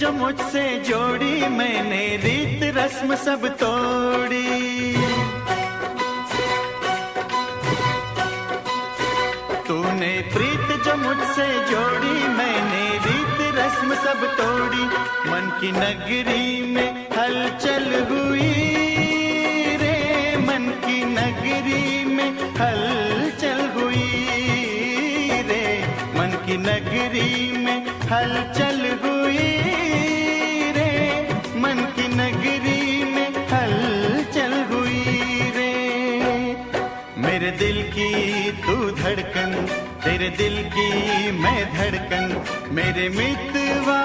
जो मुझसे जोड़ी मैंने रीत रस्म सब तोड़ी। तूने प्रीत जो मुझसे जोड़ी मैंने रीत रस्म सब तोड़ी। मन की नगरी में हलचल हुई रे, मन की नगरी में हलचल हुई रे, मन की नगरी में हलचल हुई रे, मन की नगरी में हलचल हुई रे। मेरे दिल की तू धड़कन, तेरे दिल की मैं धड़कन, मेरे मितवा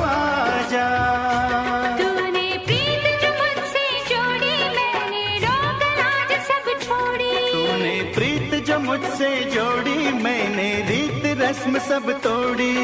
आजा। तूने प्रीत जो मुझसे जोड़ी मैंने रोक राज सब छोड़ी। तूने प्रीत जो मुझसे जोड़ी मैंने रीत रस्म सब तोड़ी।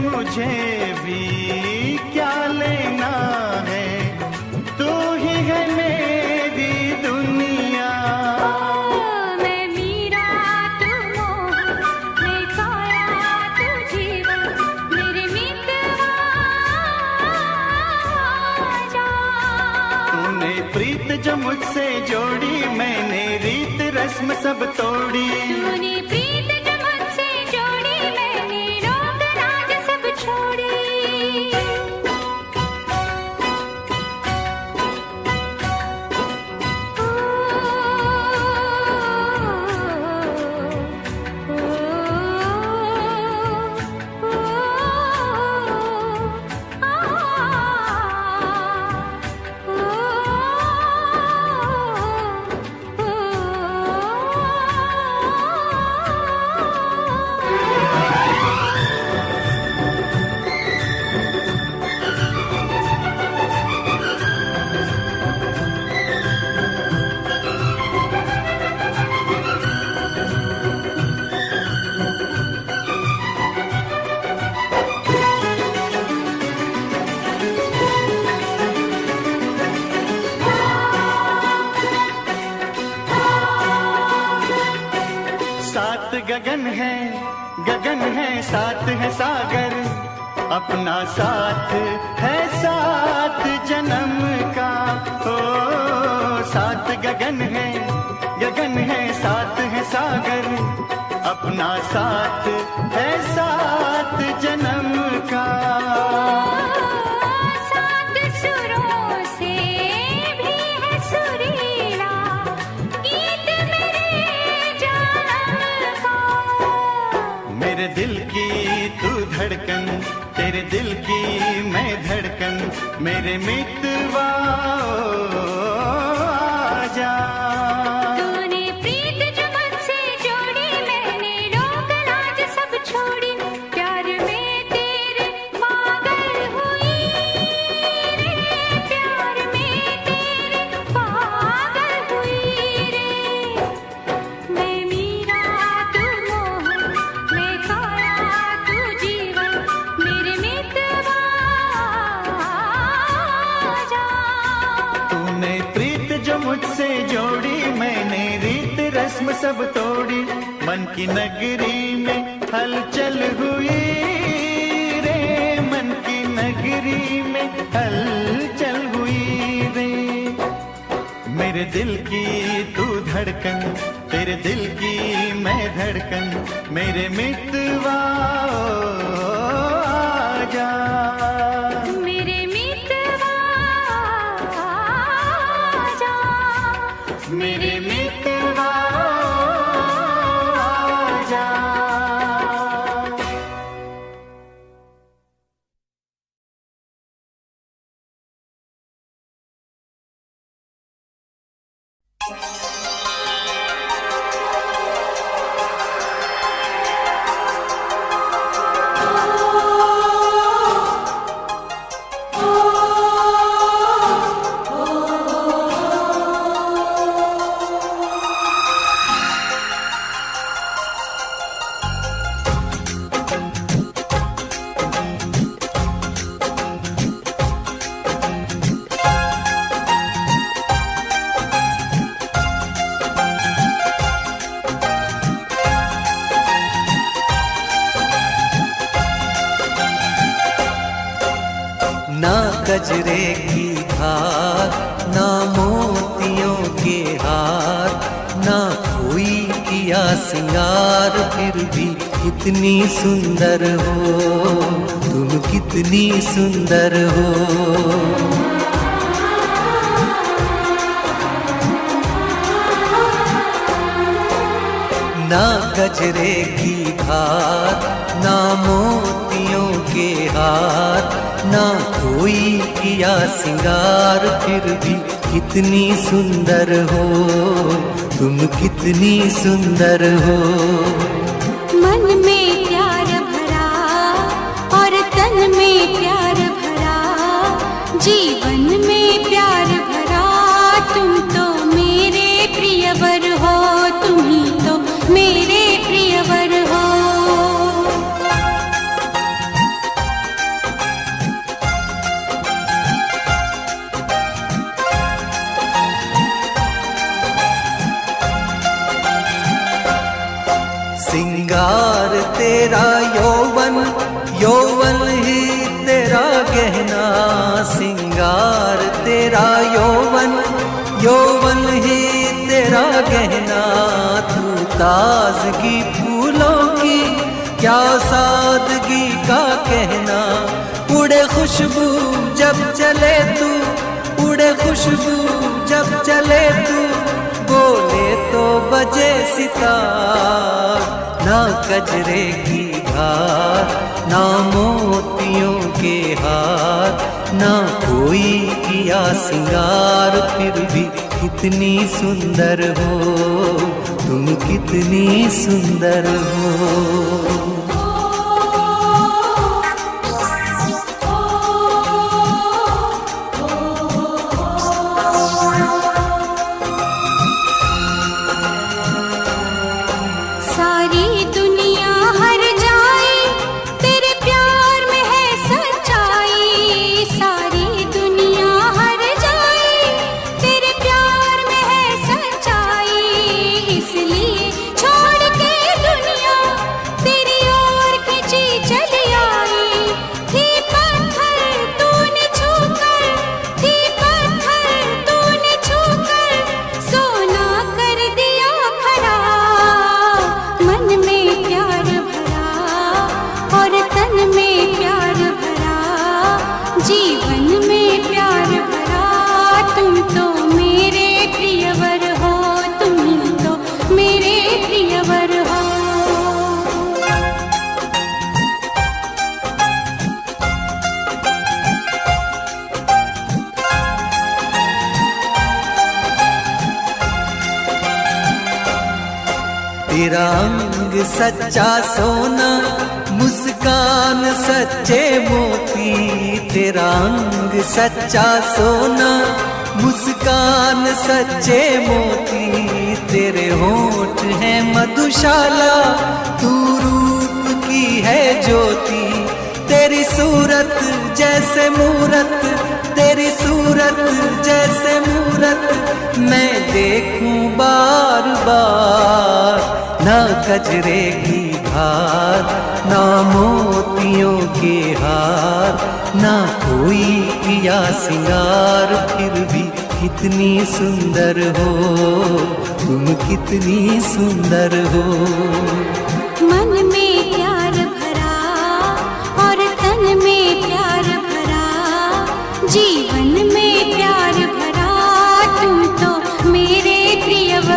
मुझे भी क्या लेना है, तू ही है मेरी दुनिया। मैं मीरा तू मोह, मैं काया तू जीवन, मेरे मितवा आजा। तूने प्रीत जो मुझसे जोड़ी मैंने रीत रस्म सब तोड़ी। तूने प्रीत जो मुझसे जोड़ी मैंने रोक राज सब छोड़ी। सात गगन है साथ है सागर, अपना साथ है सात जन्म का। ओ सात गगन है साथ है सागर, अपना साथ है सात जन्म का। सात सुरों से भी है सुरीला गीत मेरे जन्म का। मेरे दिल की तू धड़कन, तेरे दिल की मैं धड़कन, मेरे मितवा आजा। तूने प्रीत जो मुझसे जोड़ी मैंने रोक लाज सब छोड़ी। प्यार में तेरे पागल हुई रे, प्यार में तेरे पागल हुई रे। मैं मीरा तू मोह, मैं काया तू जीवन, मेरे मितवा आजा। तूने प्रीत जो मुझसे जोड़ी मैंने रीत रस्म सब तोड़ी। मन की नगरी में हलचल हुई रे, मन की नगरी में हलचल हुई रे। मेरे दिल की तू धड़कन, तेरे दिल की मैं धड़कन, मेरे मितवा आजा। मेरे मितवा जा। ना गजरे की धार, ना मोतियों के हार, ना कोई किया सिंगार, फिर भी कितनी सुंदर हो तुम, कितनी सुंदर हो। ना गजरे की धार, ना मोतियों के हार, ना कोई किया सिंगार, फिर भी कितनी सुंदर हो तुम, कितनी सुंदर हो। मन में प्यार भरा और तन में प्यार भरा, जीवन में प्यार भरा, तुम तो मेरे प्रियवर हो, तुम ही तो मेरे प्रियवर हो। सिंगार तेरा यौवन, यौवन ही तेरा गहना, सिंगार तेरा यौवन, यौवन ही तेरा गहना। तू ताजगी फूलों की, क्या सादगी का कहना। उड़े खुशबू जब चले तू, उड़े खुशबू जब चले तू, बोले तो बजे सितार। ना गजरे की धार, ना मोतियों के हार, ना कोई किया सिंगार, फिर भी कितनी सुंदर हो तुम, कितनी सुंदर हो। तेरा अंग सच्चा सोना, मुस्कान सच्चे मोती। तेरा अंग सच्चा सोना, मुस्कान सच्चे मोती। तेरे होठ हैं मधुशाला, तू रूप की है ज्योति। तेरी सूरत जैसे मूरत, तेरी सूरत जैसे मूरत, मैं देखूं बार बार। ना गजरे की धार, ना मोतियों के हार, ना कोई किया सिंगार, फिर भी कितनी सुंदर हो तुम, कितनी सुंदर हो। मन में प्यार भरा और तन में प्यार भरा, जीवन में प्यार भरा, तुम तो मेरे प्रियवर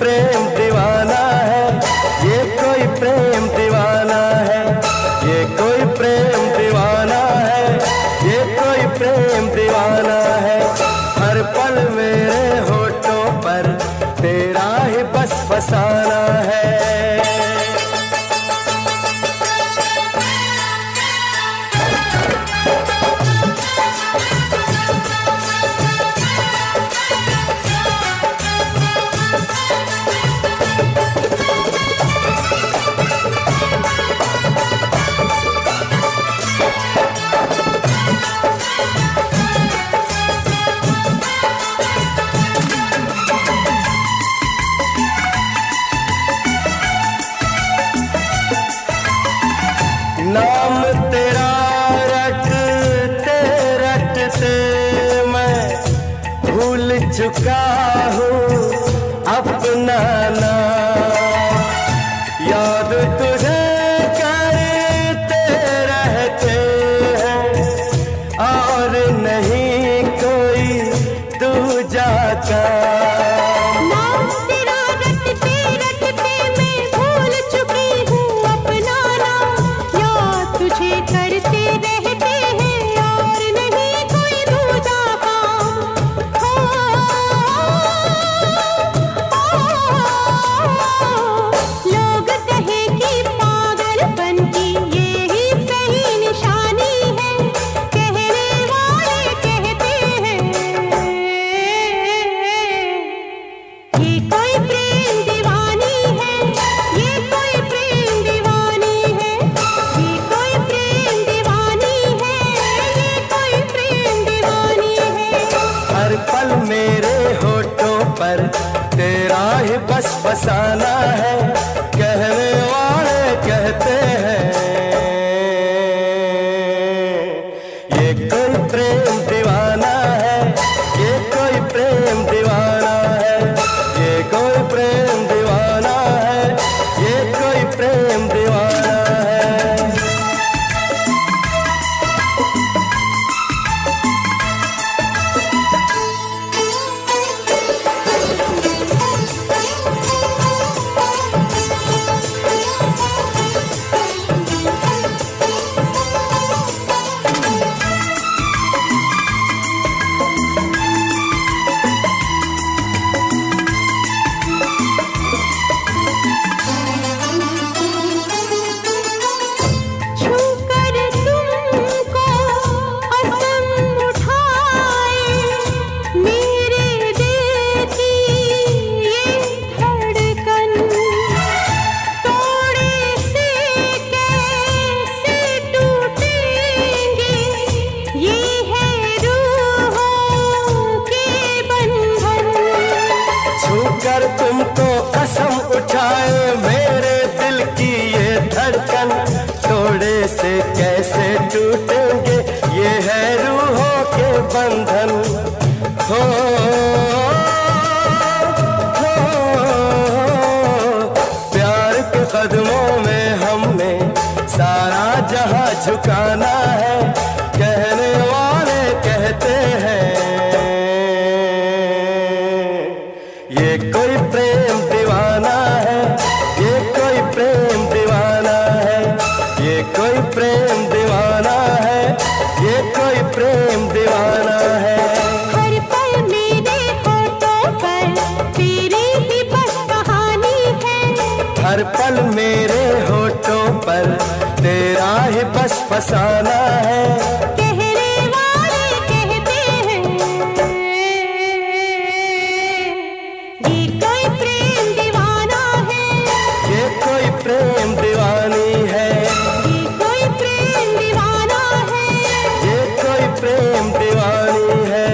प्रेम दीवाना है, ये कोई प्रेम दीवाना है, ये कोई प्रेम दीवाना है, ये कोई प्रेम दीवाना है। हर पल मेरे होठों पर तेरा ही बस फसाना है। नाम तेरा रटते रटते मैं भूल चुका हूँ अपना नाम। याद तुझे करते रहते हैं और नहीं कोई दूजा का। नाम तेरा रटते रटते मैं भूल चुकी हूँ अपना नाम। याद तुझे करते रहते हैं और नहीं कोई दूजा काम। लोग कहे कि पागलपन की ये ही सही निशानी है, कहने वाले कहते हैं ये कोई प्रेम दीवानी है, ये कोई प्रेम दीवानी है, ये कोई प्रेम दीवानी है, ये कोई प्रेम दीवानी है। हर पल मेरे होठों पर तेरा ही बस फसाना है, कहने वाले कहते हैं ये कोई प्रेम दीवाना है, ये कोई प्रेम दीवाना है, ये कोई प्रेम दीवाना है, ये कोई प्रेम दीवाना है। छूकर तुमको असम उठाए मेरे दिल की ये धड़कन। तोड़े से कैसे टूटेंगे ये है रूहों के बंधन। छूकर तुमको कसम उठाए मेरे दिल की ये धड़कन। तोड़े से कैसे टूटेंगे ये है रूहों के बंधन। हो प्यार के कदमों में हमने सारा जहां झुकाना है, कहने वाले कहते हैं ये कोई प्रेम दीवाना है, ये कोई प्रेम दीवाना है, ये कोई प्रेम दीवाना है, ये कोई प्रेम दीवाना है। हर पल मेरे होठों पर तेरी ही बस कहानी है। हर पल मेरे होठों पर तेरा ही बस फसाना है। कहने वाले कहते हैं ये कोई प्रेम दीवाना है, ये कोई प्रेम दीवानी है, ये कोई प्रेम दीवाना है। ये कोई प्रेम दीवानी है।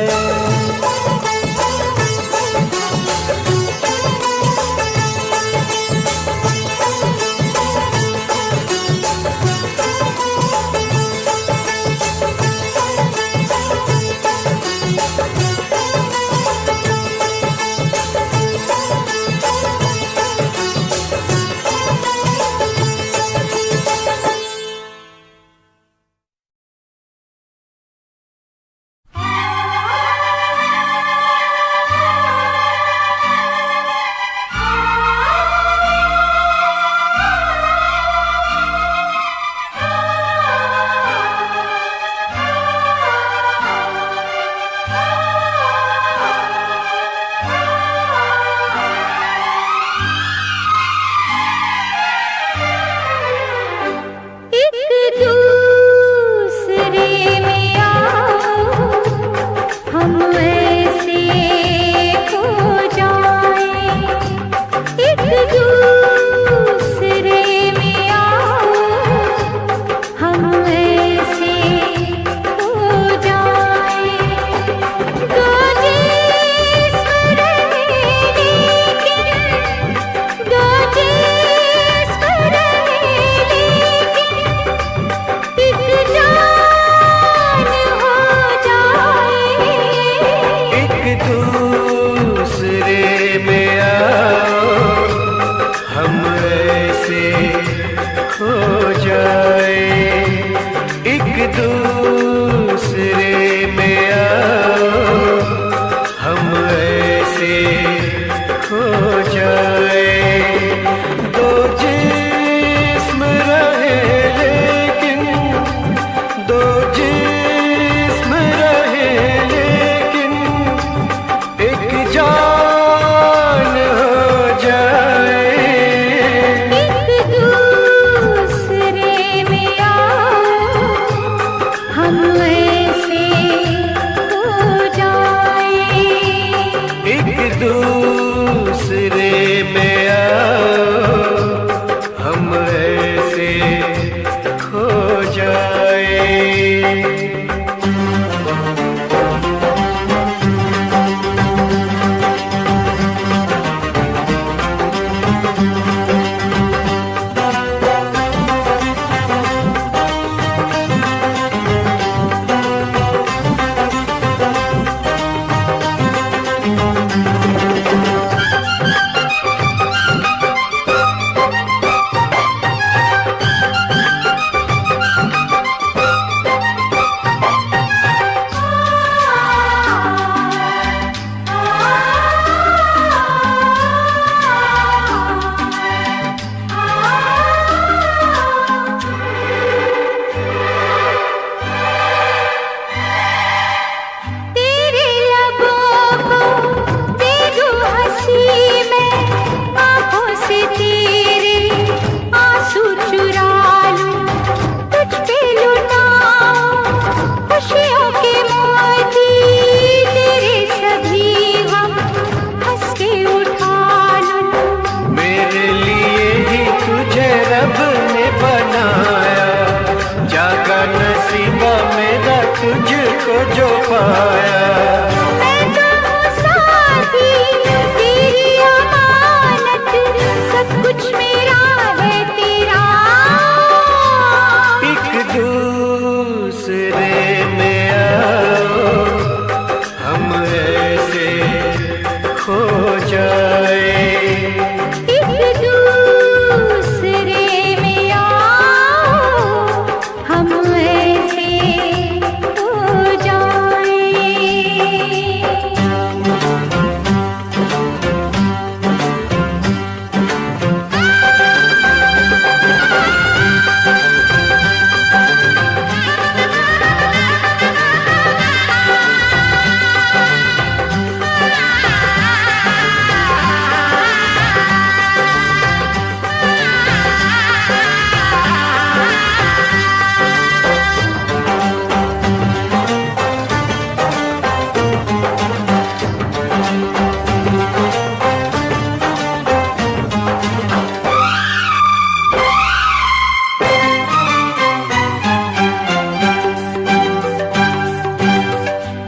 जाए। एक दूसरे में आओ हम ऐसे हो जाए।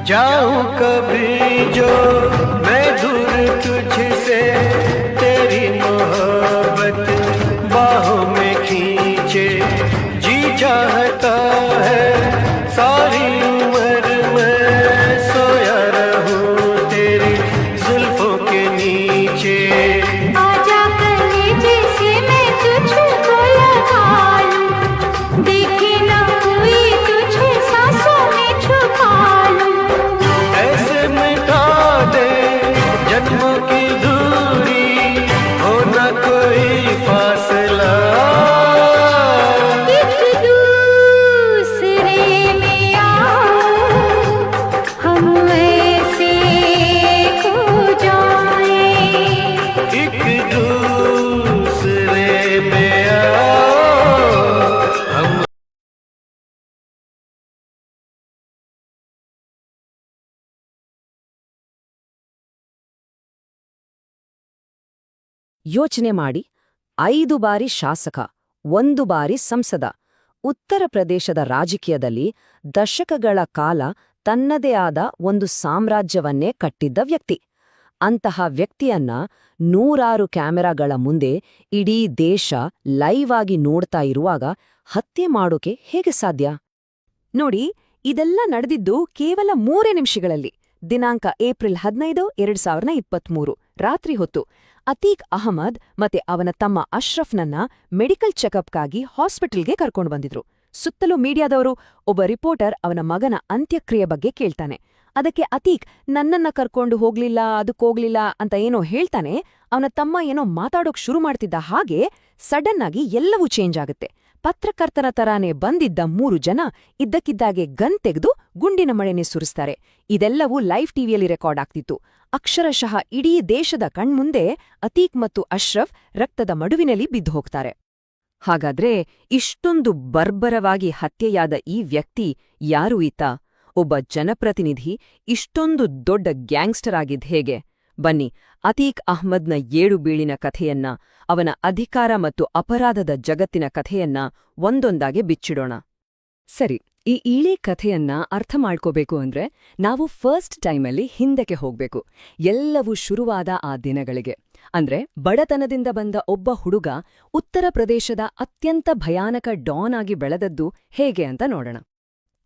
जाऊं कभी जो मैं दूर तुझसे, तेरी मोहब्बत बाहों में खींचे। जी चाहता है सारी उम्र मैं सोया रहूं तेरी जुल्फों के नीचे। आजा कलेजे से मैं तुझको लगा लूं, देखे ना कोई तुझे सांसों में छुपा लूं। ऐसे मिटा दे जन्मों की दूरी, हो न कोई फासला। एक दूसरे में आओ हम ऐसे खो जाए। एक दूसरे में आओ हम। ಯೋಚನೆ ಮಾಡಿ, 5 ಬಾರಿ ಶಾಸಕ, 1 ಬಾರಿ ಸಂಸದ, ಉತ್ತರ ಪ್ರದೇಶದ ರಾಜಕೀಯದಲ್ಲಿ ದಶಕಗಳ ಕಾಲ ತನ್ನದೇ ಆದ ಒಂದು ಸಾಮ್ರಾಜ್ಯವನ್ನೇ ಕಟ್ಟಿದ್ದ ವ್ಯಕ್ತಿ. ಅಂತಹ ವ್ಯಕ್ತಿಯನ್ನ ನೂರಾರು ಕ್ಯಾಮೆರಾಗಳ ಮುಂದೆ ಇಡೀ ದೇಶ ಲೈವ್ ಆಗಿ ನೋಡ್ತಾ ಇರುವಾಗ ಹತ್ಯೆ ಮಾಡೋಕೆ ಹೇಗೆ ಸಾಧ್ಯ? ನೋಡಿ, ಇದೆಲ್ಲ ನಡೆದಿದ್ದು ಕೇವಲ 3 ನಿಮಿಷಗಳಲ್ಲಿ. ದಿನಾಂಕ ಏಪ್ರಿಲ್ 15, 2023 ರಾತ್ರಿ ಹೊತ್ತು ಅತೀಕ್ ಅಹಮದ್ ಮತ್ತೆ ಅವನ ತಮ್ಮ ಅಶ್ರಫ್ನನ್ನ ಮೆಡಿಕಲ್ ಚೆಕಪ್ಗಾಗಿ ಹಾಸ್ಪಿಟಲ್ಗೆ ಕರ್ಕೊಂಡು ಬಂದಿದ್ರು. ಸುತ್ತಲೂ ಮೀಡಿಯಾದವರು. ಒಬ್ಬ ರಿಪೋರ್ಟರ್ ಅವನ ಮಗನ ಅಂತ್ಯಕ್ರಿಯೆ ಬಗ್ಗೆ ಕೇಳ್ತಾನೆ. ಅದಕ್ಕೆ ಅತೀಕ್ ನನ್ನನ್ನ ಕರ್ಕೊಂಡು ಅದಕ್ಕೋಗ್ಲಿಲ್ಲ ಅಂತ ಏನೋ ಹೇಳ್ತಾನೆ. ಅವನ ತಮ್ಮ ಏನೋ ಮಾತಾಡೋಕ್ ಶುರು ಮಾಡ್ತಿದ್ದ ಹಾಗೆ ಸಡನ್ ಆಗಿ ಎಲ್ಲವೂ ಚೇಂಜ್ ಆಗುತ್ತೆ. ಪತ್ರಕರ್ತರ ತರಾನೇ ಬಂದಿದ್ದ 3 ಜನ ಇದ್ದಕ್ಕಿದ್ದಾಗೆ ಗನ್ ತೆಗೆದು ಗುಂಡಿನ ಮಳೆನೆ ಸುರಿಸ್ತಾರೆ. ಇದೆಲ್ಲವೂ ಲೈವ್ ಟಿವಿಯಲ್ಲಿ ರೆಕಾರ್ಡ್ ಆಗ್ತಿತ್ತು. ಅಕ್ಷರಶಃ ಇಡೀ ದೇಶದ ಕಣ್ಮುಂದೆ ಅತೀಕ್ ಮತ್ತು ಅಶ್ರಫ್ ರಕ್ತದ ಮಡುವಿನಲ್ಲಿ ಬಿದ್ದು ಹೋಗ್ತಾರೆ. ಹಾಗಾದ್ರೆ ಇಷ್ಟೊಂದು ಬರ್ಬರವಾಗಿ ಹತ್ಯೆಯಾದ ಈ ವ್ಯಕ್ತಿ ಯಾರು ಈತ? ಒಬ್ಬ ಜನಪ್ರತಿನಿಧಿ ಇಷ್ಟೊಂದು ದೊಡ್ಡ ಗ್ಯಾಂಗ್ಸ್ಟರ್ ಆಗಿದ್ ಹೇಗೆ? ಬನ್ನಿ, ಅತೀಕ್ ಅಹ್ಮದ್ನ 7 ಬೀಳಿನ ಕಥೆಯನ್ನ, ಅವನ ಅಧಿಕಾರ ಮತ್ತು ಅಪರಾಧದ ಜಗತ್ತಿನ ಕಥೆಯನ್ನ ಒಂದೊಂದಾಗೆ ಬಿಚ್ಚಿಡೋಣ. ಸರಿ, ಈ ಇಳಿ ಕಥೆಯನ್ನ ಅರ್ಥ ಮಾಡ್ಕೋಬೇಕು ಅಂದ್ರೆ ನಾವು ಫಸ್ಟ್ ಟೈಮಲ್ಲಿ ಹಿಂದಕ್ಕೆ ಹೋಗ್ಬೇಕು. ಎಲ್ಲವೂ ಶುರುವಾದ ಆ ದಿನಗಳಿಗೆ. ಅಂದ್ರೆ ಬಡತನದಿಂದ ಬಂದ ಒಬ್ಬ ಹುಡುಗ ಉತ್ತರ ಪ್ರದೇಶದ ಅತ್ಯಂತ ಭಯಾನಕ ಡಾನ್ ಆಗಿ ಬೆಳೆದದ್ದು ಹೇಗೆ ಅಂತ ನೋಡೋಣ.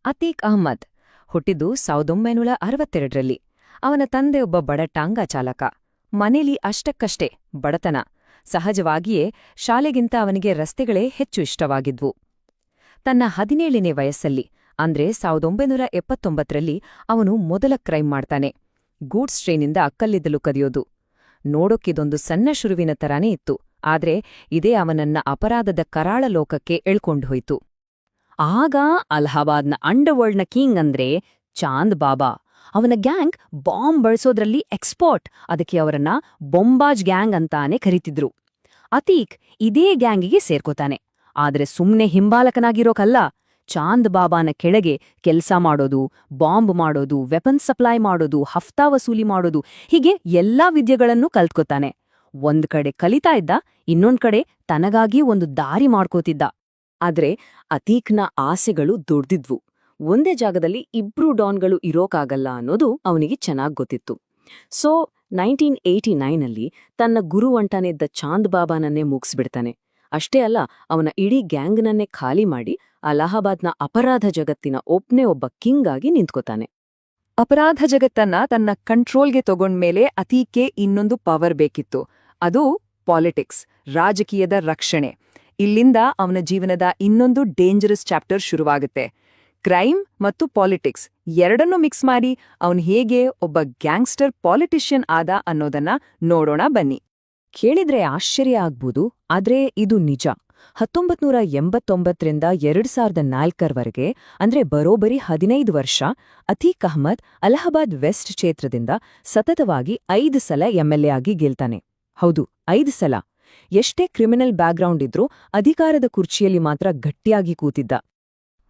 ಅತೀಕ್ ಅಹ್ಮದ್ ಹುಟ್ಟಿದ್ದು 1962ರಲ್ಲಿ. ಅವನ ತಂದೆ ಒಬ್ಬ ಬಡ ಟಾಂಗಾ ಚಾಲಕ. ಮನೇಲಿ ಅಷ್ಟಕ್ಕಷ್ಟೇ ಬಡತನ. ಸಹಜವಾಗಿಯೇ ಶಾಲೆಗಿಂತ ಅವನಿಗೆ ರಸ್ತೆಗಳೇ ಹೆಚ್ಚು ಇಷ್ಟವಾಗಿದ್ವು. ತನ್ನ 17ನೇ ವಯಸ್ಸಲ್ಲಿ, ಅಂದ್ರೆ 1979ರಲ್ಲಿ ಅವನು ಮೊದಲ ಕ್ರೈಮ್ ಮಾಡ್ತಾನೆ. ಗೂಡ್ಸ್ ಟ್ರೈನಿಂದ ಕಲ್ಲಿದ್ದಲು ಕದಿಯೋದು. ನೋಡೋಕ್ಕಿದೊಂದು ಸಣ್ಣ ಶುರುವಿನ ತರಾನೇ ಇತ್ತು, ಆದ್ರೆ ಇದೇ ಅವನನ್ನ ಅಪರಾಧದ ಕರಾಳ ಲೋಕಕ್ಕೆ ಎಳ್ಕೊಂಡು ಹೋಯ್ತು. ಆಗ ಅಲಹಾಬಾದ್ನ ಅಂಡರ್ವರ್ಲ್ಡ್ನ ಕಿಂಗ್ ಅಂದ್ರೆ ಚಾಂದ್ ಬಾಬಾ. ಅವನ ಗ್ಯಾಂಗ್ ಬಾಂಬ್ ಬಳಸೋದ್ರಲ್ಲಿ ಎಕ್ಸ್ಪರ್ಟ್. ಅದಕ್ಕೆ ಅವರನ್ನ ಬೊಂಬಾಜ್ ಗ್ಯಾಂಗ್ ಅಂತಾನೆ ಕರೀತಿದ್ರು. ಅತೀಕ್ ಇದೇ ಗ್ಯಾಂಗಿಗೆ ಸೇರ್ಕೋತಾನೆ. ಆದ್ರೆ ಸುಮ್ನೆ ಹಿಂಬಾಲಕನಾಗಿರೋಕಲ್ಲ, ಚಾಂದ್ ಬಾಬಾನ ಕೆಳಗೆ ಕೆಲ್ಸ ಮಾಡೋದು, ಬಾಂಬ್ ಮಾಡೋದು, ವೆಪನ್ ಸಪ್ಲೈ ಮಾಡೋದು, ಹಫ್ತಾ ವಸೂಲಿ ಮಾಡೋದು, ಹೀಗೆ ಎಲ್ಲಾ ವಿದ್ಯೆಗಳನ್ನೂ ಕಲ್ತ್ಕೋತಾನೆ. ಒಂದ್ ಕಡೆ ಕಲಿತಾ ಇದ್ದ, ಇನ್ನೊಂದ್ ಕಡೆ ತನಗಾಗಿ ಒಂದು ದಾರಿ ಮಾಡ್ಕೋತಿದ್ದ. ಆದ್ರೆ ಅತೀಕ್ನ ಆಸೆಗಳು ದೊಡ್ದಿದ್ವು. ಒಂದೇ ಜಾಗದಲ್ಲಿ 2 ಡಾನ್ಗಳು ಇರೋಕಾಗಲ್ಲ ಅನ್ನೋದು ಅವನಿಗೆ ಚೆನ್ನಾಗ್ ಗೊತ್ತಿತ್ತು. ಸೊ 1989ನಲ್ಲಿ ತನ್ನ ಗುರುವಂಟಾನಿದ್ದ ಚಾಂದ್ ಬಾಬಾನನ್ನೇ ಮುಗಿಸ್ಬಿಡ್ತಾನೆ. ಅಷ್ಟೇ ಅಲ್ಲ, ಅವನ ಇಡೀ ಗ್ಯಾಂಗ್ನನ್ನೇ ಖಾಲಿ ಮಾಡಿ ಅಲಹಾಬಾದ್ನ ಅಪರಾಧ ಜಗತ್ತಿನ ಒಬ್ನೇ ಒಬ್ಬ ಕಿಂಗ್ ಆಗಿ ನಿಂತ್ಕೋತಾನೆ. ಅಪರಾಧ ಜಗತ್ತನ್ನ ತನ್ನ ಕಂಟ್ರೋಲ್ಗೆ ತಗೊಂಡ್ಮೇಲೆ ಅತೀಕ್ಗೆ ಇನ್ನೊಂದು ಪವರ್ ಬೇಕಿತ್ತು. ಅದು ಪಾಲಿಟಿಕ್ಸ್, ರಾಜಕೀಯದ ರಕ್ಷಣೆ. ಇಲ್ಲಿಂದ ಅವನ ಜೀವನದ ಇನ್ನೊಂದು ಡೇಂಜರಸ್ ಚಾಪ್ಟರ್ ಶುರುವಾಗುತ್ತೆ. ಕ್ರೈಮ್ ಮತ್ತು ಪಾಲಿಟಿಕ್ಸ್ ಎರಡನ್ನೂ ಮಿಕ್ಸ್ ಮಾಡಿ ಅವನು ಹೇಗೆ ಒಬ್ಬ ಗ್ಯಾಂಗ್ಸ್ಟರ್ ಪಾಲಿಟಿಷಿಯನ್ ಆದ ಅನ್ನೋದನ್ನ ನೋಡೋಣ ಬನ್ನಿ. ಕೇಳಿದ್ರೆ ಆಶ್ಚರ್ಯ ಆಗ್ಬೋದು, ಆದ್ರೆ ಇದು ನಿಜ. 1989ರಿಂದ 2004ರವರೆಗೆ ಅಂದ್ರೆ ಬರೋಬ್ಬರಿ 15 ವರ್ಷ ಅತೀಕ್ ಅಹ್ಮದ್ ಅಲಹಾಬಾದ್ ವೆಸ್ಟ್ ಕ್ಷೇತ್ರದಿಂದ ಸತತವಾಗಿ 5 ಸಲ ಎಂಎಲ್ಎ ಆಗಿ ಗೆಲ್ತಾನೆ. ಹೌದು, 5 ಸಲ. ಎಷ್ಟೇ ಕ್ರಿಮಿನಲ್ ಬ್ಯಾಕ್ಗ್ರೌಂಡ್ ಇದ್ರೂ ಅಧಿಕಾರದ ಕುರ್ಚಿಯಲ್ಲಿ ಮಾತ್ರ ಗಟ್ಟಿಯಾಗಿ ಕೂತಿದ್ದ.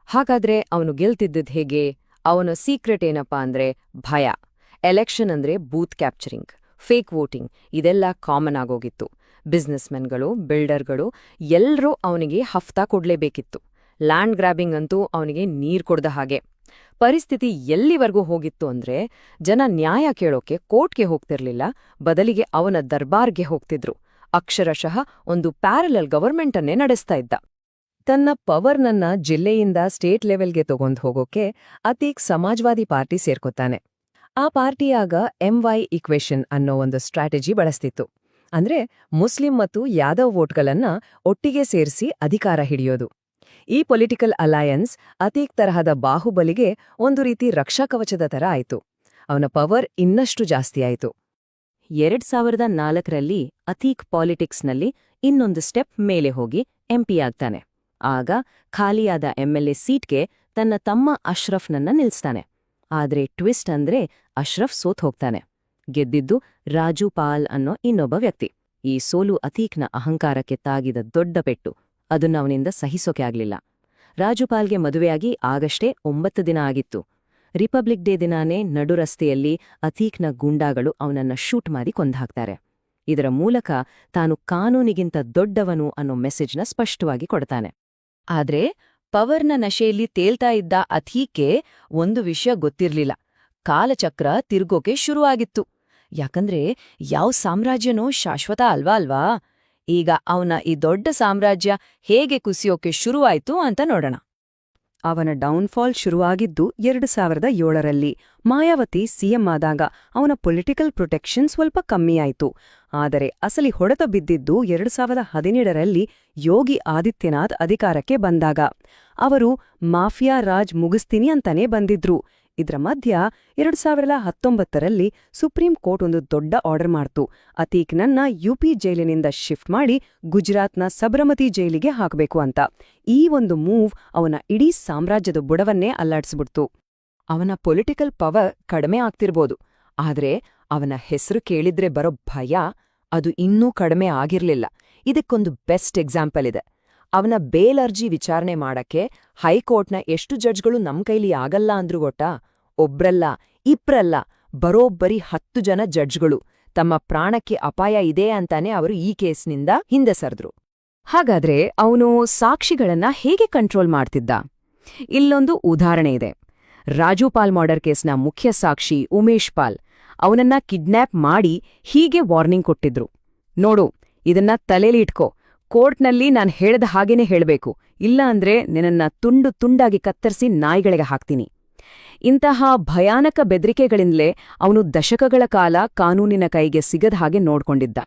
ಹಾಗಾದ್ರೆ ಅವನು ಗೆಲ್ತಿದ್ದದ್ ಹೇಗೆ? ಅವನ ಸೀಕ್ರೆಟ್ ಏನಪ್ಪಾ ಅಂದ್ರೆ ಭಯ. ಎಲೆಕ್ಷನ್ ಅಂದ್ರೆ ಬೂತ್ ಕ್ಯಾಪ್ಚರಿಂಗ್, ಫೇಕ್ ವೋಟಿಂಗ್ ಇದೆಲ್ಲ ಕಾಮನ್ ಆಗೋಗಿತ್ತು. ಬಿಸ್ನೆಸ್ಮೆನ್ಗಳು, ಬಿಲ್ಡರ್ಗಳು ಎಲ್ರೂ ಅವನಿಗೆ ಹಫ್ತಾ ಕೊಡ್ಲೇಬೇಕಿತ್ತು. ಲ್ಯಾಂಡ್ ಗ್ರ್ಯಾಬಿಂಗ್ ಅಂತೂ ಅವನಿಗೆ ನೀರ್ ಕೊಡ್ದ ಹಾಗೆ. ಪರಿಸ್ಥಿತಿ ಎಲ್ಲಿವರೆಗೂ ಹೋಗಿತ್ತು ಅಂದ್ರೆ ಜನ ನ್ಯಾಯ ಕೇಳೋಕೆ ಕೋರ್ಟ್ಗೆ ಹೋಗ್ತಿರ್ಲಿಲ್ಲ, ಬದಲಿಗೆ ಅವನ ದರ್ಬಾರ್ಗೆ ಹೋಗ್ತಿದ್ರು. ಅಕ್ಷರಶಃ ಒಂದು ಪ್ಯಾರಲಲ್ ಗವರ್ಮೆಂಟ್ ಅನ್ನೇ ನಡೆಸ್ತಾ ಇದ್ದ. ತನ್ನ ಪವರ್ನನ್ನ ಜಿಲ್ಲೆಯಿಂದ ಸ್ಟೇಟ್ ಲೆವೆಲ್ಗೆ ತಗೊಂಡ್ ಹೋಗೋಕೆ ಅತೀಕ್ ಸಮಾಜ್ವಾದಿ ಪಾರ್ಟಿ ಸೇರ್ಕೊತಾನೆ. ಆ ಪಾರ್ಟಿಯಾಗ MY ಇಕ್ವೇಷನ್ ಅನ್ನೋ ಒಂದು ಸ್ಟ್ರಾಟಜಿ ಬಳಸ್ತಿತ್ತು. ಅಂದ್ರೆ ಮುಸ್ಲಿಂ ಮತ್ತು ಯಾದವ್ ವೋಟ್ಗಳನ್ನ ಒಟ್ಟಿಗೆ ಸೇರಿಸಿ ಅಧಿಕಾರ ಹಿಡಿಯೋದು. ಈ ಪೊಲಿಟಿಕಲ್ ಅಲಯನ್ಸ್ ಅತೀಕ್ ತರಹದ ಬಾಹುಬಲಿಗೆ ಒಂದು ರೀತಿ ರಕ್ಷಾಕವಚದ ತರ ಆಯ್ತು. ಅವನ ಪವರ್ ಇನ್ನಷ್ಟು ಜಾಸ್ತಿ ಆಯ್ತು. 2004ರಲ್ಲಿ ಅತೀಕ್ ಪಾಲಿಟಿಕ್ಸ್ನಲ್ಲಿ ಇನ್ನೊಂದು ಸ್ಟೆಪ್ ಮೇಲೆ ಹೋಗಿ MP ಆಗ್ತಾನೆ. ಆಗ ಖಾಲಿಯಾದ MLA ಸೀಟ್ಗೆ ತನ್ನ ತಮ್ಮ ಅಶ್ರಫ್ನನ್ನ ನಿಲ್ಸ್ತಾನೆ. ಆದ್ರೆ ಟ್ವಿಸ್ಟ್ ಅಂದ್ರೆ ಅಶ್ರಫ್ ಸೋತ್ ಹೋಗ್ತಾನೆ. ಗೆದ್ದಿದ್ದು ರಾಜು ಪಾಲ್ ಅನ್ನೋ ಇನ್ನೊಬ್ಬ ವ್ಯಕ್ತಿ. ಈ ಸೋಲು ಅತೀಕ್ನ ಅಹಂಕಾರಕ್ಕೆ ತಾಗಿದ ದೊಡ್ಡ ಪೆಟ್ಟು. ಅದನ್ನ ಅವನಿಂದ ಸಹಿಸೋಕೆ ಆಗ್ಲಿಲ್ಲ. ರಾಜುಪಾಲ್ಗೆ ಮದುವೆಯಾಗಿ ಆಗಷ್ಟೇ 9 ದಿನ ಆಗಿತ್ತು. ರಿಪಬ್ಲಿಕ್ ಡೇ ದಿನಾನೇ ನಡು ರಸ್ತೆಯಲ್ಲಿ ಅತೀಕ್ನ ಗೂಂಡಾಗಳು ಅವನನ್ನ ಶೂಟ್ ಮಾಡಿ ಕೊಂದ್ಹಾಕ್ತಾರೆ. ಇದರ ಮೂಲಕ ತಾನು ಕಾನೂನಿಗಿಂತ ದೊಡ್ಡವನು ಅನ್ನೋ ಮೆಸೇಜ್ನ ಸ್ಪಷ್ಟವಾಗಿ ಕೊಡ್ತಾನೆ. ಆದ್ರೆ ಪವರ್ನ ನಶೆಯಲ್ಲಿ ತೇಲ್ತಾ ಇದ್ದ ಅತೀಕ್ಗೆ ಒಂದು ವಿಷಯ ಗೊತ್ತಿರ್ಲಿಲ್ಲ. ಕಾಲಚಕ್ರ ತಿರ್ಗೋಕೆ ಶುರುವಾಗಿತ್ತು. ಯಾಕಂದ್ರೆ ಯಾವ ಸಾಮ್ರಾಜ್ಯನೂ ಶಾಶ್ವತ ಅಲ್ವಾ. ಈಗ ಅವನ ಈ ದೊಡ್ಡ ಸಾಮ್ರಾಜ್ಯ ಹೇಗೆ ಕುಸಿಯೋಕೆ ಶುರುವಾಯ್ತು ಅಂತ ನೋಡೋಣ. ಅವನ ಡೌನ್ಫಾಲ್ ಶುರುವಾಗಿದ್ದು 2007ರಲ್ಲಿ. ಮಾಯಾವತಿ ಸಿಎಂ ಆದಾಗ ಅವನ ಪೊಲಿಟಿಕಲ್ ಪ್ರೊಟೆಕ್ಷನ್ ಸ್ವಲ್ಪ ಕಮ್ಮಿಯಾಯಿತು. ಆದರೆ ಅಸಲಿ ಹೊಡೆತ ಬಿದ್ದಿದ್ದು 2017ರಲ್ಲಿ ಯೋಗಿ ಆದಿತ್ಯನಾಥ್ ಅಧಿಕಾರಕ್ಕೆ ಬಂದಾಗ. ಅವರು ಮಾಫಿಯಾ ರಾಜ್ ಮುಗಿಸ್ತೀನಿ ಅಂತಾನೇ ಬಂದಿದ್ರು. ಇದ್ರ ಮಧ್ಯ 2019ರಲ್ಲಿ ಸುಪ್ರೀಂ ಕೋರ್ಟ್ ಒಂದು ದೊಡ್ಡ ಆರ್ಡರ್ ಮಾಡ್ತು. ಅತೀಕ್ನನ್ನ UP ಜೈಲಿನಿಂದ ಶಿಫ್ಟ್ ಮಾಡಿ ಗುಜರಾತ್ನ ಸಬರಮತಿ ಜೈಲಿಗೆ ಹಾಕಬೇಕು ಅಂತ. ಈ ಒಂದು ಮೂವ್ ಅವನ ಇಡೀ ಸಾಮ್ರಾಜ್ಯದ ಬುಡವನ್ನೇ ಅಲ್ಲಾಡ್ಸ್ಬಿಡ್ತು. ಅವನ ಪೊಲಿಟಿಕಲ್ ಪವರ್ ಕಡಿಮೆ ಆಗ್ತಿರ್ಬೋದು, ಆದ್ರೆ ಅವನ ಹೆಸರು ಕೇಳಿದ್ರೆ ಬರೋ ಭಯ ಅದು ಇನ್ನೂ ಕಡಿಮೆ ಆಗಿರ್ಲಿಲ್ಲ. ಇದಕ್ಕೊಂದು ಬೆಸ್ಟ್ ಎಕ್ಸಾಂಪಲ್ ಇದೆ. ಅವನ ಬೇಲ್ ಅರ್ಜಿ ವಿಚಾರಣೆ ಮಾಡಕ್ಕೆ ಹೈಕೋರ್ಟ್ನ ಎಷ್ಟು ಜಡ್ಜ್ಗಳು ನಮ್ ಕೈಲಿ ಆಗಲ್ಲ ಅಂದ್ರು ಗೊತ್ತಾ? ಒಬ್ರಲ್ಲ, ಇಬ್ರಲ್ಲ, ಬರೋಬ್ಬರಿ 10 ಜನ ಜಡ್ಜ್ಗಳು. ತಮ್ಮ ಪ್ರಾಣಕ್ಕೆ ಅಪಾಯ ಇದೆ ಅಂತಾನೆ ಅವರು ಈ ಕೇಸ್ನಿಂದ ಹಿಂದೆ ಸರಿದ್ರು. ಹಾಗಾದ್ರೆ ಅವನು ಸಾಕ್ಷಿಗಳನ್ನ ಹೇಗೆ ಕಂಟ್ರೋಲ್ ಮಾಡ್ತಿದ್ದ? ಇಲ್ಲೊಂದು ಉದಾಹರಣೆ ಇದೆ. ರಾಜು ಪಾಲ್ ಮರ್ಡರ್ ಕೇಸ್ನ ಮುಖ್ಯ ಸಾಕ್ಷಿ ಉಮೇಶ್ ಪಾಲ್ ಅವನನ್ನ ಕಿಡ್ನ್ಯಾಪ್ ಮಾಡಿ ಹೀಗೆ ವಾರ್ನಿಂಗ್ ಕೊಟ್ಟಿದ್ರು. ನೋಡು, ಇದನ್ನ ತಲೆಲಿ ಇಟ್ಕೋ. ಕೋರ್ಟ್ನಲ್ಲಿ ನಾನ್ ಹೇಳ್ದ ಹಾಗೇನೆ ಹೇಳ್ಬೇಕು, ಇಲ್ಲ ಅಂದ್ರೆ ನಿನ್ನನ್ನ ತುಂಡು ತುಂಡಾಗಿ ಕತ್ತರಿಸಿ ನಾಯಿಗಳಿಗೆ ಹಾಕ್ತೀನಿ. ಇಂತಹ ಭಯಾನಕ ಬೆದರಿಕೆಗಳಿಂದಲೇ ಅವನು ದಶಕಗಳ ಕಾಲ ಕಾನೂನಿನ ಕೈಗೆ ಸಿಗದ ಹಾಗೆ ನೋಡ್ಕೊಂಡಿದ್ದ.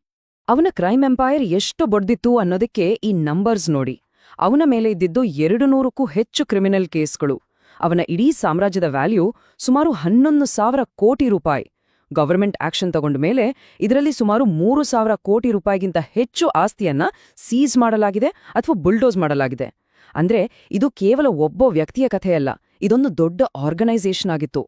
ಅವನ ಕ್ರೈಮ್ ಎಂಪೈರ್ ಎಷ್ಟು ಬೊಡ್ದಿತ್ತು ಅನ್ನೋದಕ್ಕೆ ಈ ನಂಬರ್ಸ್ ನೋಡಿ. ಅವನ ಮೇಲೆ ಇದ್ದಿದ್ದು 200ಕ್ಕೂ ಹೆಚ್ಚು ಕ್ರಿಮಿನಲ್ ಕೇಸ್ಗಳು. ಅವನ ಇಡೀ ಸಾಮ್ರಾಜ್ಯದ ವ್ಯಾಲ್ಯೂ ಸುಮಾರು 11,000 ಕೋಟಿ ರೂಪಾಯಿ. ಗವರ್ಮೆಂಟ್ ಆಕ್ಷನ್ ತಗೊಂಡ ಮೇಲೆ ಇದರಲ್ಲಿ ಸುಮಾರು 3,000 ಕೋಟಿ ರೂಪಾಯಿಗಿಂತ ಹೆಚ್ಚು ಆಸ್ತಿಯನ್ನ ಸೀಸ್ ಮಾಡಲಾಗಿದೆ ಅಥವಾ ಬುಲ್ಡೋಸ್ ಮಾಡಲಾಗಿದೆ. ಅಂದ್ರೆ ಇದು ಕೇವಲ ಒಬ್ಬ ವ್ಯಕ್ತಿಯ ಕಥೆಯಲ್ಲ, ಇದೊಂದು ದೊಡ್ಡ ಆರ್ಗನೈಸೇಷನ್ ಆಗಿತ್ತು.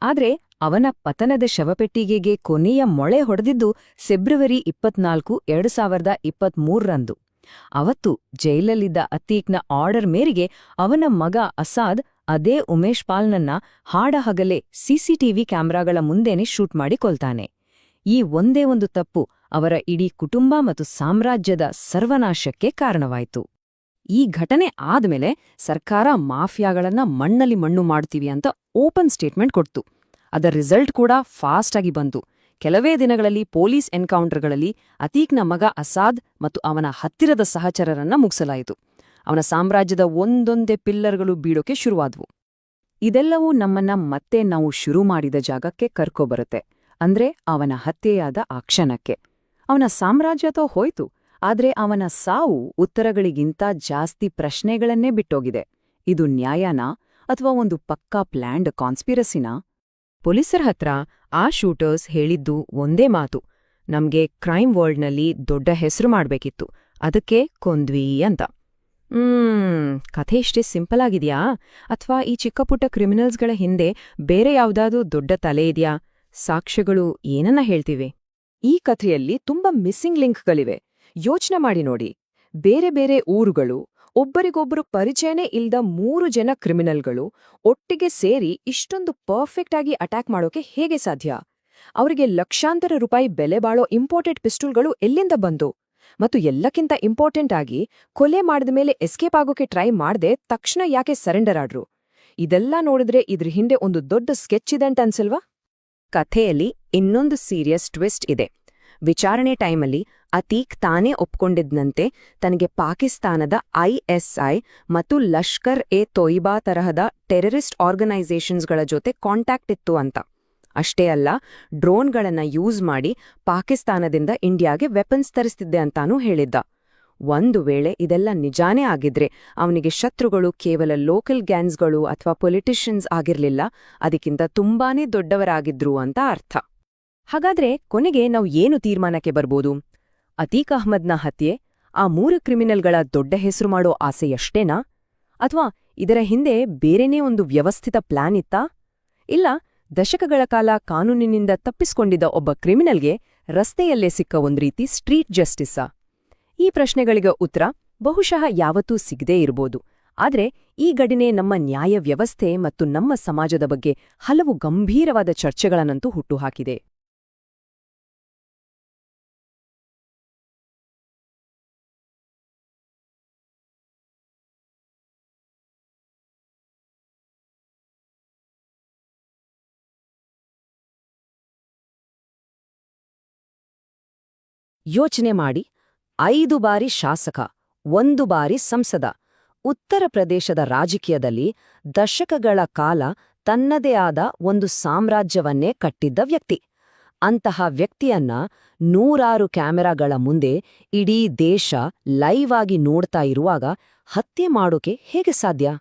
ಆದ್ರೆ ಅವನ ಪತನದ ಶವಪೆಟ್ಟಿಗೆಗೆ ಕೊನೆಯ ಮೊಳೆ ಹೊಡೆದಿದ್ದು ಫೆಬ್ರವರಿ 24, 2023ರಂದು. ಅವತ್ತು ಜೈಲಲ್ಲಿದ್ದ ಅತೀಕ್ನ ಆರ್ಡರ್ ಮೇರೆಗೆ ಅವನ ಮಗ ಅಸಾದ್ ಅದೇ ಉಮೇಶ್ ಪಾಲ್ನನ್ನ ಹಾಡಹಗಲೇ CCTV ಕ್ಯಾಮ್ರಾಗಳ ಮುಂದೆನೆ ಶೂಟ್ ಮಾಡಿ ಕೊಲ್ತಾನೆ. ಈ ಒಂದೇ ಒಂದು ತಪ್ಪು ಅವರ ಇಡೀ ಕುಟುಂಬ ಮತ್ತು ಸಾಮ್ರಾಜ್ಯದ ಸರ್ವನಾಶಕ್ಕೆ ಕಾರಣವಾಯಿತು. ಈ ಘಟನೆ ಆದ್ಮೇಲೆ ಸರ್ಕಾರ ಮಾಫಿಯಾಗಳನ್ನ ಮಣ್ಣಲ್ಲಿ ಮಣ್ಣು ಮಾಡ್ತೀವಿ ಅಂತ ಓಪನ್ ಸ್ಟೇಟ್ಮೆಂಟ್ ಕೊಡ್ತು. ಅದರ ರಿಸಲ್ಟ್ ಕೂಡ ಫಾಸ್ಟ್ ಆಗಿ ಬಂತು. ಕೆಲವೇ ದಿನಗಳಲ್ಲಿ ಪೊಲೀಸ್ ಎನ್ಕೌಂಟರ್ಗಳಲ್ಲಿ ಅತೀಕ್ನ ಮಗ ಅಸಾದ್ ಮತ್ತು ಅವನ ಹತ್ತಿರದ ಸಹಚರರನ್ನ ಮುಗಿಸಲಾಯಿತು. ಅವನ ಸಾಮ್ರಾಜ್ಯದ ಒಂದೊಂದೇ ಪಿಲ್ಲರ್ಗಳು ಬೀಳೋಕೆ ಶುರುವಾದ್ವು. ಇದೆಲ್ಲವೂ ನಮ್ಮನ್ನ ಮತ್ತೆ ನಾವು ಶುರು ಮಾಡಿದ ಜಾಗಕ್ಕೆ ಕರ್ಕೊಬರುತ್ತೆ, ಅಂದ್ರೆ ಅವನ ಹತ್ಯೆಯಾದ ಆ ಕ್ಷಣಕ್ಕೆ. ಅವನ ಸಾಮ್ರಾಜ್ಯತೋ ಹೋಯ್ತು, ಆದ್ರೆ ಅವನ ಸಾವು ಉತ್ತರಗಳಿಗಿಂತ ಜಾಸ್ತಿ ಪ್ರಶ್ನೆಗಳನ್ನೇ ಬಿಟ್ಟೋಗಿದೆ. ಇದು ನ್ಯಾಯನಾ ಅಥವಾ ಒಂದು ಪಕ್ಕಾ ಪ್ಲ್ಯಾಂಡ್ ಕಾನ್ಸ್ಪಿರಸಿನಾ? ಪೊಲೀಸರ ಹತ್ರ ಆ ಶೂಟರ್ಸ್ ಹೇಳಿದ್ದು ಒಂದೇ ಮಾತು, ನಮ್ಗೆ ಕ್ರೈಮ್ ವರ್ಲ್ಡ್ನಲ್ಲಿ ದೊಡ್ಡ ಹೆಸರು ಮಾಡ್ಬೇಕಿತ್ತು, ಅದಕ್ಕೆ ಕೊಂದ್ವಿ ಅಂತ. ಕಥೆ ಇಷ್ಟೇ ಸಿಂಪಲ್ ಆಗಿದ್ಯಾ ಅಥವಾ ಈ ಚಿಕ್ಕಪುಟ್ಟ ಕ್ರಿಮಿನಲ್ಸ್ಗಳ ಹಿಂದೆ ಬೇರೆ ಯಾವ್ದಾದ್ರೂ ದೊಡ್ಡ ತಲೆ ಇದೆಯಾ? ಸಾಕ್ಷ್ಯಗಳು ಏನನ್ನ ಹೇಳ್ತಿವೆ? ಈ ಕಥೆಯಲ್ಲಿ ತುಂಬಾ ಮಿಸ್ಸಿಂಗ್ ಲಿಂಕ್ಗಳಿವೆ. ಯೋಚನೆ ಮಾಡಿ ನೋಡಿ, ಬೇರೆ ಬೇರೆ ಊರುಗಳು, ಒಬ್ಬರಿಗೊಬ್ಬರು ಪರಿಚಯನೇ ಇಲ್ದ 3 ಜನ ಕ್ರಿಮಿನಲ್ಗಳು ಒಟ್ಟಿಗೆ ಸೇರಿ ಇಷ್ಟೊಂದು ಪರ್ಫೆಕ್ಟ್ ಆಗಿ ಅಟ್ಯಾಕ್ ಮಾಡೋಕೆ ಹೇಗೆ ಸಾಧ್ಯ? ಅವರಿಗೆ ಲಕ್ಷಾಂತರ ರೂಪಾಯಿ ಬೆಲೆ ಬಾಳೋ ಇಂಪೋರ್ಟೆಡ್ ಪಿಸ್ಟೂಲ್ಗಳು ಎಲ್ಲಿಂದ ಬಂದು? ಮತ್ತು ಎಲ್ಲಕ್ಕಿಂತ ಇಂಪಾರ್ಟೆಂಟ್ ಆಗಿ, ಕೊಲೆ ಮಾಡಿದ ಮೇಲೆ ಎಸ್ಕೇಪ್ ಆಗೋಕೆ ಟ್ರೈ ಮಾಡ್ದೆ ತಕ್ಷಣ ಯಾಕೆ ಸರೆಂಡರ್ ಆಡ್ರು? ಇದೆಲ್ಲ ನೋಡಿದ್ರೆ ಇದ್ರ ಹಿಂದೆ ಒಂದು ದೊಡ್ಡ ಸ್ಕೆಚ್ ಇದೆ ಅಂತ ಅನ್ಸಲ್ವಾ? ಕಥೆಯಲ್ಲಿ ಇನ್ನೊಂದು ಸೀರಿಯಸ್ ಟ್ವಿಸ್ಟ್ ಇದೆ. ವಿಚಾರಣೆ ಟೈಮಲ್ಲಿ ಅತೀಕ್ ತಾನೇ ಒಪ್ಕೊಂಡಿದ್ನಂತೆ ತನಗೆ ಪಾಕಿಸ್ತಾನದ ISI ಮತ್ತು ಲಷ್ಕರ್ ಎ ತೊಯ್ಬಾ ತರಹದ ಟೆರರಿಸ್ಟ್ ಆರ್ಗನೈಸೇಷನ್ಸ್ಗಳ ಜೊತೆ ಕಾಂಟ್ಯಾಕ್ಟ್ ಇತ್ತು ಅಂತ. ಅಷ್ಟೇ ಅಲ್ಲ, ಡ್ರೋನ್ಗಳನ್ನ ಯೂಸ್ ಮಾಡಿ ಪಾಕಿಸ್ತಾನದಿಂದ ಇಂಡಿಯಾಗೆ ವೆಪನ್ಸ್ ತರಿಸ್ತಿದ್ದೆ ಅಂತಾನೂ ಹೇಳಿದ್ದ. ಒಂದು ವೇಳೆ ಇದೆಲ್ಲ ನಿಜಾನೇ ಆಗಿದ್ರೆ ಅವನಿಗೆ ಶತ್ರುಗಳು ಕೇವಲ ಲೋಕಲ್ ಗ್ಯಾಂಗ್ಸ್ಗಳು ಅಥವಾ ಪೊಲಿಟಿಷಿಯನ್ಸ್ ಆಗಿರ್ಲಿಲ್ಲ, ಅದಕ್ಕಿಂತ ತುಂಬಾನೇ ದೊಡ್ಡವರಾಗಿದ್ರು ಅಂತ ಅರ್ಥ. ಹಾಗಾದ್ರೆ ಕೊನೆಗೆ ನಾವು ಏನು ತೀರ್ಮಾನಕ್ಕೆ ಬರ್ಬೋದು? ಅತೀಕ್ ಅಹ್ಮದ್ನ ಹತ್ಯೆ ಆ 3 ಕ್ರಿಮಿನಲ್ಗಳ ದೊಡ್ಡ ಹೆಸರು ಮಾಡೋ ಆಸೆಯಷ್ಟೇನಾ? ಅಥವಾ ಇದರ ಹಿಂದೆ ಬೇರೆನೇ ಒಂದು ವ್ಯವಸ್ಥಿತ ಪ್ಲಾನ್ ಇತ್ತಾ? ಇಲ್ಲ ದಶಕಗಳ ಕಾಲ ಕಾನೂನಿನಿಂದ ತಪ್ಪಿಸ್ಕೊಂಡಿದ್ದ ಒಬ್ಬ ಕ್ರಿಮಿನಲ್ಗೆ ರಸ್ತೆಯಲ್ಲೇ ಸಿಕ್ಕ ಒಂದ್ ರೀತಿ ಸ್ಟ್ರೀಟ್ ಜಸ್ಟಿಸ್ಸಾ? ಈ ಪ್ರಶ್ನೆಗಳಿಗೆ ಉತ್ತರ ಬಹುಶಃ ಯಾವತ್ತೂ ಸಿಗದೇ ಇರ್ಬೋದು. ಆದ್ರೆ ಈ ಘಟನೆ ನಮ್ಮ ನ್ಯಾಯ ವ್ಯವಸ್ಥೆ ಮತ್ತು ನಮ್ಮ ಸಮಾಜದ ಬಗ್ಗೆ ಹಲವು ಗಂಭೀರವಾದ ಚರ್ಚೆಗಳನ್ನಂತೂ ಹುಟ್ಟುಹಾಕಿದೆ. ಯೋಚನೆ ಮಾಡಿ, 5 ಬಾರಿ ಶಾಸಕ, 1 ಬಾರಿ ಸಂಸದ, ಉತ್ತರ ಪ್ರದೇಶದ ರಾಜಕೀಯದಲ್ಲಿ ದಶಕಗಳ ಕಾಲ ತನ್ನದೇ ಆದ ಒಂದು ಸಾಮ್ರಾಜ್ಯವನ್ನೇ ಕಟ್ಟಿದ್ದ ವ್ಯಕ್ತಿ. ಅಂತಹ ವ್ಯಕ್ತಿಯನ್ನ 100 ಕ್ಯಾಮೆರಾಗಳ ಮುಂದೆ ಇಡೀ ದೇಶ ಲೈವ್ ಆಗಿ ನೋಡ್ತಾ ಇರುವಾಗ ಹತ್ಯೆ ಮಾಡೋಕೆ ಹೇಗೆ ಸಾಧ್ಯ?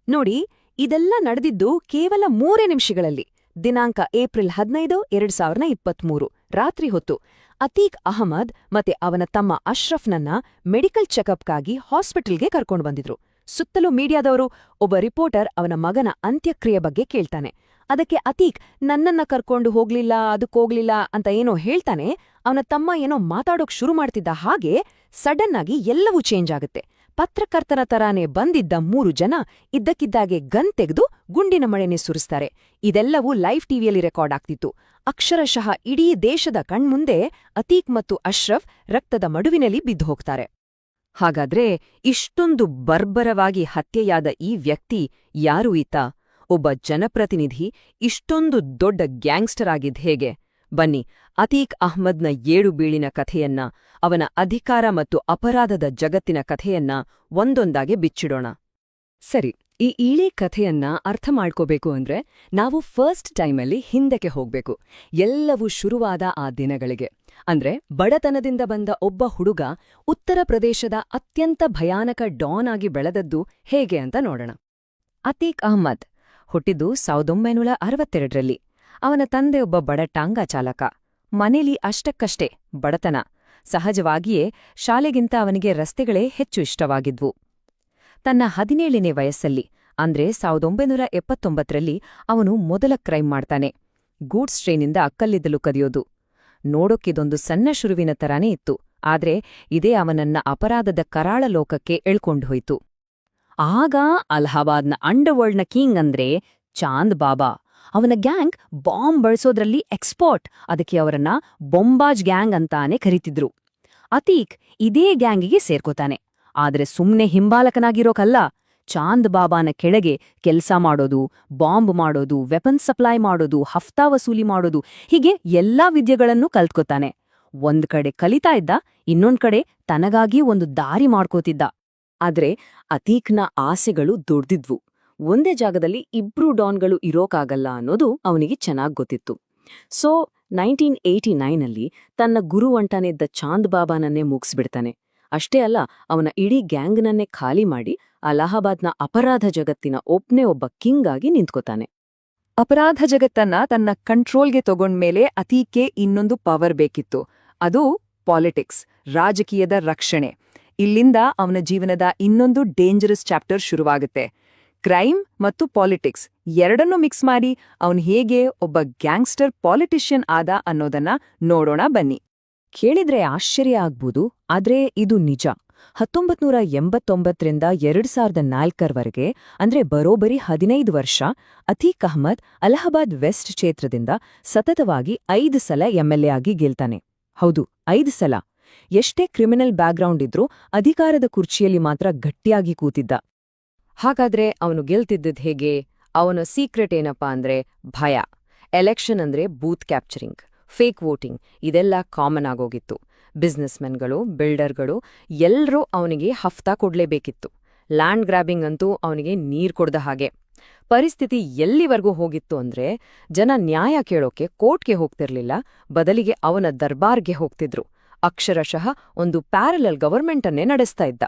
ನೋಡಿ, ಇದೆಲ್ಲ ನಡೆದಿದ್ದು ಕೇವಲ 3 ನಿಮಿಷಗಳಲ್ಲಿ. ದಿನಾಂಕ ಏಪ್ರಿಲ್ 15, 2023 ರಾತ್ರಿ ಹೊತ್ತು ಅತೀಕ್ ಅಹಮದ್ ಮತ್ತೆ ಅವನ ತಮ್ಮ ಅಶ್ರಫ್ನನ್ನ ಮೆಡಿಕಲ್ ಚೆಕಪ್ಗಾಗಿ ಹಾಸ್ಪಿಟಲ್ಗೆ ಕರ್ಕೊಂಡು ಬಂದಿದ್ರು. ಸುತ್ತಲೂ ಮೀಡಿಯಾದವರು. ಒಬ್ಬ ರಿಪೋರ್ಟರ್ ಅವನ ಮಗನ ಅಂತ್ಯಕ್ರಿಯೆ ಬಗ್ಗೆ ಕೇಳ್ತಾನೆ. ಅದಕ್ಕೆ ಅತೀಕ್ ನನ್ನನ್ನ ಕರ್ಕೊಂಡು ಅದಕ್ಕೋಗ್ಲಿಲ್ಲ ಅಂತ ಏನೋ ಹೇಳ್ತಾನೆ. ಅವನ ತಮ್ಮ ಏನೋ ಮಾತಾಡೋಕ್ ಶುರು ಮಾಡ್ತಿದ್ದ ಹಾಗೆ ಸಡನ್ ಆಗಿ ಎಲ್ಲವೂ ಚೇಂಜ್ ಆಗುತ್ತೆ. ಪತ್ರಕರ್ತನ ತರಾನೇ ಬಂದಿದ್ದ 3 ಜನ ಇದ್ದಕ್ಕಿದ್ದಾಗೆ ಗನ್ ತೆಗೆದು ಗುಂಡಿನ ಮಳೆನೆ ಸುರಿಸ್ತಾರೆ. ಇದೆಲ್ಲವೂ ಲೈವ್ ಟಿವಿಯಲ್ಲಿ ರೆಕಾರ್ಡ್ ಆಗ್ತಿತ್ತು. ಅಕ್ಷರಶಃ ಇಡೀ ದೇಶದ ಕಣ್ಮುಂದೆ ಅತೀಕ್ ಮತ್ತು ಅಶ್ರಫ್ ರಕ್ತದ ಮಡುವಿನಲ್ಲಿ ಬಿದ್ದು ಹೋಗ್ತಾರೆ. ಹಾಗಾದ್ರೆ ಇಷ್ಟೊಂದು ಬರ್ಬರವಾಗಿ ಹತ್ಯೆಯಾದ ಈ ವ್ಯಕ್ತಿ ಯಾರು ಈತ? ಒಬ್ಬ ಜನಪ್ರತಿನಿಧಿ ಇಷ್ಟೊಂದು ದೊಡ್ಡ ಗ್ಯಾಂಗ್ಸ್ಟರ್ ಆಗಿದ್ ಹೇಗೆ? ಬನ್ನಿ, ಅತೀಕ್ ಅಹ್ಮದ್ನ 7 ಬೀಳಿನ ಕಥೆಯನ್ನ, ಅವನ ಅಧಿಕಾರ ಮತ್ತು ಅಪರಾಧದ ಜಗತ್ತಿನ ಕಥೆಯನ್ನ ಒಂದೊಂದಾಗೆ ಬಿಚ್ಚಿಡೋಣ. ಸರಿ, ಈ ಇಳಿ ಕಥೆಯನ್ನ ಅರ್ಥ ಮಾಡ್ಕೋಬೇಕು ಅಂದ್ರೆ ನಾವು ಫಸ್ಟ್ ಟೈಮಲ್ಲಿ ಹಿಂದಕ್ಕೆ ಹೋಗ್ಬೇಕು. ಎಲ್ಲವೂ ಶುರುವಾದ ಆ ದಿನಗಳಿಗೆ. ಅಂದ್ರೆ ಬಡತನದಿಂದ ಬಂದ ಒಬ್ಬ ಹುಡುಗ ಉತ್ತರ ಪ್ರದೇಶದ ಅತ್ಯಂತ ಭಯಾನಕ ಡಾನ್ ಆಗಿ ಬೆಳೆದದ್ದು ಹೇಗೆ ಅಂತ ನೋಡೋಣ. ಅತೀಕ್ ಅಹ್ಮದ್ ಹುಟ್ಟಿದ್ದು 1962ರಲ್ಲಿ. ಅವನ ತಂದೆ ಒಬ್ಬ ಬಡ ಟಾಂಗಾ ಚಾಲಕ. ಮನೇಲಿ ಅಷ್ಟಕ್ಕಷ್ಟೇ ಬಡತನ. ಸಹಜವಾಗಿಯೇ ಶಾಲೆಗಿಂತ ಅವನಿಗೆ ರಸ್ತೆಗಳೇ ಹೆಚ್ಚು ಇಷ್ಟವಾಗಿದ್ವು. ತನ್ನ 17ನೇ ವಯಸ್ಸಲ್ಲಿ, ಅಂದ್ರೆ 1979ರಲ್ಲಿ ಅವನು ಮೊದಲ ಕ್ರೈಮ್ ಮಾಡ್ತಾನೆ. ಗೂಡ್ಸ್ ಟ್ರೈನಿಂದ ಕಲ್ಲಿದ್ದಲು ಕದಿಯೋದು. ನೋಡೋಕ್ಕಿದೊಂದು ಸಣ್ಣ ಶುರುವಿನ ತರಾನೇ ಇತ್ತು, ಆದ್ರೆ ಇದೇ ಅವನನ್ನ ಅಪರಾಧದ ಕರಾಳ ಲೋಕಕ್ಕೆ ಎಳ್ಕೊಂಡು ಹೋಯ್ತು. ಆಗ ಅಲಹಾಬಾದ್ನ ಅಂಡರ್ವರ್ಲ್ಡ್ನ ಕಿಂಗ್ ಅಂದ್ರೆ ಚಾಂದ್ ಬಾಬಾ. ಅವನ ಗ್ಯಾಂಗ್ ಬಾಂಬ್ ಬಳಸೋದ್ರಲ್ಲಿ ಎಕ್ಸ್ಪರ್ಟ್. ಅದಕ್ಕೆ ಅವರನ್ನ ಬೊಂಬಾಜ್ ಗ್ಯಾಂಗ್ ಅಂತಾನೆ ಕರೀತಿದ್ರು. ಅತೀಕ್ ಇದೇ ಗ್ಯಾಂಗಿಗೆ ಸೇರ್ಕೋತಾನೆ. ಆದ್ರೆ ಸುಮ್ನೆ ಹಿಂಬಾಲಕನಾಗಿರೋಕಲ್ಲ, ಚಾಂದ್ ಬಾಬಾನ ಕೆಳಗೆ ಕೆಲ್ಸ ಮಾಡೋದು, ಬಾಂಬ್ ಮಾಡೋದು, ವೆಪನ್ ಸಪ್ಲೈ ಮಾಡೋದು, ಹಫ್ತಾ ವಸೂಲಿ ಮಾಡೋದು, ಹೀಗೆ ಎಲ್ಲಾ ವಿದ್ಯೆಗಳನ್ನೂ ಕಲ್ತ್ಕೋತಾನೆ. ಒಂದ್ ಕಡೆ ಕಲಿತಾ ಇದ್ದ, ಇನ್ನೊಂದ್ ಕಡೆ ತನಗಾಗಿ ಒಂದು ದಾರಿ ಮಾಡ್ಕೋತಿದ್ದ. ಆದ್ರೆ ಅತೀಕ್ನ ಆಸೆಗಳು ದೊಡ್ದಿದ್ವು. ಒಂದೇ ಜಾಗದಲ್ಲಿ ಇಬ್ರು ಡಾನ್ಗಳು ಇರೋಕಾಗಲ್ಲ ಅನ್ನೋದು ಅವನಿಗೆ ಚೆನ್ನಾಗ್ ಗೊತ್ತಿತ್ತು. ಸೊ 1989ನಲ್ಲಿ ತನ್ನ ಗುರುವಂಟನಿದ್ದ ಚಾಂದ್ ಬಾಬಾನನ್ನೇ ಮುಗಿಸ್ಬಿಡ್ತಾನೆ. ಅಷ್ಟೇ ಅಲ್ಲ, ಅವನ ಇಡೀ ಗ್ಯಾಂಗ್ನನ್ನೇ ಖಾಲಿ ಮಾಡಿ ಅಲಹಾಬಾದ್ನ ಅಪರಾಧ ಜಗತ್ತಿನ ಒಬ್ಬ ಕಿಂಗ್ ಆಗಿ ನಿಂತ್ಕೋತಾನೆ. ಅಪರಾಧ ಜಗತ್ತನ್ನ ತನ್ನ ಕಂಟ್ರೋಲ್ಗೆ ತಗೊಂಡ್ಮೇಲೆ ಅತೀಕ್ಗೆ ಇನ್ನೊಂದು ಪವರ್ ಬೇಕಿತ್ತು. ಅದು ಪಾಲಿಟಿಕ್ಸ್, ರಾಜಕೀಯದ ರಕ್ಷಣೆ. ಇಲ್ಲಿಂದ ಅವನ ಜೀವನದ ಇನ್ನೊಂದು ಡೇಂಜರಸ್ ಚಾಪ್ಟರ್ ಶುರುವಾಗುತ್ತೆ. ಕ್ರೈಮ್ ಮತ್ತು ಪಾಲಿಟಿಕ್ಸ್ ಎರಡನ್ನೂ ಮಿಕ್ಸ್ ಮಾಡಿ ಅವನು ಹೇಗೆ ಒಬ್ಬ ಗ್ಯಾಂಗ್ಸ್ಟರ್ ಪಾಲಿಟಿಷಿಯನ್ ಆದ ಅನ್ನೋದನ್ನ ನೋಡೋಣ ಬನ್ನಿ. ಕೇಳಿದ್ರೆ ಆಶ್ಚರ್ಯ ಆಗ್ಬೋದು, ಆದ್ರೆ ಇದು ನಿಜ. 1989ರಿಂದ 2004ರವರೆಗೆ ಅಂದ್ರೆ ಬರೋಬ್ಬರಿ 15 ವರ್ಷ ಅತೀಕ್ ಅಹ್ಮದ್ ಅಲಹಾಬಾದ್ ವೆಸ್ಟ್ ಕ್ಷೇತ್ರದಿಂದ ಸತತವಾಗಿ 5 ಸಲ ಎಂಎಲ್ಎ ಆಗಿ ಗೆಲ್ತಾನೆ. ಹೌದು, 5 ಸಲ. ಎಷ್ಟೇ ಕ್ರಿಮಿನಲ್ ಬ್ಯಾಕ್ಗ್ರೌಂಡ್ ಇದ್ರೂ ಅಧಿಕಾರದ ಕುರ್ಚಿಯಲ್ಲಿ ಮಾತ್ರ ಗಟ್ಟಿಯಾಗಿ ಕೂತಿದ್ದ. ಹಾಗಾದ್ರೆ ಅವನು ಗೆಲ್ತಿದ್ದದ್ ಹೇಗೆ? ಅವನ ಸೀಕ್ರೆಟ್ ಏನಪ್ಪಾ ಅಂದ್ರೆ ಭಯ. ಎಲೆಕ್ಷನ್ ಅಂದ್ರೆ ಬೂತ್ ಕ್ಯಾಪ್ಚರಿಂಗ್, ಫೇಕ್ ವೋಟಿಂಗ್ ಇದೆಲ್ಲ ಕಾಮನ್ ಆಗೋಗಿತ್ತು. ಬಿಸ್ನೆಸ್ಮೆನ್ಗಳು, ಬಿಲ್ಡರ್ಗಳು ಎಲ್ರೂ ಅವನಿಗೆ ಹಫ್ತಾ ಕೊಡ್ಲೇಬೇಕಿತ್ತು. ಲ್ಯಾಂಡ್ ಗ್ರಾಬಿಂಗ್ ಅಂತೂ ಅವನಿಗೆ ನೀರ್ ಕೊಡ್ದ ಹಾಗೆ. ಪರಿಸ್ಥಿತಿ ಎಲ್ಲಿವರೆಗೂ ಹೋಗಿತ್ತು ಅಂದ್ರೆ ಜನ ನ್ಯಾಯ ಕೇಳೋಕೆ ಕೋರ್ಟ್ಗೆ ಹೋಗ್ತಿರ್ಲಿಲ್ಲ, ಬದಲಿಗೆ ಅವನ ದರ್ಬಾರ್ಗೆ ಹೋಗ್ತಿದ್ರು. ಅಕ್ಷರಶಃ ಒಂದು ಪ್ಯಾರಲಲ್ ಗವರ್ಮೆಂಟ್ ಅನ್ನೇ ನಡೆಸ್ತಾ ಇದ್ದ.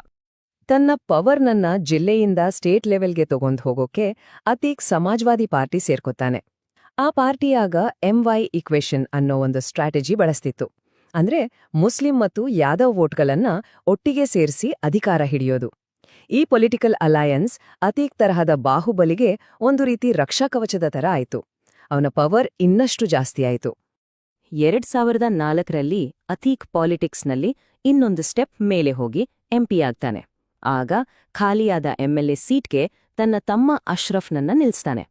ತನ್ನ ಪವರ್ನನ್ನ ಜಿಲ್ಲೆಯಿಂದ ಸ್ಟೇಟ್ ಲೆವೆಲ್ಗೆ ತಗೊಂಡ್ ಹೋಗೋಕೆ ಅತೀಕ್ ಸಮಾಜ್ವಾದಿ ಪಾರ್ಟಿ ಸೇರ್ಕೊತಾನೆ. ಆ ಪಾರ್ಟಿಯಾಗ MY ಇಕ್ವೇಷನ್ ಅನ್ನೋ ಒಂದು ಸ್ಟ್ರಾಟಜಿ ಬಳಸ್ತಿತ್ತು. ಅಂದ್ರೆ ಮುಸ್ಲಿಂ ಮತ್ತು ಯಾದವ್ ವೋಟ್ಗಳನ್ನ ಒಟ್ಟಿಗೆ ಸೇರಿಸಿ ಅಧಿಕಾರ ಹಿಡಿಯೋದು. ಈ ಪೊಲಿಟಿಕಲ್ ಅಲಯನ್ಸ್ ಅತೀಕ್ ತರಹದ ಬಾಹುಬಲಿಗೆ ಒಂದು ರೀತಿ ರಕ್ಷಾಕವಚದ ತರ ಆಯ್ತು. ಅವನ ಪವರ್ ಇನ್ನಷ್ಟು ಜಾಸ್ತಿ ಆಯಿತು. 2004ರಲ್ಲಿ ಅತೀಕ್ ಪಾಲಿಟಿಕ್ಸ್ನಲ್ಲಿ ಇನ್ನೊಂದು ಸ್ಟೆಪ್ ಮೇಲೆ ಹೋಗಿ MP ಆಗ್ತಾನೆ. ಆಗ ಖಾಲಿಯಾದ MLA ಸೀಟ್ಗೆ ತನ್ನ ತಮ್ಮ ಅಶ್ರಫ್ನನ್ನ ನಿಲ್ಸ್ತಾನೆ.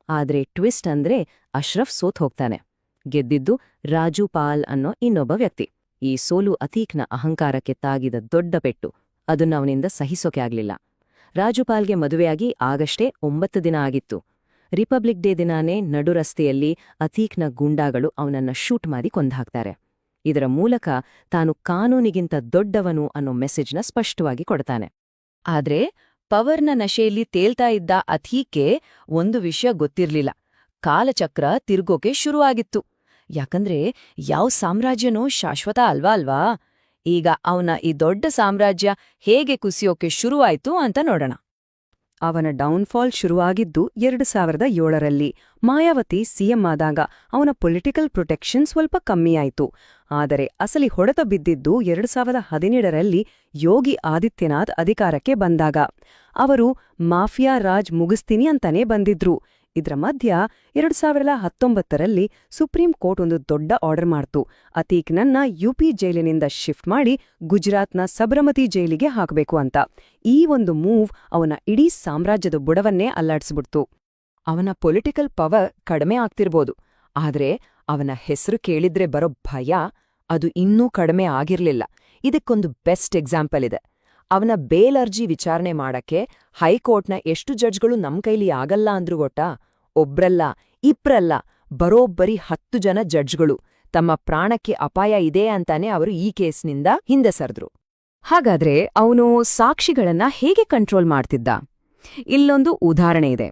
ಆದ್ರೆ ಟ್ವಿಸ್ಟ್ ಅಂದ್ರೆ ಅಶ್ರಫ್ ಸೋತ್ ಹೋಗ್ತಾನೆ. ಗೆದ್ದಿದ್ದು ರಾಜು ಪಾಲ್ ಅನ್ನೋ ಇನ್ನೊಬ್ಬ ವ್ಯಕ್ತಿ. ಈ ಸೋಲು ಅತೀಕ್ನ ಅಹಂಕಾರಕ್ಕೆ ತಾಗಿದ ದೊಡ್ಡ ಪೆಟ್ಟು. ಅದನ್ನ ಅವನಿಂದ ಸಹಿಸೋಕೆ ಆಗ್ಲಿಲ್ಲ. ರಾಜುಪಾಲ್ಗೆ ಮದುವೆಯಾಗಿ ಆಗಷ್ಟೇ 9 ದಿನ ಆಗಿತ್ತು. ರಿಪಬ್ಲಿಕ್ ಡೇ ದಿನಾನೇ ನಡುರಸ್ತೆಯಲ್ಲಿ ಅತೀಕ್ನ ಗುಂಡಾಗಳು ಅವನನ್ನ ಶೂಟ್ ಮಾಡಿ ಕೊಂದ್ಹಾಕ್ತಾರೆ. ಇದರ ಮೂಲಕ ತಾನು ಕಾನೂನಿಗಿಂತ ದೊಡ್ಡವನು ಅನ್ನೋ ಮೆಸೇಜ್ನ ಸ್ಪಷ್ಟವಾಗಿ ಕೊಡ್ತಾನೆ. ಆದ್ರೆ ಪವರ್ನ ನಶೆಯಲ್ಲಿ ತೇಲ್ತಾ ಇದ್ದ ಅತೀಕ್ಗೆ ಒಂದು ವಿಷಯ ಗೊತ್ತಿರ್ಲಿಲ್ಲ. ಕಾಲಚಕ್ರ ತಿರ್ಗೋಕೆ ಶುರುವಾಗಿತ್ತು. ಯಾಕಂದ್ರೆ ಯಾವ ಸಾಮ್ರಾಜ್ಯನೂ ಶಾಶ್ವತ ಅಲ್ವಾ. ಈಗ ಅವನ ಈ ದೊಡ್ಡ ಸಾಮ್ರಾಜ್ಯ ಹೇಗೆ ಕುಸಿಯೋಕೆ ಶುರುವಾಯ್ತು ಅಂತ ನೋಡೋಣ. ಅವನ ಡೌನ್ಫಾಲ್ ಶುರುವಾಗಿದ್ದು 2007ರಲ್ಲಿ. ಮಾಯಾವತಿ ಸಿಎಂ ಆದಾಗ ಅವನ ಪೊಲಿಟಿಕಲ್ ಪ್ರೊಟೆಕ್ಷನ್ ಸ್ವಲ್ಪ ಕಮ್ಮಿಯಾಯಿತು. ಆದರೆ ಅಸಲಿ ಹೊಡೆತ ಬಿದ್ದಿದ್ದು 2017ರಲ್ಲಿ ಯೋಗಿ ಆದಿತ್ಯನಾಥ್ ಅಧಿಕಾರಕ್ಕೆ ಬಂದಾಗ. ಅವರು ಮಾಫಿಯಾ ರಾಜ್ ಮುಗಿಸ್ತೀನಿ ಅಂತಾನೇ ಬಂದಿದ್ರು. ಇದ್ರ ಮಧ್ಯ 2019ರಲ್ಲಿ ಸುಪ್ರೀಂ ಕೋರ್ಟ್ ಒಂದು ದೊಡ್ಡ ಆರ್ಡರ್ ಮಾಡ್ತು. ಅತೀಕ್ನನ್ನ UP ಜೈಲಿನಿಂದ ಶಿಫ್ಟ್ ಮಾಡಿ ಗುಜರಾತ್ನ ಸಬರಮತಿ ಜೈಲಿಗೆ ಹಾಕಬೇಕು ಅಂತ. ಈ ಒಂದು ಮೂವ್ ಅವನ ಇಡೀ ಸಾಮ್ರಾಜ್ಯದ ಬುಡವನ್ನೇ ಅಲ್ಲಾಡ್ಸ್ಬಿಡ್ತು. ಅವನ ಪೊಲಿಟಿಕಲ್ ಪವರ್ ಕಡಿಮೆ ಆಗ್ತಿರ್ಬೋದು, ಆದ್ರೆ ಅವನ ಹೆಸರು ಕೇಳಿದ್ರೆ ಬರೋ ಭಯ ಅದು ಇನ್ನೂ ಕಡಿಮೆ ಆಗಿರ್ಲಿಲ್ಲ. ಇದಕ್ಕೊಂದು ಬೆಸ್ಟ್ ಎಕ್ಸಾಂಪಲ್ ಇದೆ. ಅವನ ಬೇಲ್ ಅರ್ಜಿ ವಿಚಾರಣೆ ಮಾಡಕ್ಕೆ ಹೈಕೋರ್ಟ್ನ ಎಷ್ಟು ಜಡ್ಜ್ಗಳು ನಮ್ ಕೈಲಿ ಆಗಲ್ಲ ಅಂದ್ರೂ ಗೊತ್ತಾ? ಒಬ್ರಲ್ಲ, ಇಬ್ರಲ್ಲ, ಬರೋಬ್ಬರಿ 10 ಜನ ಜಡ್ಜ್ಗಳು. ತಮ್ಮ ಪ್ರಾಣಕ್ಕೆ ಅಪಾಯ ಇದೆ ಅಂತಾನೆ ಅವರು ಈ ಕೇಸ್ನಿಂದ ಹಿಂದೆ ಸರಿದ್ರು. ಹಾಗಾದ್ರೆ ಅವನು ಸಾಕ್ಷಿಗಳನ್ನ ಹೇಗೆ ಕಂಟ್ರೋಲ್ ಮಾಡ್ತಿದ್ದ? ಇಲ್ಲೊಂದು ಉದಾಹರಣೆ ಇದೆ.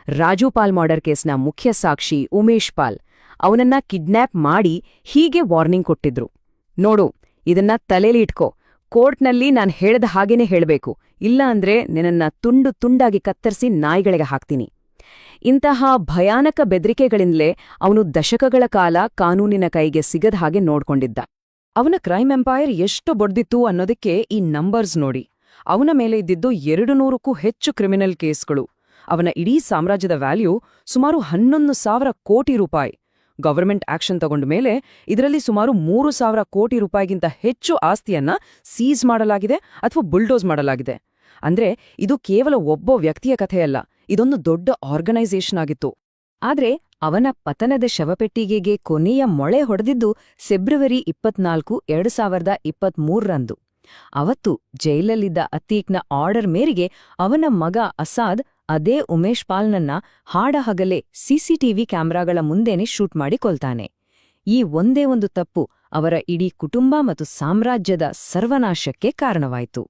ರಾಜು ಪಾಲ್ ಮರ್ಡರ್ ಕೇಸ್ನ ಮುಖ್ಯ ಸಾಕ್ಷಿ ಉಮೇಶ್ ಪಾಲ್ ಅವನನ್ನ ಕಿಡ್ನ್ಯಾಪ್ ಮಾಡಿ ಹೀಗೆ ವಾರ್ನಿಂಗ್ ಕೊಟ್ಟಿದ್ರು. ನೋಡು, ಇದನ್ನ ತಲೆಲಿ ಇಟ್ಕೋ, ಕೋರ್ಟ್ನಲ್ಲಿ ನಾನ್ ಹೇಳ್ದ ಹಾಗೇನೆ ಹೇಳ್ಬೇಕು, ಇಲ್ಲ ಅಂದ್ರೆ ನಿನ್ನನ್ನ ತುಂಡು ತುಂಡಾಗಿ ಕತ್ತರಿಸಿ ನಾಯಿಗಳಿಗೆ ಹಾಕ್ತೀನಿ. ಇಂತಹ ಭಯಾನಕ ಬೆದರಿಕೆಗಳಿಂದಲೇ ಅವನು ದಶಕಗಳ ಕಾಲ ಕಾನೂನಿನ ಕೈಗೆ ಸಿಗದ ಹಾಗೆ ನೋಡ್ಕೊಂಡಿದ್ದ. ಅವನ ಕ್ರೈಮ್ ಎಂಪೈರ್ ಎಷ್ಟು ಬೊಡ್ದಿತ್ತು ಅನ್ನೋದಕ್ಕೆ ಈ ನಂಬರ್ಸ್ ನೋಡಿ. ಅವನ ಮೇಲೆ ಇದ್ದಿದ್ದು 200ಕ್ಕೂ ಹೆಚ್ಚು ಕ್ರಿಮಿನಲ್ ಕೇಸ್ಗಳು. ಅವನ ಇಡೀ ಸಾಮ್ರಾಜ್ಯದ ವ್ಯಾಲ್ಯೂ ಸುಮಾರು 11,000 ಕೋಟಿ ರೂಪಾಯಿ. ಗವರ್ಮೆಂಟ್ ಆಕ್ಷನ್ ತಗೊಂಡ ಮೇಲೆ ಇದರಲ್ಲಿ ಸುಮಾರು 3,000 ಕೋಟಿ ರೂಪಾಯಿಗಿಂತ ಹೆಚ್ಚು ಆಸ್ತಿಯನ್ನ ಸೀಸ್ ಮಾಡಲಾಗಿದೆ ಅಥವಾ ಬುಲ್ಡೋಸ್ ಮಾಡಲಾಗಿದೆ. ಅಂದ್ರೆ ಇದು ಕೇವಲ ಒಬ್ಬ ವ್ಯಕ್ತಿಯ ಕಥೆಯಲ್ಲ, ಇದೊಂದು ದೊಡ್ಡ ಆರ್ಗನೈಸೇಷನ್ ಆಗಿತ್ತು. ಆದ್ರೆ ಅವನ ಪತನದ ಶವಪೆಟ್ಟಿಗೆಗೆ ಕೊನೆಯ ಮೊಳೆ ಹೊಡೆದಿದ್ದು ಫೆಬ್ರವರಿ 24, 2023ರಂದು. ಅವತ್ತು ಜೈಲಲ್ಲಿದ್ದ ಅತೀಕ್ನ ಆರ್ಡರ್ ಮೇರೆಗೆ ಅವನ ಮಗ ಅಸಾದ್ ಅದೇ ಉಮೇಶ್ ಪಾಲ್ನನ್ನ ಹಾಡಹಗಲೇ CCTV ಕ್ಯಾಮ್ರಾಗಳ ಮುಂದೆನೆ ಶೂಟ್ ಮಾಡಿ ಕೊಲ್ತಾನೆ. ಈ ಒಂದೇ ಒಂದು ತಪ್ಪು ಅವರ ಇಡೀ ಕುಟುಂಬ ಮತ್ತು ಸಾಮ್ರಾಜ್ಯದ ಸರ್ವನಾಶಕ್ಕೆ ಕಾರಣವಾಯಿತು.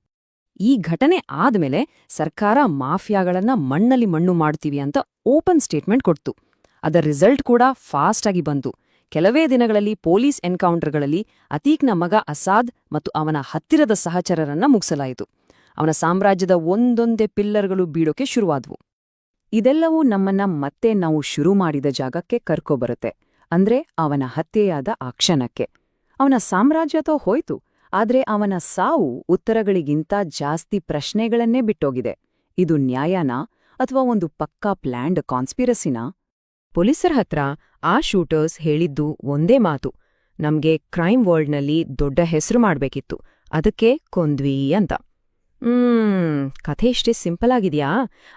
ಈ ಘಟನೆ ಆದ್ಮೇಲೆ ಸರ್ಕಾರ ಮಾಫಿಯಾಗಳನ್ನ ಮಣ್ಣಲ್ಲಿ ಮಣ್ಣು ಮಾಡ್ತೀವಿ ಅಂತ ಓಪನ್ ಸ್ಟೇಟ್ಮೆಂಟ್ ಕೊಡ್ತು. ಅದರ ರಿಸಲ್ಟ್ ಕೂಡ ಫಾಸ್ಟ್ ಆಗಿ ಬಂತು. ಕೆಲವೇ ದಿನಗಳಲ್ಲಿ ಪೊಲೀಸ್ ಎನ್ಕೌಂಟರ್ಗಳಲ್ಲಿ ಅತೀಕ್ನ ಮಗ ಅಸಾದ್ ಮತ್ತು ಅವನ ಹತ್ತಿರದ ಸಹಚರರನ್ನ ಮುಗಿಸಲಾಯಿತು. ಅವನ ಸಾಮ್ರಾಜ್ಯದ ಒಂದೊಂದೇ ಪಿಲ್ಲರ್ಗಳು ಬೀಳೋಕೆ ಶುರುವಾದ್ವು. ಇದೆಲ್ಲವೂ ನಮ್ಮನ್ನ ಮತ್ತೆ ನಾವು ಶುರು ಮಾಡಿದ ಜಾಗಕ್ಕೆ ಕರ್ಕೊಬರುತ್ತೆ, ಅಂದ್ರೆ ಅವನ ಹತ್ಯೆಯಾದ ಆ ಕ್ಷಣಕ್ಕೆ. ಅವನ ಸಾಮ್ರಾಜ್ಯತೋ ಹೋಯ್ತು, ಆದ್ರೆ ಅವನ ಸಾವು ಉತ್ತರಗಳಿಗಿಂತ ಜಾಸ್ತಿ ಪ್ರಶ್ನೆಗಳನ್ನೇ ಬಿಟ್ಟೋಗಿದೆ. ಇದು ನ್ಯಾಯನಾ ಅಥವಾ ಒಂದು ಪಕ್ಕಾ ಪ್ಲ್ಯಾಂಡ್ ಕಾನ್ಸ್ಪಿರಸಿನಾ? ಪೊಲೀಸರ ಹತ್ರ ಆ ಶೂಟರ್ಸ್ ಹೇಳಿದ್ದು ಒಂದೇ ಮಾತು, ನಮ್ಗೆ ಕ್ರೈಮ್ ವರ್ಲ್ಡ್ನಲ್ಲಿ ದೊಡ್ಡ ಹೆಸರು ಮಾಡ್ಬೇಕಿತ್ತು, ಅದಕ್ಕೆ ಕೊಂದ್ವಿ ಅಂತ. ಕಥೆ ಇಷ್ಟೇ ಸಿಂಪಲ್ ಆಗಿದ್ಯಾ?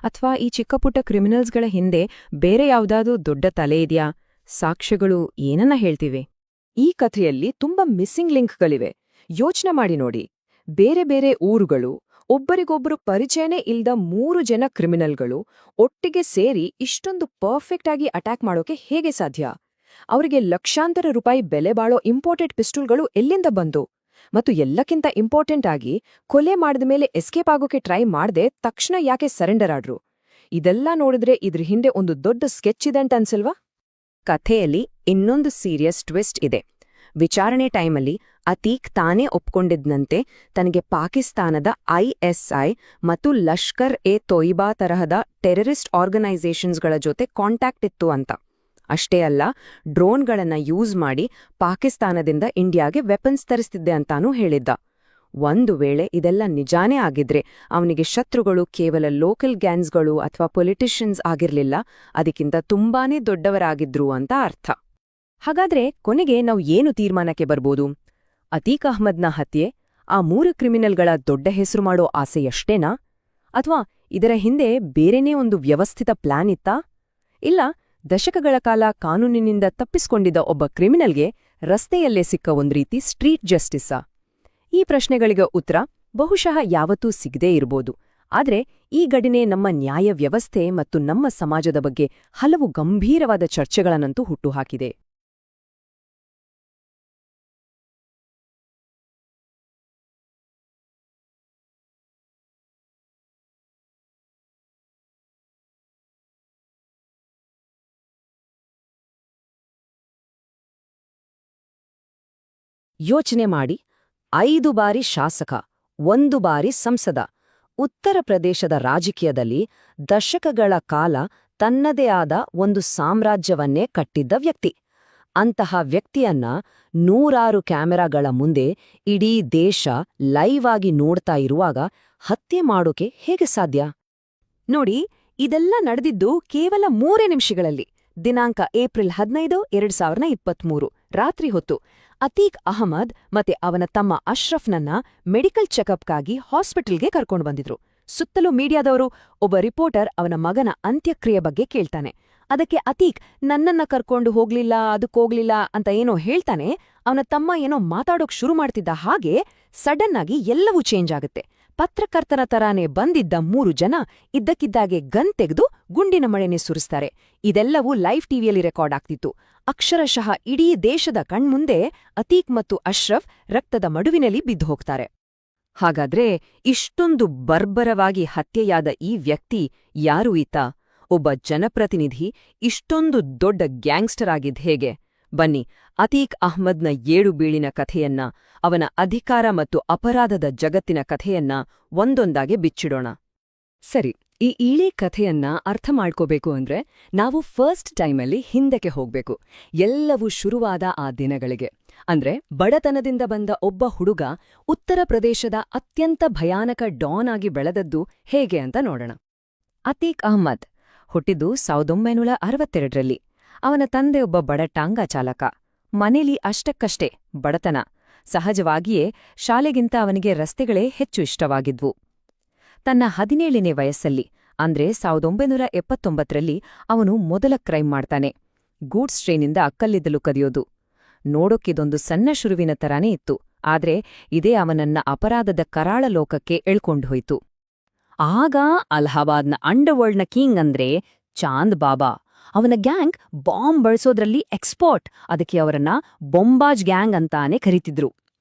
ಅಥವಾ ಈ ಚಿಕ್ಕಪುಟ್ಟ ಕ್ರಿಮಿನಲ್ಸ್ಗಳ ಹಿಂದೆ ಬೇರೆ ಯಾವ್ದಾದ್ರೂ ದೊಡ್ಡ ತಲೆ ಇದೆಯಾ? ಸಾಕ್ಷ್ಯಗಳು ಏನನ್ನ ಹೇಳ್ತಿವೆ? ಈ ಕಥೆಯಲ್ಲಿ ತುಂಬಾ ಮಿಸ್ಸಿಂಗ್ ಲಿಂಕ್ಗಳಿವೆ. ಯೋಚನೆ ಮಾಡಿ ನೋಡಿ, ಬೇರೆ ಬೇರೆ ಊರುಗಳು, ಒಬ್ಬರಿಗೊಬ್ಬರು ಪರಿಚಯನೇ ಇಲ್ದ 3 ಜನ ಕ್ರಿಮಿನಲ್ಗಳು ಒಟ್ಟಿಗೆ ಸೇರಿ ಇಷ್ಟೊಂದು ಪರ್ಫೆಕ್ಟ್ ಆಗಿ ಅಟ್ಯಾಕ್ ಮಾಡೋಕೆ ಹೇಗೆ ಸಾಧ್ಯ? ಅವರಿಗೆ ಲಕ್ಷಾಂತರ ರೂಪಾಯಿ ಬೆಲೆ ಬಾಳೋ ಇಂಪೋರ್ಟೆಡ್ ಪಿಸ್ಟೂಲ್ಗಳು ಎಲ್ಲಿಂದ ಬಂದು? ಮತ್ತು ಎಲ್ಲಕ್ಕಿಂತ ಇಂಪಾರ್ಟೆಂಟ್ ಆಗಿ, ಕೊಲೆ ಮಾಡಿದ ಮೇಲೆ ಎಸ್ಕೇಪ್ ಆಗೋಕೆ ಟ್ರೈ ಮಾಡ್ದೆ ತಕ್ಷಣ ಯಾಕೆ ಸರೆಂಡರ್ ಆಡ್ರು? ಇದೆಲ್ಲ ನೋಡಿದ್ರೆ ಇದ್ರ ಹಿಂದೆ ಒಂದು ದೊಡ್ಡ ಸ್ಕೆಚ್ ಇದೆ ಅಂತ ಅನ್ಸಲ್ವಾ? ಕಥೆಯಲ್ಲಿ ಇನ್ನೊಂದು ಸೀರಿಯಸ್ ಟ್ವಿಸ್ಟ್ ಇದೆ. ವಿಚಾರಣೆ ಟೈಮಲ್ಲಿ ಅತೀಕ್ ತಾನೇ ಒಪ್ಕೊಂಡಿದ್ನಂತೆ ತನಗೆ ಪಾಕಿಸ್ತಾನದ ISI ಮತ್ತು ಲಷ್ಕರ್ ಎ ತೊಯ್ಬಾ ತರಹದ ಟೆರರಿಸ್ಟ್ ಆರ್ಗನೈಸೇಷನ್ಸ್ಗಳ ಜೊತೆ ಕಾಂಟ್ಯಾಕ್ಟ್ ಇತ್ತು ಅಂತ. ಅಷ್ಟೇ ಅಲ್ಲ, ಡ್ರೋನ್ಗಳನ್ನ ಯೂಸ್ ಮಾಡಿ ಪಾಕಿಸ್ತಾನದಿಂದ ಇಂಡಿಯಾಗೆ ವೆಪನ್ಸ್ ತರಿಸ್ತಿದ್ದೆ ಅಂತಾನೂ ಹೇಳಿದ್ದ. ಒಂದು ವೇಳೆ ಇದೆಲ್ಲ ನಿಜಾನೇ ಆಗಿದ್ರೆ ಅವನಿಗೆ ಶತ್ರುಗಳು ಕೇವಲ ಲೋಕಲ್ ಗ್ಯಾಂಗ್ಸ್ಗಳು ಅಥವಾ ಪೊಲಿಟಿಷಿಯನ್ಸ್ ಆಗಿರ್ಲಿಲ್ಲ, ಅದಕ್ಕಿಂತ ತುಂಬಾನೇ ದೊಡ್ಡವರಾಗಿದ್ರು ಅಂತ ಅರ್ಥ. ಹಾಗಾದ್ರೆ ಕೊನೆಗೆ ನಾವು ಏನು ತೀರ್ಮಾನಕ್ಕೆ ಬರ್ಬೋದು? ಅತೀಕ್ ಅಹ್ಮದ್ನ ಹತ್ಯೆ ಆ 3 ಕ್ರಿಮಿನಲ್ಗಳ ದೊಡ್ಡ ಹೆಸರು ಮಾಡೋ ಆಸೆಯಷ್ಟೇನಾ? ಅಥವಾ ಇದರ ಹಿಂದೆ ಬೇರೆನೇ ಒಂದು ವ್ಯವಸ್ಥಿತ ಪ್ಲಾನ್ ಇತ್ತಾ? ಇಲ್ಲ, ದಶಕಗಳ ಕಾಲ ಕಾನೂನಿನಿಂದ ತಪ್ಪಿಸ್ಕೊಂಡಿದ್ದ ಒಬ್ಬ ಕ್ರಿಮಿನಲ್ಗೆ ರಸ್ತೆಯಲ್ಲೇ ಸಿಕ್ಕ ಒಂದ್ ರೀತಿ ಸ್ಟ್ರೀಟ್ ಜಸ್ಟಿಸ್ಸಾ? ಈ ಪ್ರಶ್ನೆಗಳಿಗೆ ಉತ್ತರ ಬಹುಶಃ ಯಾವತ್ತೂ ಸಿಗದೇ ಇರ್ಬೋದು. ಆದ್ರೆ ಈ ಘಟನೆ ನಮ್ಮ ನ್ಯಾಯ ವ್ಯವಸ್ಥೆ ಮತ್ತು ನಮ್ಮ ಸಮಾಜದ ಬಗ್ಗೆ ಹಲವು ಗಂಭೀರವಾದ ಚರ್ಚೆಗಳನ್ನಂತೂ ಹುಟ್ಟುಹಾಕಿದೆ. ಯೋಚನೆ ಮಾಡಿ, 5 ಬಾರಿ ಶಾಸಕ, 1 ಬಾರಿ ಸಂಸದ, ಉತ್ತರ ಪ್ರದೇಶದ ರಾಜಕೀಯದಲ್ಲಿ ದಶಕಗಳ ಕಾಲ ತನ್ನದೇ ಆದ ಒಂದು ಸಾಮ್ರಾಜ್ಯವನ್ನೇ ಕಟ್ಟಿದ್ದ ವ್ಯಕ್ತಿ. ಅಂತಹ ವ್ಯಕ್ತಿಯನ್ನ 100 ಕ್ಯಾಮೆರಾಗಳ ಮುಂದೆ ಇಡೀ ದೇಶ ಲೈವ್ ಆಗಿ ನೋಡ್ತಾ ಇರುವಾಗ ಹತ್ಯೆ ಮಾಡೋಕೆ ಹೇಗೆ ಸಾಧ್ಯ? ನೋಡಿ, ಇದೆಲ್ಲ ನಡೆದಿದ್ದು ಕೇವಲ 3 ನಿಮಿಷಗಳಲ್ಲಿ. ದಿನಾಂಕ ಏಪ್ರಿಲ್ 15, 2023 ರಾತ್ರಿ ಹೊತ್ತು ಅತೀಕ್ ಅಹಮದ್ ಮತ್ತೆ ಅವನ ತಮ್ಮ ಅಶ್ರಫ್ನನ್ನ ಮೆಡಿಕಲ್ ಚೆಕಪ್ಗಾಗಿ ಹಾಸ್ಪಿಟಲ್ಗೆ ಕರ್ಕೊಂಡು ಬಂದಿದ್ರು. ಸುತ್ತಲೂ ಮೀಡಿಯಾದವರು. ಒಬ್ಬ ರಿಪೋರ್ಟರ್ ಅವನ ಮಗನ ಅಂತ್ಯಕ್ರಿಯೆ ಬಗ್ಗೆ ಕೇಳ್ತಾನೆ. ಅದಕ್ಕೆ ಅತೀಕ್ ನನ್ನನ್ನ ಕರ್ಕೊಂಡು ಅದಕ್ಕೋಗ್ಲಿಲ್ಲ ಅಂತ ಏನೋ ಹೇಳ್ತಾನೆ. ಅವನ ತಮ್ಮ ಏನೋ ಮಾತಾಡೋಕ್ ಶುರು ಮಾಡ್ತಿದ್ದ ಹಾಗೆ ಸಡನ್ ಆಗಿ ಎಲ್ಲವೂ ಚೇಂಜ್ ಆಗುತ್ತೆ. ಪತ್ರಕರ್ತನ ತರಾನೇ ಬಂದಿದ್ದ 3 ಜನ ಇದ್ದಕ್ಕಿದ್ದಾಗೆ ಗನ್ ತೆಗೆದು ಗುಂಡಿನ ಮಳೆನೆ ಸುರಿಸ್ತಾರೆ. ಇದೆಲ್ಲವೂ ಲೈವ್ ಟಿವಿಯಲ್ಲಿ ರೆಕಾರ್ಡ್ ಆಗ್ತಿತ್ತು. ಅಕ್ಷರಶಃ ಇಡೀ ದೇಶದ ಕಣ್ಮುಂದೆ ಅತೀಕ್ ಮತ್ತು ಅಶ್ರಫ್ ರಕ್ತದ ಮಡುವಿನಲ್ಲಿ ಬಿದ್ದು ಹೋಗ್ತಾರೆ. ಹಾಗಾದ್ರೆ ಇಷ್ಟೊಂದು ಬರ್ಬರವಾಗಿ ಹತ್ಯೆಯಾದ ಈ ವ್ಯಕ್ತಿ ಯಾರು ಈತ? ಒಬ್ಬ ಜನಪ್ರತಿನಿಧಿ ಇಷ್ಟೊಂದು ದೊಡ್ಡ ಗ್ಯಾಂಗ್ಸ್ಟರ್ ಆಗಿದ್ ಹೇಗೆ? ಬನ್ನಿ, ಅತೀಕ್ ಅಹ್ಮದ್ನ 7 ಬೀಳಿನ ಕಥೆಯನ್ನ, ಅವನ ಅಧಿಕಾರ ಮತ್ತು ಅಪರಾಧದ ಜಗತ್ತಿನ ಕಥೆಯನ್ನ ಒಂದೊಂದಾಗೆ ಬಿಚ್ಚಿಡೋಣ. ಸರಿ, ಈ ಇಳಿ ಕಥೆಯನ್ನ ಅರ್ಥ ಮಾಡ್ಕೋಬೇಕು ಅಂದ್ರೆ ನಾವು ಫಸ್ಟ್ ಟೈಮಲ್ಲಿ ಹಿಂದಕ್ಕೆ ಹೋಗ್ಬೇಕು. ಎಲ್ಲವೂ ಶುರುವಾದ ಆ ದಿನಗಳಿಗೆ. ಅಂದ್ರೆ ಬಡತನದಿಂದ ಬಂದ ಒಬ್ಬ ಹುಡುಗ ಉತ್ತರ ಪ್ರದೇಶದ ಅತ್ಯಂತ ಭಯಾನಕ ಡಾನ್ ಆಗಿ ಬೆಳೆದದ್ದು ಹೇಗೆ ಅಂತ ನೋಡೋಣ. ಅತೀಕ್ ಅಹ್ಮದ್ ಹುಟ್ಟಿದ್ದು 1962ರಲ್ಲಿ. ಅವನ ತಂದೆ ಒಬ್ಬ ಬಡ ಟಾಂಗಾ ಚಾಲಕ. ಮನೇಲಿ ಅಷ್ಟಕ್ಕಷ್ಟೇ ಬಡತನ. ಸಹಜವಾಗಿಯೇ ಶಾಲೆಗಿಂತ ಅವನಿಗೆ ರಸ್ತೆಗಳೇ ಹೆಚ್ಚು ಇಷ್ಟವಾಗಿದ್ವು. ತನ್ನ 17ನೇ ವಯಸ್ಸಲ್ಲಿ, ಅಂದ್ರೆ 1979ರಲ್ಲಿ ಅವನು ಮೊದಲ ಕ್ರೈಮ್ ಮಾಡ್ತಾನೆ. ಗೂಡ್ಸ್ ಟ್ರೈನಿಂದ ಕಲ್ಲಿದ್ದಲು ಕದಿಯೋದು. ನೋಡೋಕ್ಕಿದೊಂದು ಸಣ್ಣ ಶುರುವಿನ ತರಾನೇ ಇತ್ತು, ಆದ್ರೆ ಇದೇ ಅವನನ್ನ ಅಪರಾಧದ ಕರಾಳ ಲೋಕಕ್ಕೆ ಎಳ್ಕೊಂಡ್ಹೋಯ್ತು. ಆಗ ಅಲಹಾಬಾದ್ನ ಅಂಡರ್ವರ್ಲ್ಡ್ನ ಕಿಂಗ್ ಅಂದ್ರೆ ಚಾಂದ್ ಬಾಬಾ. ಅವನ ಗ್ಯಾಂಗ್ ಬಾಂಬ್ ಬಳಸೋದ್ರಲ್ಲಿ ಎಕ್ಸ್ಪರ್ಟ್. ಅದಕ್ಕೆ ಅವರನ್ನ ಬೊಂಬಾಜ್ ಗ್ಯಾಂಗ್ ಅಂತಾನೆ ಕರೀತಿದ್ರು.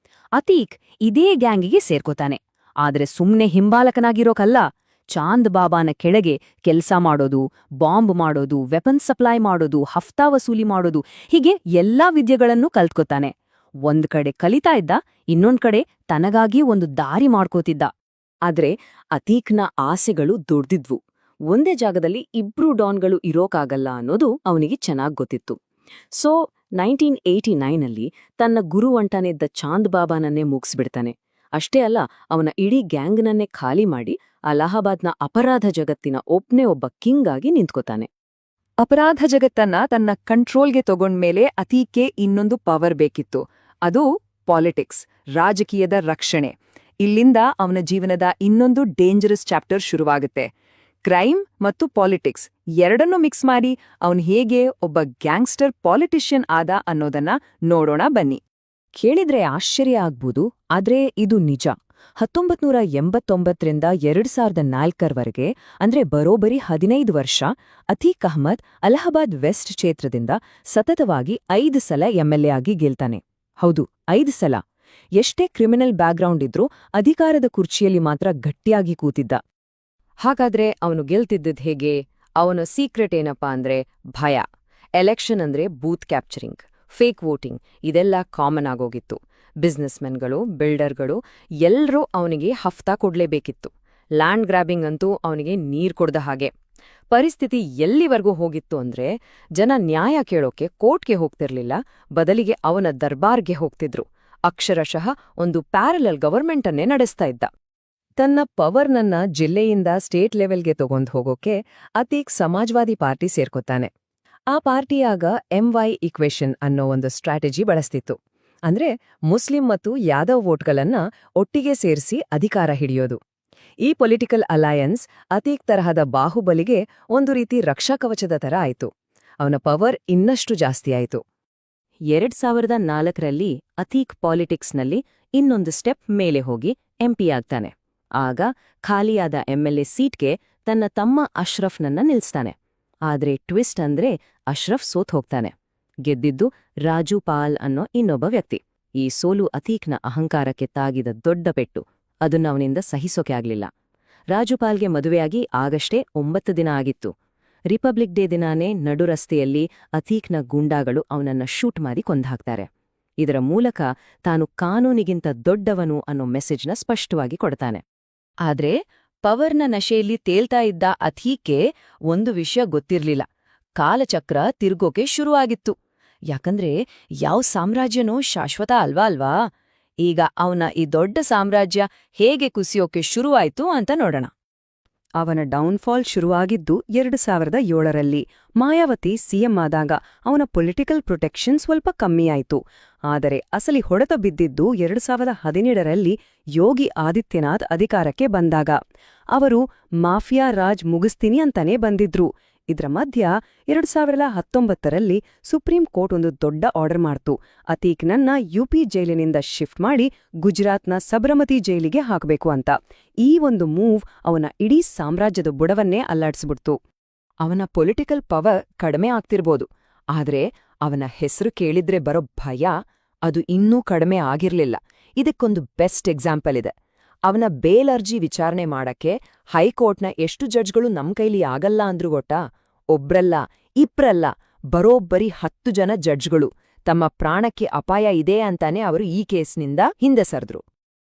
ಅತೀಕ್ ಇದೇ ಗ್ಯಾಂಗಿಗೆ ಸೇರ್ಕೋತಾನೆ. ಆದ್ರೆ ಸುಮ್ನೆ ಹಿಂಬಾಲಕನಾಗಿರೋಕಲ್ಲ, ಚಾಂದ್ ಬಾಬಾನ ಕೆಳಗೆ ಕೆಲ್ಸ ಮಾಡೋದು, ಬಾಂಬ್ ಮಾಡೋದು, ವೆಪನ್ ಸಪ್ಲೈ ಮಾಡೋದು, ಹಫ್ತಾ ವಸೂಲಿ ಮಾಡೋದು, ಹೀಗೆ ಎಲ್ಲಾ ವಿದ್ಯೆಗಳನ್ನೂ ಕಲ್ತ್ಕೊತಾನೆ. ಒಂದ್ ಕಡೆ ಕಲಿತಾ ಇದ್ದ, ಇನ್ನೊಂದ್ ಕಡೆ ತನಗಾಗಿ ಒಂದು ದಾರಿ ಮಾಡ್ಕೋತಿದ್ದ. ಆದ್ರೆ ಅತೀಕ್ನ ಆಸೆಗಳು ದೊಡ್ದಿದ್ವು. ಒಂದೇ ಜಾಗದಲ್ಲಿ ಇಬ್ರು ಡಾನ್ಗಳು ಇರೋಕಾಗಲ್ಲ ಅನ್ನೋದು ಅವನಿಗೆ ಚೆನ್ನಾಗ್ ಗೊತ್ತಿತ್ತು. ಸೊ 1989ನಲ್ಲಿ ತನ್ನ ಗುರುವಂಟನಿದ್ದ ಚಾಂದ್ ಬಾಬಾನನ್ನೇ ಮುಗಿಸ್ಬಿಡ್ತಾನೆ. ಅಷ್ಟೇ ಅಲ್ಲ, ಅವನ ಇಡೀ ಗ್ಯಾಂಗ್ನನ್ನೇ ಖಾಲಿ ಮಾಡಿ ಅಲಹಾಬಾದ್ನ ಅಪರಾಧ ಜಗತ್ತಿನ ಒಬ್ಬ ಕಿಂಗ್ ಆಗಿ ನಿಂತ್ಕೋತಾನೆ. ಅಪರಾಧ ಜಗತ್ತನ್ನ ತನ್ನ ಕಂಟ್ರೋಲ್ಗೆ ತಗೊಂಡ್ಮೇಲೆ ಅತೀಕ್ಗೆ ಇನ್ನೊಂದು ಪವರ್ ಬೇಕಿತ್ತು. ಅದು ಪಾಲಿಟಿಕ್ಸ್, ರಾಜಕೀಯದ ರಕ್ಷಣೆ. ಇಲ್ಲಿಂದ ಅವನ ಜೀವನದ ಇನ್ನೊಂದು ಡೇಂಜರಸ್ ಚಾಪ್ಟರ್ ಶುರುವಾಗುತ್ತೆ. ಕ್ರೈಮ್ ಮತ್ತು ಪಾಲಿಟಿಕ್ಸ್ ಎರಡನ್ನೂ ಮಿಕ್ಸ್ ಮಾಡಿ ಅವನು ಹೇಗೆ ಒಬ್ಬ ಗ್ಯಾಂಗ್ಸ್ಟರ್ ಪಾಲಿಟಿಷಿಯನ್ ಆದ ಅನ್ನೋದನ್ನ ನೋಡೋಣ ಬನ್ನಿ. ಕೇಳಿದ್ರೆ ಆಶ್ಚರ್ಯ ಆಗ್ಬೋದು, ಆದ್ರೆ ಇದು ನಿಜ. 1989ರಿಂದ 2004ರವರೆಗೆ ಅಂದ್ರೆ ಬರೋಬ್ಬರಿ 15 ವರ್ಷ ಅತೀಕ್ ಅಹ್ಮದ್ ಅಲಹಾಬಾದ್ ವೆಸ್ಟ್ ಕ್ಷೇತ್ರದಿಂದ ಸತತವಾಗಿ 5 ಸಲ ಎಂಎಲ್ಎ ಆಗಿ ಗೆಲ್ತಾನೆ. ಹೌದು, 5 ಸಲ. ಎಷ್ಟೇ ಕ್ರಿಮಿನಲ್ ಬ್ಯಾಕ್ಗ್ರೌಂಡ್ ಇದ್ರೂ ಅಧಿಕಾರದ ಕುರ್ಚಿಯಲ್ಲಿ ಮಾತ್ರ ಗಟ್ಟಿಯಾಗಿ ಕೂತಿದ್ದ. ಹಾಗಾದ್ರೆ ಅವನು ಗೆಲ್ತಿದ್ದದ್ ಹೇಗೆ? ಅವನ ಸೀಕ್ರೆಟ್ ಏನಪ್ಪಾ ಅಂದ್ರೆ ಭಯ. ಎಲೆಕ್ಷನ್ ಅಂದ್ರೆ ಬೂತ್ ಕ್ಯಾಪ್ಚರಿಂಗ್, ಫೇಕ್ ವೋಟಿಂಗ್, ಇದೆಲ್ಲ ಕಾಮನ್ ಆಗೋಗಿತ್ತು. ಬಿಸ್ನೆಸ್ಮೆನ್ಗಳು, ಬಿಲ್ಡರ್ಗಳು ಎಲ್ರೂ ಅವನಿಗೆ ಹಫ್ತಾ ಕೊಡ್ಲೇಬೇಕಿತ್ತು. ಲ್ಯಾಂಡ್ ಗ್ರ್ಯಾಬಿಂಗ್ ಅಂತೂ ಅವನಿಗೆ ನೀರ್ ಕೊಡ್ದ ಹಾಗೆ. ಪರಿಸ್ಥಿತಿ ಎಲ್ಲಿವರೆಗೂ ಹೋಗಿತ್ತು ಅಂದ್ರೆ ಜನ ನ್ಯಾಯ ಕೇಳೋಕೆ ಕೋರ್ಟ್ಗೆ ಹೋಗ್ತಿರ್ಲಿಲ್ಲ, ಬದಲಿಗೆ ಅವನ ದರ್ಬಾರ್ಗೆ ಹೋಗ್ತಿದ್ರು. ಅಕ್ಷರಶಃ ಒಂದು ಪ್ಯಾರಲಲ್ ಗವರ್ಮೆಂಟನ್ನೇ ನಡೆಸ್ತಾ ಇದ್ದ. ತನ್ನ ಪವರ್ನನ್ನ ಜಿಲ್ಲೆಯಿಂದ ಸ್ಟೇಟ್ ಲೆವೆಲ್ಗೆ ತಗೊಂಡ್ ಹೋಗೋಕೆ ಅತೀಕ್ ಸಮಾಜ್ವಾದಿ ಪಾರ್ಟಿ ಸೇರ್ಕೊತಾನೆ. ಆ ಪಾರ್ಟಿಯಾಗ MY ಇಕ್ವೇಷನ್ ಅನ್ನೋ ಒಂದು ಸ್ಟ್ರಾಟಜಿ ಬಳಸ್ತಿತ್ತು. ಅಂದ್ರೆ ಮುಸ್ಲಿಂ ಮತ್ತು ಯಾದವ್ ವೋಟ್ಗಳನ್ನ ಒಟ್ಟಿಗೆ ಸೇರಿಸಿ ಅಧಿಕಾರ ಹಿಡಿಯೋದು. ಈ ಪೊಲಿಟಿಕಲ್ ಅಲಯನ್ಸ್ ಅತೀಕ್ ತರಹದ ಬಾಹುಬಲಿಗೆ ಒಂದು ರೀತಿ ರಕ್ಷಾಕವಚದ ತರ ಆಯ್ತು. ಅವನ ಪವರ್ ಇನ್ನಷ್ಟು ಜಾಸ್ತಿ ಆಯ್ತು. 2004ರಲ್ಲಿ ಅತೀಕ್ ಪಾಲಿಟಿಕ್ಸ್ನಲ್ಲಿ ಇನ್ನೊಂದು ಸ್ಟೆಪ್ ಮೇಲೆ ಹೋಗಿ MP ಆಗ್ತಾನೆ. ಆಗ ಖಾಲಿಯಾದ MLA ಸೀಟ್ಗೆ ತನ್ನ ತಮ್ಮ ಅಶ್ರಫ್ನನ್ನ ನಿಲ್ಸ್ತಾನೆ. ಆದ್ರೆ ಟ್ವಿಸ್ಟ್ ಅಂದ್ರೆ ಅಶ್ರಫ್ ಸೋತ್ ಹೋಗ್ತಾನೆ. ಗೆದ್ದಿದ್ದು ರಾಜು ಪಾಲ್ ಅನ್ನೋ ಇನ್ನೊಬ್ಬ ವ್ಯಕ್ತಿ. ಈ ಸೋಲು ಅತೀಕ್ನ ಅಹಂಕಾರಕ್ಕೆ ತಾಗಿದ ದೊಡ್ಡ ಪೆಟ್ಟು. ಅದನ್ನ ಅವನಿಂದ ಸಹಿಸೋಕೆ ಆಗ್ಲಿಲ್ಲ. ರಾಜುಪಾಲ್ಗೆ ಮದುವೆಯಾಗಿ ಆಗಷ್ಟೇ 9 ದಿನ ಆಗಿತ್ತು. ರಿಪಬ್ಲಿಕ್ ಡೇ ದಿನಾನೇ ನಡು ರಸ್ತೆಯಲ್ಲಿ ಅತೀಕ್ನ ಗೂಂಡಾಗಳು ಅವನನ್ನ ಶೂಟ್ ಮಾಡಿ ಕೊಂದ್ಹಾಕ್ತಾರೆ. ಇದರ ಮೂಲಕ ತಾನು ಕಾನೂನಿಗಿಂತ ದೊಡ್ಡವನು ಅನ್ನೋ ಮೆಸೇಜ್ನ ಸ್ಪಷ್ಟವಾಗಿ ಕೊಡ್ತಾನೆ. ಆದ್ರೆ ಪವರ್ನ ನಶೆಯಲ್ಲಿ ತೇಲ್ತಾ ಇದ್ದ ಅತೀಕ್ಗೆ ಒಂದು ವಿಷಯ ಗೊತ್ತಿರ್ಲಿಲ್ಲ. ಕಾಲಚಕ್ರ ತಿರ್ಗೋಕೆ ಶುರುವಾಗಿತ್ತು. ಯಾಕಂದ್ರೆ ಯಾವ ಸಾಮ್ರಾಜ್ಯನೂ ಶಾಶ್ವತ ಅಲ್ವಾ. ಈಗ ಅವನ ಈ ದೊಡ್ಡ ಸಾಮ್ರಾಜ್ಯ ಹೇಗೆ ಕುಸಿಯೋಕೆ ಶುರುವಾಯ್ತು ಅಂತ ನೋಡೋಣ. ಅವನ ಡೌನ್ಫಾಲ್ ಶುರುವಾಗಿದ್ದು 2007ರಲ್ಲಿ. ಮಾಯಾವತಿ ಸಿಎಂ ಆದಾಗ ಅವನ ಪೊಲಿಟಿಕಲ್ ಪ್ರೊಟೆಕ್ಷನ್ ಸ್ವಲ್ಪ ಕಮ್ಮಿಯಾಯಿತು. ಆದರೆ ಅಸಲಿ ಹೊಡೆತ ಬಿದ್ದಿದ್ದು 2017ರಲ್ಲಿ ಯೋಗಿ ಆದಿತ್ಯನಾಥ್ ಅಧಿಕಾರಕ್ಕೆ ಬಂದಾಗ. ಅವರು ಮಾಫಿಯಾ ರಾಜ್ ಮುಗಿಸ್ತೀನಿ ಅಂತಾನೇ ಬಂದಿದ್ರು. ಇದ್ರ ಮಧ್ಯ 2019ರಲ್ಲಿ ಸುಪ್ರೀಂ ಕೋರ್ಟ್ ಒಂದು ದೊಡ್ಡ ಆರ್ಡರ್ ಮಾಡ್ತು. ಅತೀಕ್ನನ್ನ UP ಜೈಲಿನಿಂದ ಶಿಫ್ಟ್ ಮಾಡಿ ಗುಜರಾತ್ನ ಸಬರಮತಿ ಜೈಲಿಗೆ ಹಾಕಬೇಕು ಅಂತ. ಈ ಒಂದು ಮೂವ್ ಅವನ ಇಡೀ ಸಾಮ್ರಾಜ್ಯದ ಬುಡವನ್ನೇ ಅಲ್ಲಾಡ್ಸ್ಬಿಡ್ತು. ಅವನ ಪೊಲಿಟಿಕಲ್ ಪವರ್ ಕಡಿಮೆ ಆಗ್ತಿರ್ಬೋದು, ಆದ್ರೆ ಅವನ ಹೆಸರು ಕೇಳಿದ್ರೆ ಬರೋ ಭಯ ಅದು ಇನ್ನೂ ಕಡಿಮೆ ಆಗಿರ್ಲಿಲ್ಲ. ಇದಕ್ಕೊಂದು ಬೆಸ್ಟ್ ಎಕ್ಸಾಂಪಲ್ ಇದೆ. ಅವನ ಬೇಲ್ ಅರ್ಜಿ ವಿಚಾರಣೆ ಮಾಡಕ್ಕೆ ಹೈಕೋರ್ಟ್ನ ಎಷ್ಟು ಜಡ್ಜ್ಗಳು ನಮ್ ಕೈಲಿ ಆಗಲ್ಲ ಅಂದ್ರೂ ಗೊತ್ತಾ? ಒಬ್ರಲ್ಲ, ಇಬ್ರಲ್ಲ, ಬರೋಬ್ಬರಿ 10 ಜನ ಜಡ್ಜ್ಗಳು. ತಮ್ಮ ಪ್ರಾಣಕ್ಕೆ ಅಪಾಯ ಇದೆ ಅಂತಾನೆ ಅವರು ಈ ಕೇಸ್ನಿಂದ ಹಿಂದೆ ಸರ್ದ್ರು.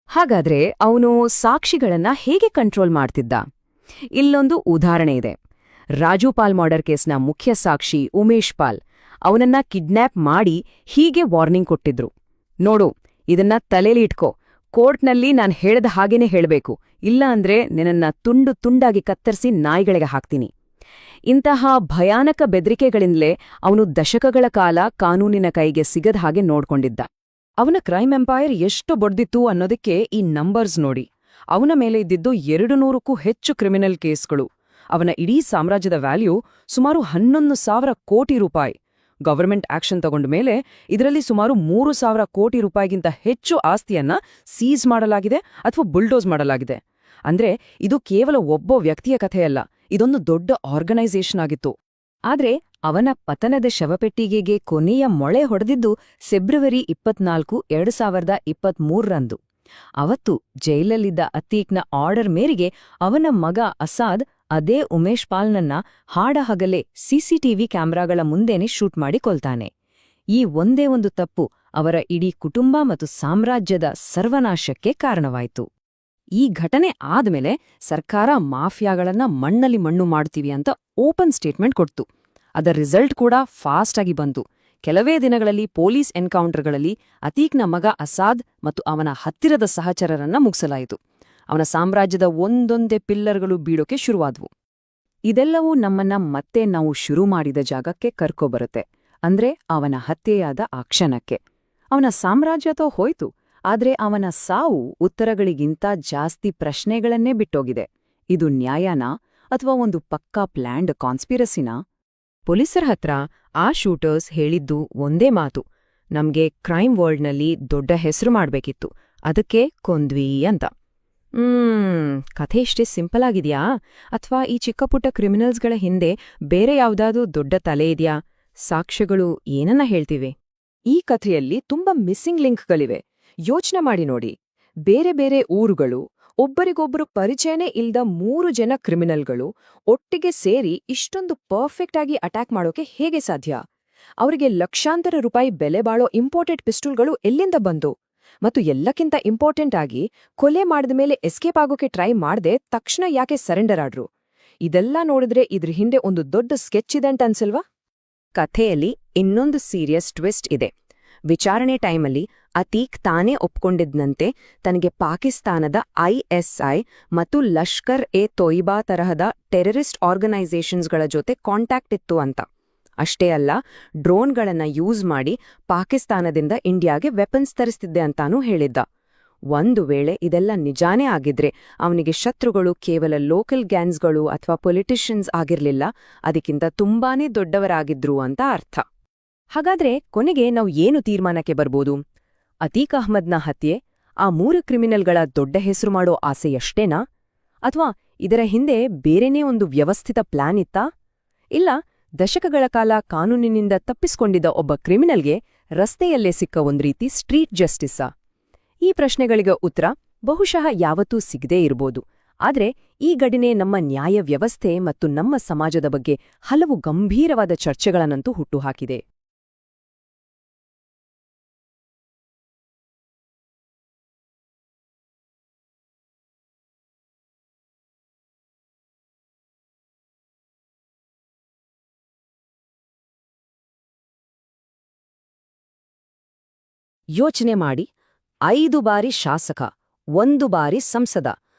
ಹಾಗಾದ್ರೆ ಅವನು ಸಾಕ್ಷಿಗಳನ್ನ ಹೇಗೆ ಕಂಟ್ರೋಲ್ ಮಾಡ್ತಿದ್ದ? ಇಲ್ಲೊಂದು ಉದಾಹರಣೆ ಇದೆ. ರಾಜುಪಾಲ್ ಮರ್ಡರ್ ಕೇಸ್ನ ಮುಖ್ಯ ಸಾಕ್ಷಿ ಉಮೇಶ್ ಪಾಲ್ ಅವನನ್ನ ಕಿಡ್ನ್ಯಾಪ್ ಮಾಡಿ ಹೀಗೆ ವಾರ್ನಿಂಗ್ ಕೊಟ್ಟಿದ್ರು. ನೋಡು, ಇದನ್ನ ತಲೆಲಿ ಇಟ್ಕೋ, ಕೋರ್ಟ್ನಲ್ಲಿ ನಾನ್ ಹೇಳ್ದ ಹಾಗೇನೆ ಹೇಳ್ಬೇಕು, ಇಲ್ಲ ಅಂದ್ರೆ ನಿನ್ನನ್ನ ತುಂಡು ತುಂಡಾಗಿ ಕತ್ತರಿಸಿ ನಾಯಿಗಳಿಗೆ ಹಾಕ್ತೀನಿ. ಇಂತಹ ಭಯಾನಕ ಬೆದರಿಕೆಗಳಿಂದಲೇ ಅವನು ದಶಕಗಳ ಕಾಲ ಕಾನೂನಿನ ಕೈಗೆ ಸಿಗದ ಹಾಗೆ ನೋಡ್ಕೊಂಡಿದ್ದ. ಅವನ ಕ್ರೈಮ್ ಎಂಪೈರ್ ಎಷ್ಟು ಬೊಡ್ದಿತ್ತು ಅನ್ನೋದಕ್ಕೆ ಈ ನಂಬರ್ಸ್ ನೋಡಿ. ಅವನ ಮೇಲೆ ಇದ್ದಿದ್ದು 200ಕ್ಕೂ ಹೆಚ್ಚು ಕ್ರಿಮಿನಲ್ ಕೇಸ್ಗಳು. ಅವನ ಇಡೀ ಸಾಮ್ರಾಜ್ಯದ ವ್ಯಾಲ್ಯೂ ಸುಮಾರು 11,000 ಕೋಟಿ ರೂಪಾಯಿ. ಗವರ್ಮೆಂಟ್ ಆಕ್ಷನ್ ತಗೊಂಡ ಮೇಲೆ ಇದರಲ್ಲಿ ಸುಮಾರು 3,000 ಕೋಟಿ ರೂಪಾಯಿಗಿಂತ ಹೆಚ್ಚು ಆಸ್ತಿಯನ್ನ ಸೀಸ್ ಮಾಡಲಾಗಿದೆ ಅಥವಾ ಬುಲ್ಡೋಸ್ ಮಾಡಲಾಗಿದೆ. ಅಂದ್ರೆ ಇದು ಕೇವಲ ಒಬ್ಬ ವ್ಯಕ್ತಿಯ ಕಥೆಯಲ್ಲ, ಇದೊಂದು ದೊಡ್ಡ ಆರ್ಗನೈಸೇಷನ್ ಆಗಿತ್ತು. ಆದ್ರೆ ಅವನ ಪತನದ ಶವಪೆಟ್ಟಿಗೆಗೆ ಕೊನೆಯ ಮೊಳೆ ಹೊಡೆದಿದ್ದು ಫೆಬ್ರವರಿ 24, 2023ರಂದು. ಅವತ್ತು ಜೈಲಲ್ಲಿದ್ದ ಅತೀಕ್ನ ಆರ್ಡರ್ ಮೇರೆಗೆ ಅವನ ಮಗ ಅಸಾದ್ ಅದೇ ಉಮೇಶ್ ಪಾಲ್ನನ್ನ ಹಾಡಹಗಲೇ ಸಿಸಿಟಿವಿ ಕ್ಯಾಮೆರಾಗಳ ಮುಂದೆನೆ ಶೂಟ್ ಮಾಡಿ ಕೊಲ್ತಾನೆ. ಈ ಒಂದೇ ಒಂದು ತಪ್ಪು ಅವರ ಇಡೀ ಕುಟುಂಬ ಮತ್ತು ಸಾಮ್ರಾಜ್ಯದ ಸರ್ವನಾಶಕ್ಕೆ ಕಾರಣವಾಯಿತು. ಈ ಘಟನೆ ಆದ್ಮೇಲೆ ಸರ್ಕಾರ ಮಾಫಿಯಾಗಳನ್ನ ಮಣ್ಣಲ್ಲಿ ಮಣ್ಣು ಮಾಡ್ತೀವಿ ಅಂತ ಓಪನ್ ಸ್ಟೇಟ್ಮೆಂಟ್ ಕೊಡ್ತು. ಅದರ ರಿಸಲ್ಟ್ ಕೂಡ ಫಾಸ್ಟ್ ಆಗಿ ಬಂತು. ಕೆಲವೇ ದಿನಗಳಲ್ಲಿ ಪೊಲೀಸ್ ಎನ್ಕೌಂಟರ್ಗಳಲ್ಲಿ ಅತೀಕ್ನ ಮಗ ಅಸಾದ್ ಮತ್ತು ಅವನ ಹತ್ತಿರದ ಸಹಚರರನ್ನ ಮುಗಿಸಲಾಯಿತು. ಅವನ ಸಾಮ್ರಾಜ್ಯದ ಒಂದೊಂದೇ ಪಿಲ್ಲರ್ಗಳು ಬೀಳೋಕೆ ಶುರುವಾದ್ವು. ಇದೆಲ್ಲವೂ ನಮ್ಮನ್ನ ಮತ್ತೆ ನಾವು ಶುರು ಮಾಡಿದ ಜಾಗಕ್ಕೆ ಕರ್ಕೊಬರುತ್ತೆ, ಅಂದ್ರೆ ಅವನ ಹತ್ಯೆಯಾದ ಆ ಕ್ಷಣಕ್ಕೆ. ಅವನ ಸಾಮ್ರಾಜ್ಯತೋ ಹೋಯ್ತು, ಆದ್ರೆ ಅವನ ಸಾವು ಉತ್ತರಗಳಿಗಿಂತ ಜಾಸ್ತಿ ಪ್ರಶ್ನೆಗಳನ್ನೇ ಬಿಟ್ಟೋಗಿದೆ. ಇದು ನ್ಯಾಯನಾ ಅಥವಾ ಒಂದು ಪಕ್ಕಾ ಪ್ಲ್ಯಾಂಡ್ ಕಾನ್ಸ್ಪಿರಸಿನಾ? ಪೊಲೀಸರ ಹತ್ರ ಆ ಶೂಟರ್ಸ್ ಹೇಳಿದ್ದು ಒಂದೇ ಮಾತು, ನಮ್ಗೆ ಕ್ರೈಮ್ ವರ್ಲ್ಡ್ನಲ್ಲಿ ದೊಡ್ಡ ಹೆಸರು ಮಾಡ್ಬೇಕಿತ್ತು, ಅದಕ್ಕೆ ಕೊಂದ್ವಿ ಅಂತ. ಕಥೆ ಇಷ್ಟೇ ಸಿಂಪಲ್ ಆಗಿದ್ಯಾ? ಅಥವಾ ಈ ಚಿಕ್ಕಪುಟ್ಟ ಕ್ರಿಮಿನಲ್ಸ್ಗಳ ಹಿಂದೆ ಬೇರೆ ಯಾವ್ದಾದ್ರೂ ದೊಡ್ಡ ತಲೆ ಇದೆಯಾ? ಸಾಕ್ಷ್ಯಗಳು ಏನನ್ನ ಹೇಳ್ತಿವೆ? ಈ ಕಥೆಯಲ್ಲಿ ತುಂಬಾ ಮಿಸ್ಸಿಂಗ್ ಲಿಂಕ್ಗಳಿವೆ. ಯೋಚನೆ ಮಾಡಿ ನೋಡಿ, ಬೇರೆ ಬೇರೆ ಊರುಗಳು, ಒಬ್ಬರಿಗೊಬ್ಬರು ಪರಿಚಯನೇ ಇಲ್ದ 3 ಜನ ಕ್ರಿಮಿನಲ್ಗಳು ಒಟ್ಟಿಗೆ ಸೇರಿ ಇಷ್ಟೊಂದು ಪರ್ಫೆಕ್ಟ್ ಆಗಿ ಅಟ್ಯಾಕ್ ಮಾಡೋಕೆ ಹೇಗೆ ಸಾಧ್ಯ? ಅವರಿಗೆ ಲಕ್ಷಾಂತರ ರೂಪಾಯಿ ಬೆಲೆ ಬಾಳೋ ಇಂಪೋರ್ಟೆಡ್ ಪಿಸ್ಟಲ್ಗಳು ಎಲ್ಲಿಂದ ಬಂದು? ಮತ್ತು ಎಲ್ಲಕ್ಕಿಂತ ಇಂಪಾರ್ಟೆಂಟ್ ಆಗಿ, ಕೊಲೆ ಮಾಡಿದ ಮೇಲೆ ಎಸ್ಕೇಪ್ ಆಗೋಕೆ ಟ್ರೈ ಮಾಡದೆ ತಕ್ಷಣ ಯಾಕೆ ಸರೆಂಡರ್ ಆಡ್ರು? ಇದೆಲ್ಲ ನೋಡಿದ್ರೆ ಇದ್ರ ಹಿಂದೆ ಒಂದು ದೊಡ್ಡ ಸ್ಕೆಚ್ ಇದೆ ಅಂತ ಅನ್ಸಲ್ವಾ? ಕಥೆಯಲ್ಲಿ ಇನ್ನೊಂದು ಸೀರಿಯಸ್ ಟ್ವಿಸ್ಟ್ ಇದೆ. ವಿಚಾರಣೆ ಟೈಮಲ್ಲಿ ಅತೀಕ್ ತಾನೇ ಒಪ್ಕೊಂಡಿದ್ನಂತೆ ತನಗೆ ಪಾಕಿಸ್ತಾನದ ISI ಮತ್ತು ಲಷ್ಕರ್ ಎ ತೊಯ್ಬಾ ತರಹದ ಟೆರರಿಸ್ಟ್ ಆರ್ಗನೈಸೇಷನ್ಸ್ಗಳ ಜೊತೆ ಕಾಂಟ್ಯಾಕ್ಟ್ ಇತ್ತು ಅಂತ. ಅಷ್ಟೇ ಅಲ್ಲ, ಡ್ರೋನ್ಗಳನ್ನ ಯೂಸ್ ಮಾಡಿ ಪಾಕಿಸ್ತಾನದಿಂದ ಇಂಡಿಯಾಗೆ ವೆಪನ್ಸ್ ತರಿಸ್ತಿದ್ದೆ ಅಂತಾನೂ ಹೇಳಿದ್ದ. ಒಂದು ವೇಳೆ ಇದೆಲ್ಲ ನಿಜಾನೇ ಆಗಿದ್ರೆ ಅವನಿಗೆ ಶತ್ರುಗಳು ಕೇವಲ ಲೋಕಲ್ ಗ್ಯಾಂಗ್ಸ್ಗಳು ಅಥವಾ ಪೊಲಿಟಿಷಿಯನ್ಸ್ ಆಗಿರ್ಲಿಲ್ಲ, ಅದಕ್ಕಿಂತ ತುಂಬಾನೇ ದೊಡ್ಡವರಾಗಿದ್ರು ಅಂತ ಅರ್ಥ. ಹಾಗಾದ್ರೆ ಕೊನೆಗೆ ನಾವು ಏನು ತೀರ್ಮಾನಕ್ಕೆ ಬರ್ಬೋದು? ಅತೀಕ್ ಅಹ್ಮದ್ನ ಹತ್ಯೆ ಆ 3 ಕ್ರಿಮಿನಲ್ಗಳ ದೊಡ್ಡ ಹೆಸರು ಮಾಡೋ ಆಸೆಯಷ್ಟೇನಾ? ಅಥವಾ ಇದರ ಹಿಂದೆ ಬೇರೆನೇ ಒಂದು ವ್ಯವಸ್ಥಿತ ಪ್ಲಾನ್ ಇತ್ತಾ? ಇಲ್ಲ ದಶಕಗಳ ಕಾಲ ಕಾನೂನಿನಿಂದ ತಪ್ಪಿಸ್ಕೊಂಡಿದ್ದ ಒಬ್ಬ ಕ್ರಿಮಿನಲ್ಗೆ ರಸ್ತೆಯಲ್ಲೇ ಸಿಕ್ಕ ಒಂದ್ ರೀತಿ ಸ್ಟ್ರೀಟ್ ಜಸ್ಟಿಸ್ಸಾ? ಈ ಪ್ರಶ್ನೆಗಳಿಗೆ ಉತ್ತರ ಬಹುಶಃ ಯಾವತ್ತೂ ಸಿಗದೇ ಇರ್ಬೋದು. ಆದ್ರೆ ಈ ಘಟನೆ ನಮ್ಮ ನ್ಯಾಯ ವ್ಯವಸ್ಥೆ ಮತ್ತು ನಮ್ಮ ಸಮಾಜದ ಬಗ್ಗೆ ಹಲವು ಗಂಭೀರವಾದ ಚರ್ಚೆಗಳನ್ನಂತೂ ಹುಟ್ಟುಹಾಕಿದೆ. ಯೋಚನೆ ಮಾಡಿ, 5 ಬಾರಿ ಶಾಸಕ, 1 ಬಾರಿ ಸಂಸದ,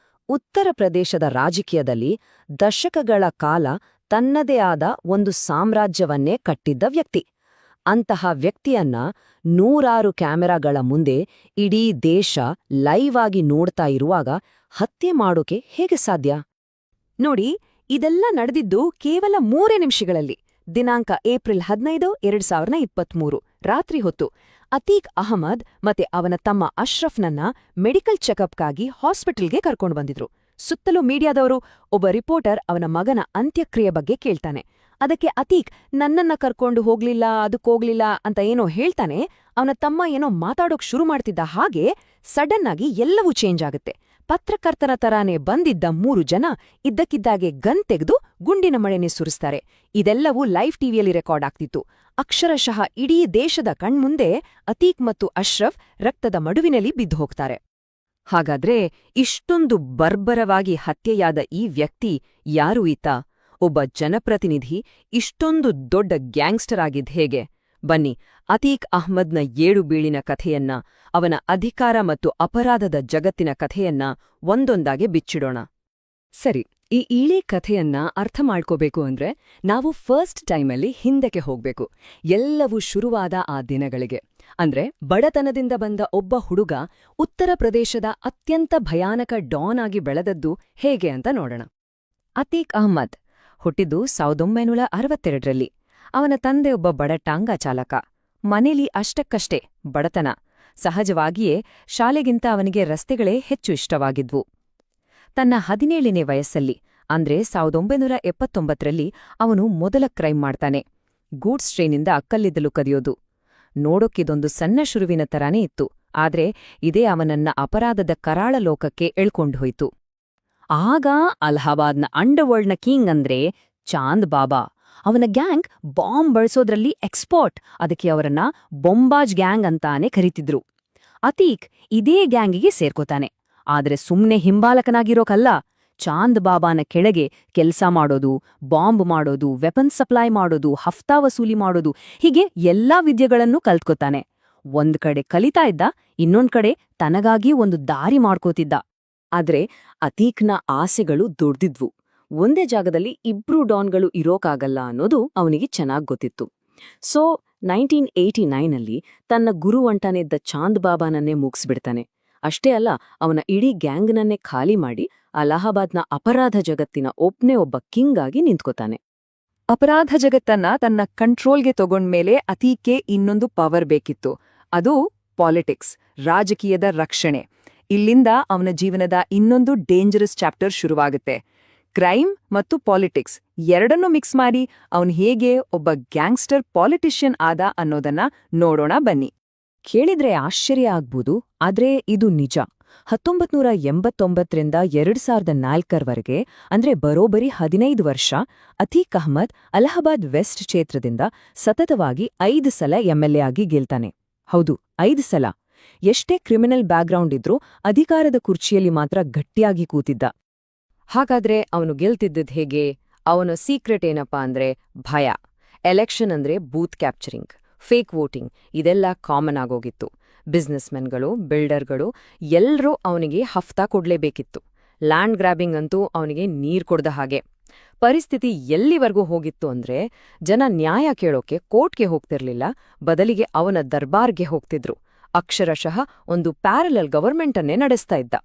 ಉತ್ತರ ಪ್ರದೇಶದ ರಾಜಕೀಯದಲ್ಲಿ ದಶಕಗಳ ಕಾಲ ತನ್ನದೇ ಆದ ಒಂದು ಸಾಮ್ರಾಜ್ಯವನ್ನೇ ಕಟ್ಟಿದ್ದ ವ್ಯಕ್ತಿ. ಅಂತಹ ವ್ಯಕ್ತಿಯನ್ನ 100 ಕ್ಯಾಮೆರಾಗಳ ಮುಂದೆ ಇಡೀ ದೇಶ ಲೈವ್ ಆಗಿ ನೋಡ್ತಾ ಇರುವಾಗ ಹತ್ಯೆ ಮಾಡೋಕೆ ಹೇಗೆ ಸಾಧ್ಯ? ನೋಡಿ, ಇದೆಲ್ಲ ನಡೆದಿದ್ದು ಕೇವಲ 3 ನಿಮಿಷಗಳಲ್ಲಿ. ದಿನಾಂಕ ಏಪ್ರಿಲ್ 15, 2023 ರಾತ್ರಿ ಹೊತ್ತು ಅತೀಕ್ ಅಹಮದ್ ಮತ್ತೆ ಅವನ ತಮ್ಮ ಅಶ್ರಫ್ನನ್ನ ಮೆಡಿಕಲ್ ಚೆಕಪ್ಗಾಗಿ ಹಾಸ್ಪಿಟಲ್ಗೆ ಕರ್ಕೊಂಡು ಬಂದಿದ್ರು. ಸುತ್ತಲೂ ಮೀಡಿಯಾದವರು. ಒಬ್ಬ ರಿಪೋರ್ಟರ್ ಅವನ ಮಗನ ಅಂತ್ಯಕ್ರಿಯೆ ಬಗ್ಗೆ ಕೇಳ್ತಾನೆ. ಅದಕ್ಕೆ ಅತೀಕ್ ನನ್ನನ್ನ ಕರ್ಕೊಂಡು ಅದಕ್ಕೋಗ್ಲಿಲ್ಲ ಅಂತ ಏನೋ ಹೇಳ್ತಾನೆ. ಅವನ ತಮ್ಮ ಏನೋ ಮಾತಾಡೋಕ್ ಶುರು ಮಾಡ್ತಿದ್ದ ಹಾಗೆ ಸಡನ್ ಆಗಿ ಎಲ್ಲವೂ ಚೇಂಜ್ ಆಗುತ್ತೆ. ಪತ್ರಕರ್ತರ ತರಾನೇ ಬಂದಿದ್ದ 3 ಜನ ಇದ್ದಕ್ಕಿದ್ದಾಗೆ ಗನ್ ತೆಗೆದು ಗುಂಡಿನ ಮಳೆನೆ ಸುರಿಸ್ತಾರೆ. ಇದೆಲ್ಲವೂ ಲೈವ್ ಟಿವಿಯಲ್ಲಿ ರೆಕಾರ್ಡ್ ಆಗ್ತಿತ್ತು. ಅಕ್ಷರಶಃ ಇಡೀ ದೇಶದ ಕಣ್ಮುಂದೆ ಅತೀಕ್ ಮತ್ತು ಅಶ್ರಫ್ ರಕ್ತದ ಮಡುವಿನಲ್ಲಿ ಬಿದ್ದು ಹೋಗ್ತಾರೆ. ಹಾಗಾದ್ರೆ ಇಷ್ಟೊಂದು ಬರ್ಬರವಾಗಿ ಹತ್ಯೆಯಾದ ಈ ವ್ಯಕ್ತಿ ಯಾರು ಈತ? ಒಬ್ಬ ಜನಪ್ರತಿನಿಧಿ ಇಷ್ಟೊಂದು ದೊಡ್ಡ ಗ್ಯಾಂಗ್ಸ್ಟರ್ ಆಗಿದ್ ಹೇಗೆ? ಬನ್ನಿ, ಅತೀಕ್ ಅಹ್ಮದ್ನ 7 ಬೀಳಿನ ಕಥೆಯನ್ನ, ಅವನ ಅಧಿಕಾರ ಮತ್ತು ಅಪರಾಧದ ಜಗತ್ತಿನ ಕಥೆಯನ್ನ ಒಂದೊಂದಾಗೆ ಬಿಚ್ಚಿಡೋಣ. ಸರಿ, ಈ ಇಳಿ ಕಥೆಯನ್ನ ಅರ್ಥ ಮಾಡ್ಕೋಬೇಕು ಅಂದ್ರೆ ನಾವು ಫಸ್ಟ್ ಟೈಮಲ್ಲಿ ಹಿಂದಕ್ಕೆ ಹೋಗ್ಬೇಕು. ಎಲ್ಲವೂ ಶುರುವಾದ ಆ ದಿನಗಳಿಗೆ. ಅಂದ್ರೆ ಬಡತನದಿಂದ ಬಂದ ಒಬ್ಬ ಹುಡುಗ ಉತ್ತರ ಪ್ರದೇಶದ ಅತ್ಯಂತ ಭಯಾನಕ ಡಾನ್ ಆಗಿ ಬೆಳೆದದ್ದು ಹೇಗೆ ಅಂತ ನೋಡೋಣ. ಅತೀಕ್ ಅಹ್ಮದ್ ಹುಟ್ಟಿದ್ದು 1962ರಲ್ಲಿ. ಅವನ ತಂದೆ ಒಬ್ಬ ಬಡ ಟಾಂಗಾ ಚಾಲಕ. ಮನೇಲಿ ಅಷ್ಟಕ್ಕಷ್ಟೇ ಬಡತನ. ಸಹಜವಾಗಿಯೇ ಶಾಲೆಗಿಂತ ಅವನಿಗೆ ರಸ್ತೆಗಳೇ ಹೆಚ್ಚು ಇಷ್ಟವಾಗಿದ್ವು. ತನ್ನ 17ನೇ ವಯಸ್ಸಲ್ಲಿ, ಅಂದ್ರೆ 1979ರಲ್ಲಿ ಅವನು ಮೊದಲ ಕ್ರೈಮ್ ಮಾಡ್ತಾನೆ. ಗೂಡ್ಸ್ ಟ್ರೈನಿಂದ ಕಲ್ಲಿದ್ದಲು ಕದಿಯೋದು. ನೋಡೋಕ್ಕಿದೊಂದು ಸಣ್ಣ ಶುರುವಿನ ತರಾನೇ ಇತ್ತು, ಆದ್ರೆ ಇದೇ ಅವನನ್ನ ಅಪರಾಧದ ಕರಾಳ ಲೋಕಕ್ಕೆ ಎಳ್ಕೊಂಡು ಹೋಯ್ತು. ಆಗ ಅಲಹಾಬಾದ್ನ ಅಂಡರ್ವರ್ಲ್ಡ್ನ ಕಿಂಗ್ ಅಂದ್ರೆ ಚಾಂದ್ ಬಾಬಾ. ಅವನ ಗ್ಯಾಂಗ್ ಬಾಂಬ್ ಬಳಸೋದ್ರಲ್ಲಿ ಎಕ್ಸ್ಪರ್ಟ್. ಅದಕ್ಕೆ ಅವರನ್ನ ಬೊಂಬಾಜ್ ಗ್ಯಾಂಗ್ ಅಂತಾನೆ ಕರೀತಿದ್ರು. ಅತೀಕ್ ಇದೇ ಗ್ಯಾಂಗಿಗೆ ಸೇರ್ಕೋತಾನೆ. ಆದ್ರೆ ಸುಮ್ನೆ ಹಿಂಬಾಲಕನಾಗಿರೋಕಲ್ಲ, ಚಾಂದ್ ಬಾಬಾನ ಕೆಳಗೆ ಕೆಲ್ಸ ಮಾಡೋದು, ಬಾಂಬ್ ಮಾಡೋದು, ವೆಪನ್ ಸಪ್ಲೈ ಮಾಡೋದು, ಹಫ್ತಾ ವಸೂಲಿ ಮಾಡೋದು, ಹೀಗೆ ಎಲ್ಲಾ ವಿದ್ಯೆಗಳನ್ನೂ ಕಲ್ತ್ಕೋತಾನೆ. ಒಂದ್ ಕಡೆ ಕಲಿತಾ ಇದ್ದ, ಇನ್ನೊಂದ್ ಕಡೆ ತನಗಾಗಿ ಒಂದು ದಾರಿ ಮಾಡ್ಕೋತಿದ್ದ. ಆದ್ರೆ ಅತೀಕ್ನ ಆಸೆಗಳು ದೊಡ್ದಿದ್ವು. ಒಂದೇ ಜಾಗದಲ್ಲಿ ಇಬ್ರು ಡಾನ್ಗಳು ಇರೋಕಾಗಲ್ಲ ಅನ್ನೋದು ಅವನಿಗೆ ಚೆನ್ನಾಗ್ ಗೊತ್ತಿತ್ತು. ಸೊ 1989ನಲ್ಲಿ ತನ್ನ ಗುರುವಂಟಾನಿದ್ದ ಚಾಂದ್ ಬಾಬಾನನ್ನೇ ಮುಗಿಸ್ಬಿಡ್ತಾನೆ. ಅಷ್ಟೇ ಅಲ್ಲ, ಅವನ ಇಡೀ ಗ್ಯಾಂಗ್ನನ್ನೇ ಖಾಲಿ ಮಾಡಿ ಅಲಹಾಬಾದ್ನ ಅಪರಾಧ ಜಗತ್ತಿನ ಒಬ್ನೇ ಒಬ್ಬ ಕಿಂಗ್ ಆಗಿ ನಿಂತ್ಕೋತಾನೆ. ಅಪರಾಧ ಜಗತ್ತನ್ನ ತನ್ನ ಕಂಟ್ರೋಲ್ಗೆ ತಗೊಂಡ್ಮೇಲೆ ಅತೀಕ್ಗೆ ಇನ್ನೊಂದು ಪವರ್ ಬೇಕಿತ್ತು. ಅದು ಪಾಲಿಟಿಕ್ಸ್, ರಾಜಕೀಯದ ರಕ್ಷಣೆ. ಇಲ್ಲಿಂದ ಅವನ ಜೀವನದ ಇನ್ನೊಂದು ಡೇಂಜರಸ್ ಚಾಪ್ಟರ್ ಶುರುವಾಗುತ್ತೆ. ಕ್ರೈಮ್ ಮತ್ತು ಪಾಲಿಟಿಕ್ಸ್ ಎರಡನ್ನೂ ಮಿಕ್ಸ್ ಮಾಡಿ ಅವನು ಹೇಗೆ ಒಬ್ಬ ಗ್ಯಾಂಗ್ಸ್ಟರ್ ಪಾಲಿಟಿಷಿಯನ್ ಆದ ಅನ್ನೋದನ್ನ ನೋಡೋಣ ಬನ್ನಿ. ಕೇಳಿದ್ರೆ ಆಶ್ಚರ್ಯ ಆಗ್ಬೋದು, ಆದ್ರೆ ಇದು ನಿಜ. 1989ರಿಂದ 2004ರವರೆಗೆ ಅಂದ್ರೆ ಬರೋಬ್ಬರಿ 15 ವರ್ಷ ಅತೀಕ್ ಅಹ್ಮದ್ ಅಲಹಾಬಾದ್ ವೆಸ್ಟ್ ಕ್ಷೇತ್ರದಿಂದ ಸತತವಾಗಿ 5 ಸಲ ಎಂಎಲ್ಎ ಆಗಿ ಗೆಲ್ತಾನೆ. ಹೌದು, 5 ಸಲ. ಎಷ್ಟೇ ಕ್ರಿಮಿನಲ್ ಬ್ಯಾಕ್ಗ್ರೌಂಡ್ ಇದ್ರೂ ಅಧಿಕಾರದ ಕುರ್ಚಿಯಲ್ಲಿ ಮಾತ್ರ ಗಟ್ಟಿಯಾಗಿ ಕೂತಿದ್ದ. ಹಾಗಾದ್ರೆ ಅವನು ಗೆಲ್ತಿದ್ದದ್ ಹೇಗೆ? ಅವನ ಸೀಕ್ರೆಟ್ ಏನಪ್ಪಾ ಅಂದ್ರೆ ಭಯ. ಎಲೆಕ್ಷನ್ ಅಂದ್ರೆ ಬೂತ್ ಕ್ಯಾಪ್ಚರಿಂಗ್, ಫೇಕ್ ವೋಟಿಂಗ್, ಇದೆಲ್ಲ ಕಾಮನ್ ಆಗೋಗಿತ್ತು. ಬಿಸ್ನೆಸ್ಮೆನ್ಗಳು, ಬಿಲ್ಡರ್ಗಳು ಎಲ್ರೂ ಅವನಿಗೆ ಹಫ್ತಾ ಕೊಡ್ಲೇಬೇಕಿತ್ತು. ಲ್ಯಾಂಡ್ ಗ್ರಾಬಿಂಗ್ ಅಂತೂ ಅವನಿಗೆ ನೀರ್ ಕೊಡ್ದ ಹಾಗೆ. ಪರಿಸ್ಥಿತಿ ಎಲ್ಲಿವರೆಗೂ ಹೋಗಿತ್ತು ಅಂದ್ರೆ ಜನ ನ್ಯಾಯ ಕೇಳೋಕೆ ಕೋರ್ಟ್ಗೆ ಹೋಗ್ತಿರ್ಲಿಲ್ಲ, ಬದಲಿಗೆ ಅವನ ದರ್ಬಾರ್ಗೆ ಹೋಗ್ತಿದ್ರು. ಅಕ್ಷರಶಃ ಒಂದು ಪ್ಯಾರಲಲ್ ಗವರ್ಮೆಂಟ್ ಅನ್ನೇ ನಡೆಸ್ತಾ ಇದ್ದ.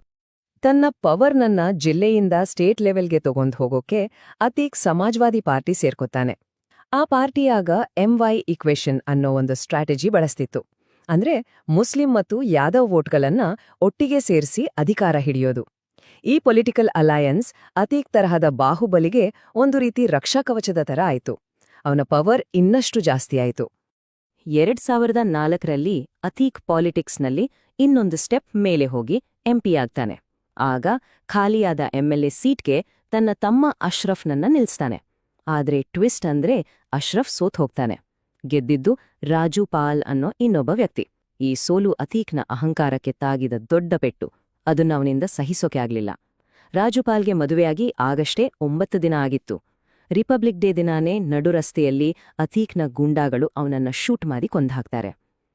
ತನ್ನ ಪವರ್ನನ್ನ ಜಿಲ್ಲೆಯಿಂದ ಸ್ಟೇಟ್ ಲೆವೆಲ್ಗೆ ತಗೊಂಡ್ ಹೋಗೋಕೆ ಅತೀಕ್ ಸಮಾಜ್ವಾದಿ ಪಾರ್ಟಿ ಸೇರ್ಕೋತಾನೆ. ಆ ಪಾರ್ಟಿಯಾಗ MY ಇಕ್ವೇಷನ್ ಅನ್ನೋ ಒಂದು ಸ್ಟ್ರಾಟಜಿ ಬಳಸ್ತಿತ್ತು. ಅಂದ್ರೆ ಮುಸ್ಲಿಂ ಮತ್ತು ಯಾದವ್ ವೋಟ್ಗಳನ್ನ ಒಟ್ಟಿಗೆ ಸೇರಿಸಿ ಅಧಿಕಾರ ಹಿಡಿಯೋದು. ಈ ಪೊಲಿಟಿಕಲ್ ಅಲಯನ್ಸ್ ಅತೀಕ್ ತರಹದ ಬಾಹುಬಲಿಗೆ ಒಂದು ರೀತಿ ರಕ್ಷಾಕವಚದ ತರ ಆಯ್ತು. ಅವನ ಪವರ್ ಇನ್ನಷ್ಟು ಜಾಸ್ತಿ ಆಯ್ತು. 2004ರಲ್ಲಿ ಅತೀಕ್ ಪಾಲಿಟಿಕ್ಸ್ನಲ್ಲಿ ಇನ್ನೊಂದು ಸ್ಟೆಪ್ ಮೇಲೆ ಹೋಗಿ MP ಆಗ್ತಾನೆ. ಆಗ ಖಾಲಿಯಾದ MLA ಸೀಟ್ಗೆ ತನ್ನ ತಮ್ಮ ಅಶ್ರಫ್ನನ್ನ ನಿಲ್ಸ್ತಾನೆ. ಆದ್ರೆ ಟ್ವಿಸ್ಟ್ ಅಂದ್ರೆ ಅಶ್ರಫ್ ಸೋತ್ ಹೋಗ್ತಾನೆ. ಗೆದ್ದಿದ್ದು ರಾಜು ಪಾಲ್ ಅನ್ನೋ ಇನ್ನೊಬ್ಬ ವ್ಯಕ್ತಿ. ಈ ಸೋಲು ಅತೀಕ್ನ ಅಹಂಕಾರಕ್ಕೆ ತಾಗಿದ ದೊಡ್ಡ ಪೆಟ್ಟು. ಅದನ್ನ ಅವನಿಂದ ಸಹಿಸೋಕೆ ಆಗ್ಲಿಲ್ಲ. ರಾಜುಪಾಲ್ಗೆ ಮದುವೆಯಾಗಿ ಆಗಷ್ಟೇ 9 ದಿನ ಆಗಿತ್ತು. ರಿಪಬ್ಲಿಕ್ ಡೇ ದಿನಾನೇ ನಡು ರಸ್ತೆಯಲ್ಲಿ ಅತೀಕ್ನ ಗೂಂಡಾಗಳು ಅವನನ್ನ ಶೂಟ್ ಮಾಡಿ ಕೊಂದ್ಹಾಕ್ತಾರೆ.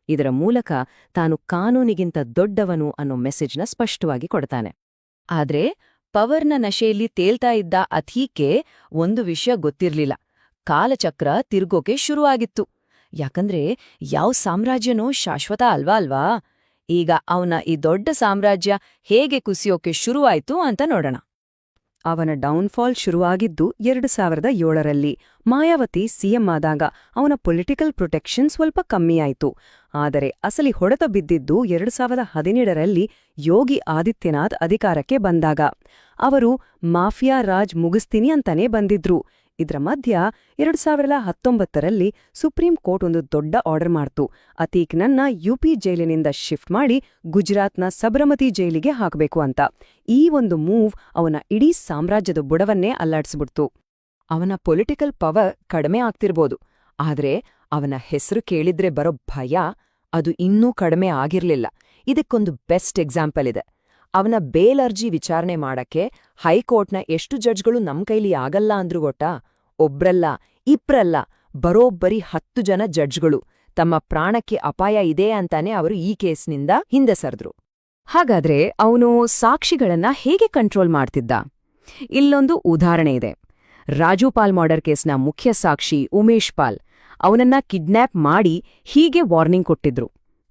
ಇದರ ಮೂಲಕ ತಾನು ಕಾನೂನಿಗಿಂತ ದೊಡ್ಡವನು ಅನ್ನೋ ಮೆಸೇಜ್ನ ಸ್ಪಷ್ಟವಾಗಿ ಕೊಡ್ತಾನೆ. ಆದ್ರೆ ಪವರ್ನ ನಶೆಯಲ್ಲಿ ತೇಲ್ತಾ ಇದ್ದ ಅತೀಕ್ಗೆ ಒಂದು ವಿಷಯ ಗೊತ್ತಿರ್ಲಿಲ್ಲ. ಕಾಲಚಕ್ರ ತಿರ್ಗೋಕೆ ಶುರುವಾಗಿತ್ತು. ಯಾಕಂದ್ರೆ ಯಾವ ಸಾಮ್ರಾಜ್ಯನೂ ಶಾಶ್ವತ ಅಲ್ವಾ. ಈಗ ಅವನ ಈ ದೊಡ್ಡ ಸಾಮ್ರಾಜ್ಯ ಹೇಗೆ ಕುಸಿಯೋಕೆ ಶುರುವಾಯ್ತು ಅಂತ ನೋಡೋಣ. ಅವನ ಡೌನ್ಫಾಲ್ ಶುರುವಾಗಿದ್ದು 2007ರಲ್ಲಿ. ಮಾಯಾವತಿ ಸಿಎಂ ಆದಾಗ ಅವನ ಪೊಲಿಟಿಕಲ್ ಪ್ರೊಟೆಕ್ಷನ್ ಸ್ವಲ್ಪ ಕಮ್ಮಿಯಾಯಿತು. ಆದರೆ ಅಸಲಿ ಹೊಡೆತ ಬಿದ್ದಿದ್ದು 2017ರಲ್ಲಿ ಯೋಗಿ ಆದಿತ್ಯನಾಥ್ ಅಧಿಕಾರಕ್ಕೆ ಬಂದಾಗ. ಅವರು ಮಾಫಿಯಾ ರಾಜ್ ಮುಗಿಸ್ತೀನಿ ಅಂತಾನೇ ಬಂದಿದ್ರು. ಇದ್ರ ಮಧ್ಯ 2019ರಲ್ಲಿ ಸುಪ್ರೀಂ ಕೋರ್ಟ್ ಒಂದು ದೊಡ್ಡ ಆರ್ಡರ್ ಮಾಡ್ತು. ಅತೀಕ್ನನ್ನ UP ಜೈಲಿನಿಂದ ಶಿಫ್ಟ್ ಮಾಡಿ ಗುಜರಾತ್ನ ಸಬರಮತಿ ಜೈಲಿಗೆ ಹಾಕಬೇಕು ಅಂತ. ಈ ಒಂದು ಮೂವ್ ಅವನ ಇಡೀ ಸಾಮ್ರಾಜ್ಯದ ಬುಡವನ್ನೇ ಅಲ್ಲಾಡ್ಸ್ಬಿಡ್ತು. ಅವನ ಪೊಲಿಟಿಕಲ್ ಪವರ್ ಕಡಿಮೆ ಆಗ್ತಿರ್ಬೋದು, ಆದ್ರೆ ಅವನ ಹೆಸರು ಕೇಳಿದ್ರೆ ಬರೋ ಭಯ ಅದು ಇನ್ನೂ ಕಡಿಮೆ ಆಗಿರ್ಲಿಲ್ಲ. ಇದಕ್ಕೊಂದು ಬೆಸ್ಟ್ ಎಕ್ಸಾಂಪಲ್ ಇದೆ. ಅವನ ಬೇಲ್ ಅರ್ಜಿ ವಿಚಾರಣೆ ಮಾಡಕ್ಕೆ ಹೈಕೋರ್ಟ್ನ ಎಷ್ಟು ಜಡ್ಜ್ಗಳು ನಮ್ ಕೈಲಿ ಆಗಲ್ಲ ಅಂದ್ರು ಗೊತ್ತಾ? ಒಬ್ರಲ್ಲ, ಇಬ್ರಲ್ಲ, ಬರೋಬ್ಬರಿ 10 ಜನ ಜಡ್ಜ್ಗಳು. ತಮ್ಮ ಪ್ರಾಣಕ್ಕೆ ಅಪಾಯ ಇದೆ ಅಂತಾನೆ ಅವರು ಈ ಕೇಸ್ನಿಂದ ಹಿಂದೆ ಸರಿದ್ರು. ಹಾಗಾದ್ರೆ ಅವನು ಸಾಕ್ಷಿಗಳನ್ನ ಹೇಗೆ ಕಂಟ್ರೋಲ್ ಮಾಡ್ತಿದ್ದ? ಇಲ್ಲೊಂದು ಉದಾಹರಣೆ ಇದೆ. ರಾಜು ಪಾಲ್ ಮರ್ಡರ್ ಕೇಸ್ನ ಮುಖ್ಯ ಸಾಕ್ಷಿ ಉಮೇಶ್ ಪಾಲ್. ಅವನನ್ನ ಕಿಡ್ನ್ಯಾಪ್ ಮಾಡಿ ಹೀಗೆ ವಾರ್ನಿಂಗ್ ಕೊಟ್ಟಿದ್ರು.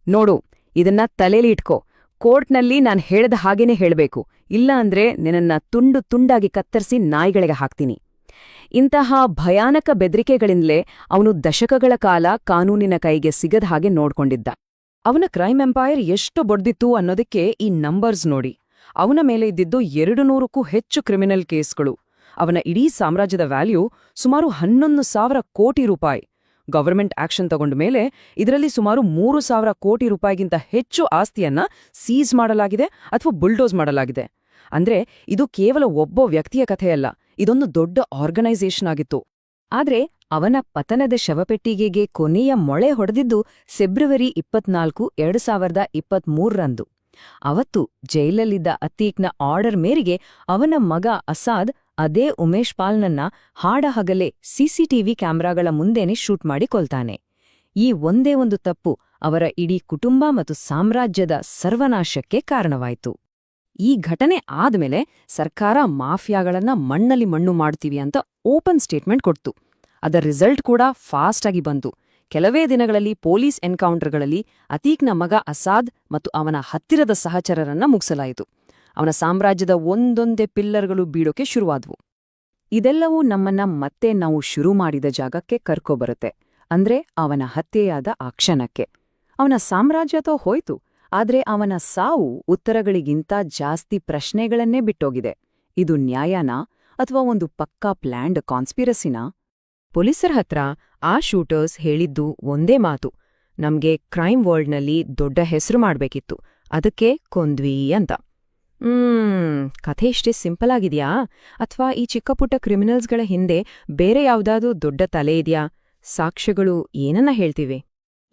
ನೋಡು, ಇದನ್ನ ತಲೆಲಿ ಇಟ್ಕೋ. ಕೋರ್ಟ್ನಲ್ಲಿ ನಾನ್ ಹೇಳ್ದ ಹಾಗೇನೆ ಹೇಳ್ಬೇಕು, ಇಲ್ಲ ಅಂದ್ರೆ ನಿನ್ನನ್ನ ತುಂಡು ತುಂಡಾಗಿ ಕತ್ತರಿಸಿ ನಾಯಿಗಳಿಗೆ ಹಾಕ್ತೀನಿ. ಇಂತಹ ಭಯಾನಕ ಬೆದರಿಕೆಗಳಿಂದಲೇ ಅವನು ದಶಕಗಳ ಕಾಲ ಕಾನೂನಿನ ಕೈಗೆ ಸಿಗದ ಹಾಗೆ ನೋಡ್ಕೊಂಡಿದ್ದ. ಅವನ ಕ್ರೈಮ್ ಎಂಪೈರ್ ಎಷ್ಟು ಬೊಡ್ದಿತ್ತು ಅನ್ನೋದಕ್ಕೆ ಈ ನಂಬರ್ಸ್ ನೋಡಿ. ಅವನ ಮೇಲೆ ಇದ್ದಿದ್ದು 200ಕ್ಕೂ ಹೆಚ್ಚು ಕ್ರಿಮಿನಲ್ ಕೇಸ್ಗಳು. ಅವನ ಇಡೀ ಸಾಮ್ರಾಜ್ಯದ ವ್ಯಾಲ್ಯೂ ಸುಮಾರು 11,000 ಕೋಟಿ ರೂಪಾಯಿ. ಗವರ್ಮೆಂಟ್ ಆಕ್ಷನ್ ತಗೊಂಡ ಮೇಲೆ ಇದರಲ್ಲಿ ಸುಮಾರು 3,000 ಕೋಟಿ ರೂಪಾಯಿಗಿಂತ ಹೆಚ್ಚು ಆಸ್ತಿಯನ್ನ ಸೀಸ್ ಮಾಡಲಾಗಿದೆ ಅಥವಾ ಬುಲ್ಡೋಸ್ ಮಾಡಲಾಗಿದೆ. ಅಂದ್ರೆ ಇದು ಕೇವಲ ಒಬ್ಬ ವ್ಯಕ್ತಿಯ ಕಥೆಯಲ್ಲ, ಇದೊಂದು ದೊಡ್ಡ ಆರ್ಗನೈಸೇಷನ್ ಆಗಿತ್ತು. ಆದ್ರೆ ಅವನ ಪತನದ ಶವಪೆಟ್ಟಿಗೆಗೆ ಕೊನೆಯ ಮೊಳೆ ಹೊಡೆದಿದ್ದು ಫೆಬ್ರವರಿ 24, 2023ರಂದು. ಅವತ್ತು ಜೈಲಲ್ಲಿದ್ದ ಅತೀಕ್ನ ಆರ್ಡರ್ ಮೇರೆಗೆ ಅವನ ಮಗ ಅಸಾದ್ ಅದೇ ಉಮೇಶ್ ಪಾಲ್ನನ್ನ ಹಾಡಹಗಲೇ ಸಿಸಿಟಿವಿ ಕ್ಯಾಮೆರಾಗಳ ಮುಂದೆನೆ ಶೂಟ್ ಮಾಡಿ ಕೊಲ್ತಾನೆ. ಈ ಒಂದೇ ಒಂದು ತಪ್ಪು ಅವರ ಇಡೀ ಕುಟುಂಬ ಮತ್ತು ಸಾಮ್ರಾಜ್ಯದ ಸರ್ವನಾಶಕ್ಕೆ ಕಾರಣವಾಯಿತು. ಈ ಘಟನೆ ಆದ್ಮೇಲೆ ಸರ್ಕಾರ ಮಾಫಿಯಾಗಳನ್ನ ಮಣ್ಣಲ್ಲಿ ಮಣ್ಣು ಮಾಡ್ತೀವಿ ಅಂತ ಓಪನ್ ಸ್ಟೇಟ್ಮೆಂಟ್ ಕೊಡ್ತು. ಅದರ ರಿಸಲ್ಟ್ ಕೂಡ ಫಾಸ್ಟ್ ಆಗಿ ಬಂತು. ಕೆಲವೇ ದಿನಗಳಲ್ಲಿ ಪೊಲೀಸ್ ಎನ್ಕೌಂಟರ್ಗಳಲ್ಲಿ ಅತೀಕ್ನ ಮಗ ಅಸಾದ್ ಮತ್ತು ಅವನ ಹತ್ತಿರದ ಸಹಚರರನ್ನ ಮುಗಿಸಲಾಯಿತು. ಅವನ ಸಾಮ್ರಾಜ್ಯದ ಒಂದೊಂದೇ ಪಿಲ್ಲರ್ಗಳು ಬೀಳೋಕೆ ಶುರುವಾದ್ವು. ಇದೆಲ್ಲವೂ ನಮ್ಮನ್ನ ಮತ್ತೆ ನಾವು ಶುರು ಮಾಡಿದ ಜಾಗಕ್ಕೆ ಕರ್ಕೊಬರುತ್ತೆ. ಅಂದ್ರೆ ಅವನ ಹತ್ಯೆಯಾದ ಆ ಕ್ಷಣಕ್ಕೆ. ಅವನ ಸಾಮ್ರಾಜ್ಯತೋ ಹೋಯ್ತು, ಆದ್ರೆ ಅವನ ಸಾವು ಉತ್ತರಗಳಿಗಿಂತ ಜಾಸ್ತಿ ಪ್ರಶ್ನೆಗಳನ್ನೇ ಬಿಟ್ಟೋಗಿದೆ. ಇದು ನ್ಯಾಯನಾ ಅಥವಾ ಒಂದು ಪಕ್ಕಾ ಪ್ಲ್ಯಾಂಡ್ ಕಾನ್ಸ್ಪಿರಸಿನಾ? ಪೊಲೀಸರ ಹತ್ರ ಆ ಶೂಟರ್ಸ್ ಹೇಳಿದ್ದು ಒಂದೇ ಮಾತು, ನಮ್ಗೆ ಕ್ರೈಮ್ ವರ್ಲ್ಡ್ನಲ್ಲಿ ದೊಡ್ಡ ಹೆಸರು ಮಾಡ್ಬೇಕಿತ್ತು, ಅದಕ್ಕೆ ಕೊಂದ್ವಿ ಅಂತ. ಕಥೆ ಇಷ್ಟೇ ಸಿಂಪಲ್ ಆಗಿದ್ಯಾ? ಅಥವಾ ಈ ಚಿಕ್ಕಪುಟ್ಟ ಕ್ರಿಮಿನಲ್ಸ್ಗಳ ಹಿಂದೆ ಬೇರೆ ಯಾವ್ದಾದ್ರೂ ದೊಡ್ಡ ತಲೆ ಇದೆಯಾ? ಸಾಕ್ಷ್ಯಗಳು ಏನನ್ನ ಹೇಳ್ತಿವೆ?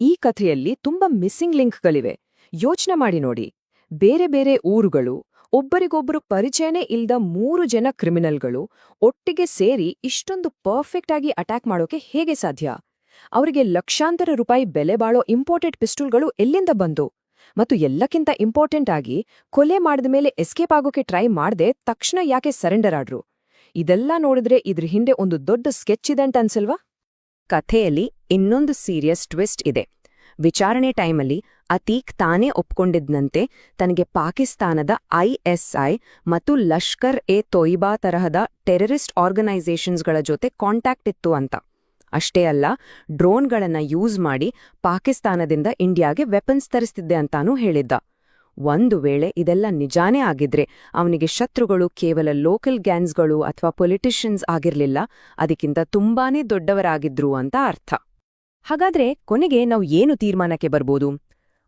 ಈ ಕಥೆಯಲ್ಲಿ ತುಂಬಾ ಮಿಸ್ಸಿಂಗ್ ಲಿಂಕ್ಗಳಿವೆ. ಯೋಚನೆ ಮಾಡಿ ನೋಡಿ, ಬೇರೆ ಬೇರೆ ಊರುಗಳು, ಒಬ್ಬರಿಗೊಬ್ಬರು ಪರಿಚಯನೇ ಇಲ್ದ 3 ಜನ ಕ್ರಿಮಿನಲ್ಗಳು ಒಟ್ಟಿಗೆ ಸೇರಿ ಇಷ್ಟೊಂದು ಪರ್ಫೆಕ್ಟ್ ಆಗಿ ಅಟ್ಯಾಕ್ ಮಾಡೋಕೆ ಹೇಗೆ ಸಾಧ್ಯ? ಅವರಿಗೆ ಲಕ್ಷಾಂತರ ರೂಪಾಯಿ ಬೆಲೆ ಬಾಳೋ ಇಂಪೋರ್ಟೆಡ್ ಪಿಸ್ಟೂಲ್ಗಳು ಎಲ್ಲಿಂದ ಬಂದು? ಮತ್ತು ಎಲ್ಲಕ್ಕಿಂತ ಇಂಪಾರ್ಟೆಂಟ್ ಆಗಿ, ಕೊಲೆ ಮಾಡಿದ ಮೇಲೆ ಎಸ್ಕೇಪ್ ಆಗೋಕೆ ಟ್ರೈ ಮಾಡ್ದೆ ತಕ್ಷಣ ಯಾಕೆ ಸರೆಂಡರ್ ಆಡ್ರು? ಇದೆಲ್ಲ ನೋಡಿದ್ರೆ ಇದ್ರ ಹಿಂದೆ ಒಂದು ದೊಡ್ಡ ಸ್ಕೆಚ್ ಇದೆ ಅಂತ ಅನ್ಸಲ್ವಾ? ಕಥೆಯಲ್ಲಿ ಇನ್ನೊಂದು ಸೀರಿಯಸ್ ಟ್ವಿಸ್ಟ್ ಇದೆ. ವಿಚಾರಣೆ ಟೈಮಲ್ಲಿ ಅತೀಕ್ ತಾನೇ ಒಪ್ಕೊಂಡಿದ್ನಂತೆ ತನಗೆ ಪಾಕಿಸ್ತಾನದ ISI ಮತ್ತು ಲಷ್ಕರ್-ಎ-ತೊಯ್ಬಾ ತರಹದ ಟೆರರಿಸ್ಟ್ ಆರ್ಗನೈಸೇಷನ್ಸ್ಗಳ ಜೊತೆ ಕಾಂಟ್ಯಾಕ್ಟ್ ಇತ್ತು ಅಂತ. ಅಷ್ಟೇ ಅಲ್ಲ, ಡ್ರೋನ್ಗಳನ್ನ ಯೂಸ್ ಮಾಡಿ ಪಾಕಿಸ್ತಾನದಿಂದ ಇಂಡಿಯಾಗೆ ವೆಪನ್ಸ್ ತರಿಸ್ತಿದ್ದೆ ಅಂತಾನೂ ಹೇಳಿದ್ದ. ಒಂದು ವೇಳೆ ಇದೆಲ್ಲ ನಿಜಾನೇ ಆಗಿದ್ರೆ ಅವನಿಗೆ ಶತ್ರುಗಳು ಕೇವಲ ಲೋಕಲ್ ಗ್ಯಾಂಗ್ಸ್ಗಳು ಅಥವಾ ಪೊಲಿಟಿಷಿಯನ್ಸ್ ಆಗಿರ್ಲಿಲ್ಲ, ಅದಕ್ಕಿಂತ ತುಂಬಾನೇ ದೊಡ್ಡವರಾಗಿದ್ರು ಅಂತ ಅರ್ಥ. ಹಾಗಾದ್ರೆ ಕೊನೆಗೆ ನಾವು ಏನು ತೀರ್ಮಾನಕ್ಕೆ ಬರ್ಬೋದು?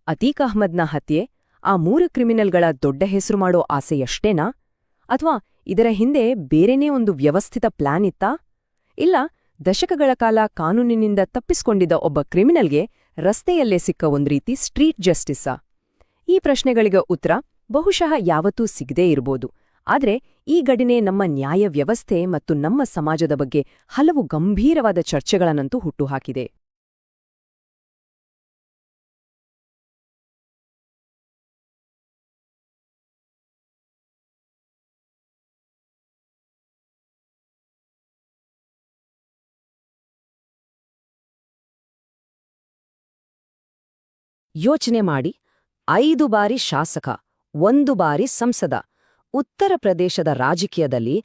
ಅತೀಕ್ ಅಹ್ಮದ್ನ ಹತ್ಯೆ ಆ 3 ಕ್ರಿಮಿನಲ್ಗಳ ದೊಡ್ಡ ಹೆಸರು ಮಾಡೋ ಆಸೆಯಷ್ಟೇನಾ? ಅಥವಾ ಇದರ ಹಿಂದೆ ಬೇರೆನೇ ಒಂದು ವ್ಯವಸ್ಥಿತ ಪ್ಲಾನ್ ಇತ್ತಾ? ಇಲ್ಲ ದಶಕಗಳ ಕಾಲ ಕಾನೂನಿನಿಂದ ತಪ್ಪಿಸ್ಕೊಂಡಿದ್ದ ಒಬ್ಬ ಕ್ರಿಮಿನಲ್ಗೆ ರಸ್ತೆಯಲ್ಲೇ ಸಿಕ್ಕ ಒಂದ್ ರೀತಿ ಸ್ಟ್ರೀಟ್ ಜಸ್ಟಿಸ್ಸಾ? ಈ ಪ್ರಶ್ನೆಗಳಿಗೆ ಉತ್ತರ ಬಹುಶಃ ಯಾವತ್ತೂ ಸಿಗದೇ ಇರ್ಬೋದು. ಆದ್ರೆ ಈ ಘಟನೆ ನಮ್ಮ ನ್ಯಾಯ ವ್ಯವಸ್ಥೆ ಮತ್ತು ನಮ್ಮ ಸಮಾಜದ ಬಗ್ಗೆ ಹಲವು ಗಂಭೀರವಾದ ಚರ್ಚೆಗಳನ್ನಂತೂ ಹುಟ್ಟುಹಾಕಿದೆ. ಯೋಚನೆ ಮಾಡಿ, 5 ಬಾರಿ ಶಾಸಕ, 1 ಬಾರಿ ಸಂಸದ, ಉತ್ತರ ಪ್ರದೇಶದ ರಾಜಕೀಯದಲ್ಲಿ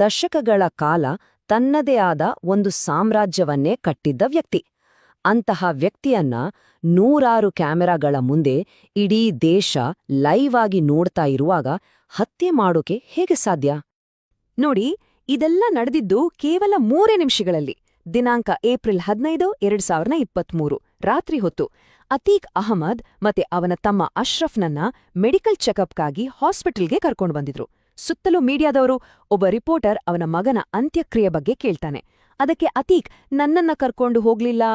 ದಶಕಗಳ ಕಾಲ ತನ್ನದೇ ಆದ ಒಂದು ಸಾಮ್ರಾಜ್ಯವನ್ನೇ ಕಟ್ಟಿದ್ದ ವ್ಯಕ್ತಿ. ಅಂತಹ ವ್ಯಕ್ತಿಯನ್ನ 100 ಕ್ಯಾಮೆರಾಗಳ ಮುಂದೆ ಇಡೀ ದೇಶ ಲೈವ್ ಆಗಿ ನೋಡ್ತಾ ಇರುವಾಗ ಹತ್ಯೆ ಮಾಡೋಕೆ ಹೇಗೆ ಸಾಧ್ಯ? ನೋಡಿ, ಇದೆಲ್ಲ ನಡೆದಿದ್ದು ಕೇವಲ 3 ನಿಮಿಷಗಳಲ್ಲಿ. ದಿನಾಂಕ ಏಪ್ರಿಲ್ 15, 2023 ರಾತ್ರಿ ಹೊತ್ತು ಅತೀಕ್ ಅಹಮದ್ ಮತ್ತೆ ಅವನ ತಮ್ಮ ಅಶ್ರಫ್ನನ್ನ ಮೆಡಿಕಲ್ ಚೆಕಪ್ಗಾಗಿ ಹಾಸ್ಪಿಟಲ್ಗೆ ಕರ್ಕೊಂಡು ಬಂದಿದ್ರು. ಸುತ್ತಲೂ ಮೀಡಿಯಾದವರು. ಒಬ್ಬ ರಿಪೋರ್ಟರ್ ಅವನ ಮಗನ ಅಂತ್ಯಕ್ರಿಯೆ ಬಗ್ಗೆ ಕೇಳ್ತಾನೆ. ಅದಕ್ಕೆ ಅತೀಕ್ ನನ್ನನ್ನ ಕರ್ಕೊಂಡು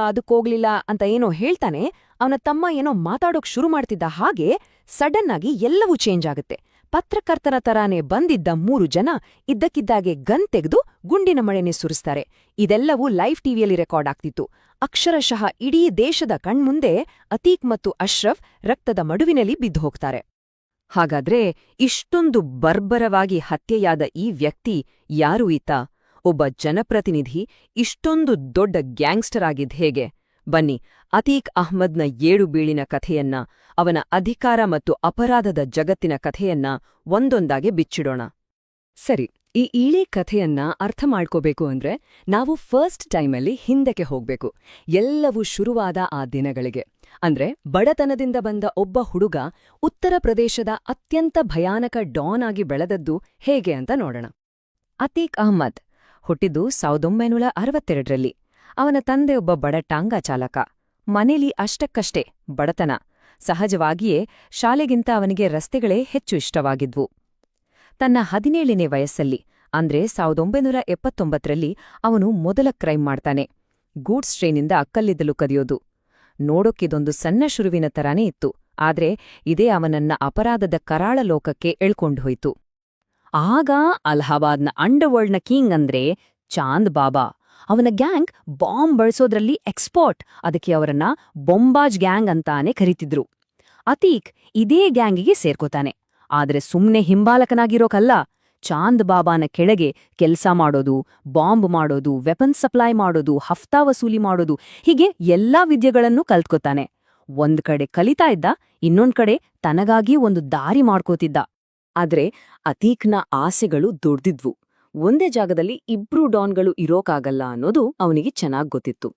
ಅದಕ್ಕೋಗ್ಲಿಲ್ಲ ಅಂತ ಏನೋ ಹೇಳ್ತಾನೆ. ಅವನ ತಮ್ಮ ಏನೋ ಮಾತಾಡೋಕ್ ಶುರು ಮಾಡ್ತಿದ್ದ ಹಾಗೆ ಸಡನ್ ಆಗಿ ಎಲ್ಲವೂ ಚೇಂಜ್ ಆಗುತ್ತೆ. ಪತ್ರಕರ್ತನ ತರಾನೇ ಬಂದಿದ್ದ 3 ಜನ ಇದ್ದಕ್ಕಿದ್ದಾಗೆ ಗನ್ ತೆಗೆದು ಗುಂಡಿನ ಮಳೆನೆ ಸುರಿಸ್ತಾರೆ. ಇದೆಲ್ಲವೂ ಲೈವ್ ಟಿವಿಯಲ್ಲಿ ರೆಕಾರ್ಡ್ ಆಗ್ತಿತ್ತು. ಅಕ್ಷರಶಃ ಇಡೀ ದೇಶದ ಕಣ್ಮುಂದೆ ಅತೀಕ್ ಮತ್ತು ಅಶ್ರಫ್ ರಕ್ತದ ಮಡುವಿನಲ್ಲಿ ಬಿದ್ದು ಹೋಗ್ತಾರೆ. ಹಾಗಾದ್ರೆ ಇಷ್ಟೊಂದು ಬರ್ಬರವಾಗಿ ಹತ್ಯೆಯಾದ ಈ ವ್ಯಕ್ತಿ ಯಾರು ಈತ? ಒಬ್ಬ ಜನಪ್ರತಿನಿಧಿ ಇಷ್ಟೊಂದು ದೊಡ್ಡ ಗ್ಯಾಂಗ್ಸ್ಟರ್ ಆಗಿದ್ ಹೇಗೆ? ಬನ್ನಿ, ಅತೀಕ್ ಅಹ್ಮದ್ನ 7 ಬೀಳಿನ ಕಥೆಯನ್ನ, ಅವನ ಅಧಿಕಾರ ಮತ್ತು ಅಪರಾಧದ ಜಗತ್ತಿನ ಕಥೆಯನ್ನ ಒಂದೊಂದಾಗೆ ಬಿಚ್ಚಿಡೋಣ. ಸರಿ, ಈ ಇಳಿ ಕಥೆಯನ್ನ ಅರ್ಥ ಮಾಡ್ಕೋಬೇಕು ಅಂದ್ರೆ ನಾವು ಫಸ್ಟ್ ಟೈಮಲ್ಲಿ ಹಿಂದಕ್ಕೆ ಹೋಗ್ಬೇಕು. ಎಲ್ಲವೂ ಶುರುವಾದ ಆ ದಿನಗಳಿಗೆ. ಅಂದ್ರೆ ಬಡತನದಿಂದ ಬಂದ ಒಬ್ಬ ಹುಡುಗ ಉತ್ತರ ಪ್ರದೇಶದ ಅತ್ಯಂತ ಭಯಾನಕ ಡಾನ್ ಆಗಿ ಬೆಳೆದದ್ದು ಹೇಗೆ ಅಂತ ನೋಡೋಣ. ಅತೀಕ್ ಅಹ್ಮದ್ ಹುಟ್ಟಿದ್ದು 1962ರಲ್ಲಿ. ಅವನ ತಂದೆ ಒಬ್ಬ ಬಡ ಟಾಂಗಾ ಚಾಲಕ. ಮನೇಲಿ ಅಷ್ಟಕ್ಕಷ್ಟೇ ಬಡತನ. ಸಹಜವಾಗಿಯೇ ಶಾಲೆಗಿಂತ ಅವನಿಗೆ ರಸ್ತೆಗಳೇ ಹೆಚ್ಚು ಇಷ್ಟವಾಗಿದ್ವು. ತನ್ನ 17ನೇ ವಯಸ್ಸಲ್ಲಿ ಅಂದ್ರೆ 1979ರಲ್ಲಿ ಅವನು ಮೊದಲ ಕ್ರೈಮ್ ಮಾಡ್ತಾನೆ. ಗೂಡ್ಸ್ ಟ್ರೈನಿಂದ ಕಲ್ಲಿದ್ದಲು ಕದಿಯೋದು. ನೋಡೋಕ್ಕಿದೊಂದು ಸಣ್ಣ ಶುರುವಿನ ತರಾನೇ ಇತ್ತು, ಆದ್ರೆ ಇದೇ ಅವನನ್ನ ಅಪರಾಧದ ಕರಾಳ ಲೋಕಕ್ಕೆ ಎಳ್ಕೊಂಡು ಹೋಯ್ತು. ಆಗ ಅಲಹಾಬಾದ್ನ ಅಂಡರ್ವರ್ಲ್ಡ್ನ ಕಿಂಗ್ ಅಂದ್ರೆ ಚಾಂದ್ ಬಾಬಾ. ಅವನ ಗ್ಯಾಂಗ್ ಬಾಂಬ್ ಬಳಸೋದ್ರಲ್ಲಿ ಎಕ್ಸ್ಪರ್ಟ್. ಅದಕ್ಕೆ ಅವರನ್ನ ಬೊಂಬಾಜ್ ಗ್ಯಾಂಗ್ ಅಂತಾನೆ ಕರೀತಿದ್ರು. ಅತೀಕ್ ಇದೇ ಗ್ಯಾಂಗಿಗೆ ಸೇರ್ಕೋತಾನೆ. ಆದ್ರೆ ಸುಮ್ನೆ ಹಿಂಬಾಲಕನಾಗಿರೋಕಲ್ಲ, ಚಾಂದ್ ಬಾಬಾನ ಕೆಳಗೆ ಕೆಲ್ಸ ಮಾಡೋದು, ಬಾಂಬ್ ಮಾಡೋದು, ವೆಪನ್ ಸಪ್ಲೈ ಮಾಡೋದು, ಹಫ್ತಾ ವಸೂಲಿ ಮಾಡೋದು, ಹೀಗೆ ಎಲ್ಲಾ ವಿದ್ಯೆಗಳನ್ನೂ ಕಲ್ತ್ಕೋತಾನೆ. ಒಂದ್ ಕಡೆ ಕಲಿತಾ ಇದ್ದ, ಇನ್ನೊಂದ್ ಕಡೆ ತನಗಾಗಿ ಒಂದು ದಾರಿ ಮಾಡ್ಕೋತಿದ್ದ. ಆದ್ರೆ ಅತೀಕ್ನ ಆಸೆಗಳು ದೊಡ್ದಿದ್ವು. ಒಂದೇ ಜಾಗದಲ್ಲಿ ಇಬ್ರು ಡಾನ್ಗಳು ಇರೋಕಾಗಲ್ಲ ಅನ್ನೋದು ಅವನಿಗೆ ಚೆನ್ನಾಗ್ ಗೊತ್ತಿತ್ತು.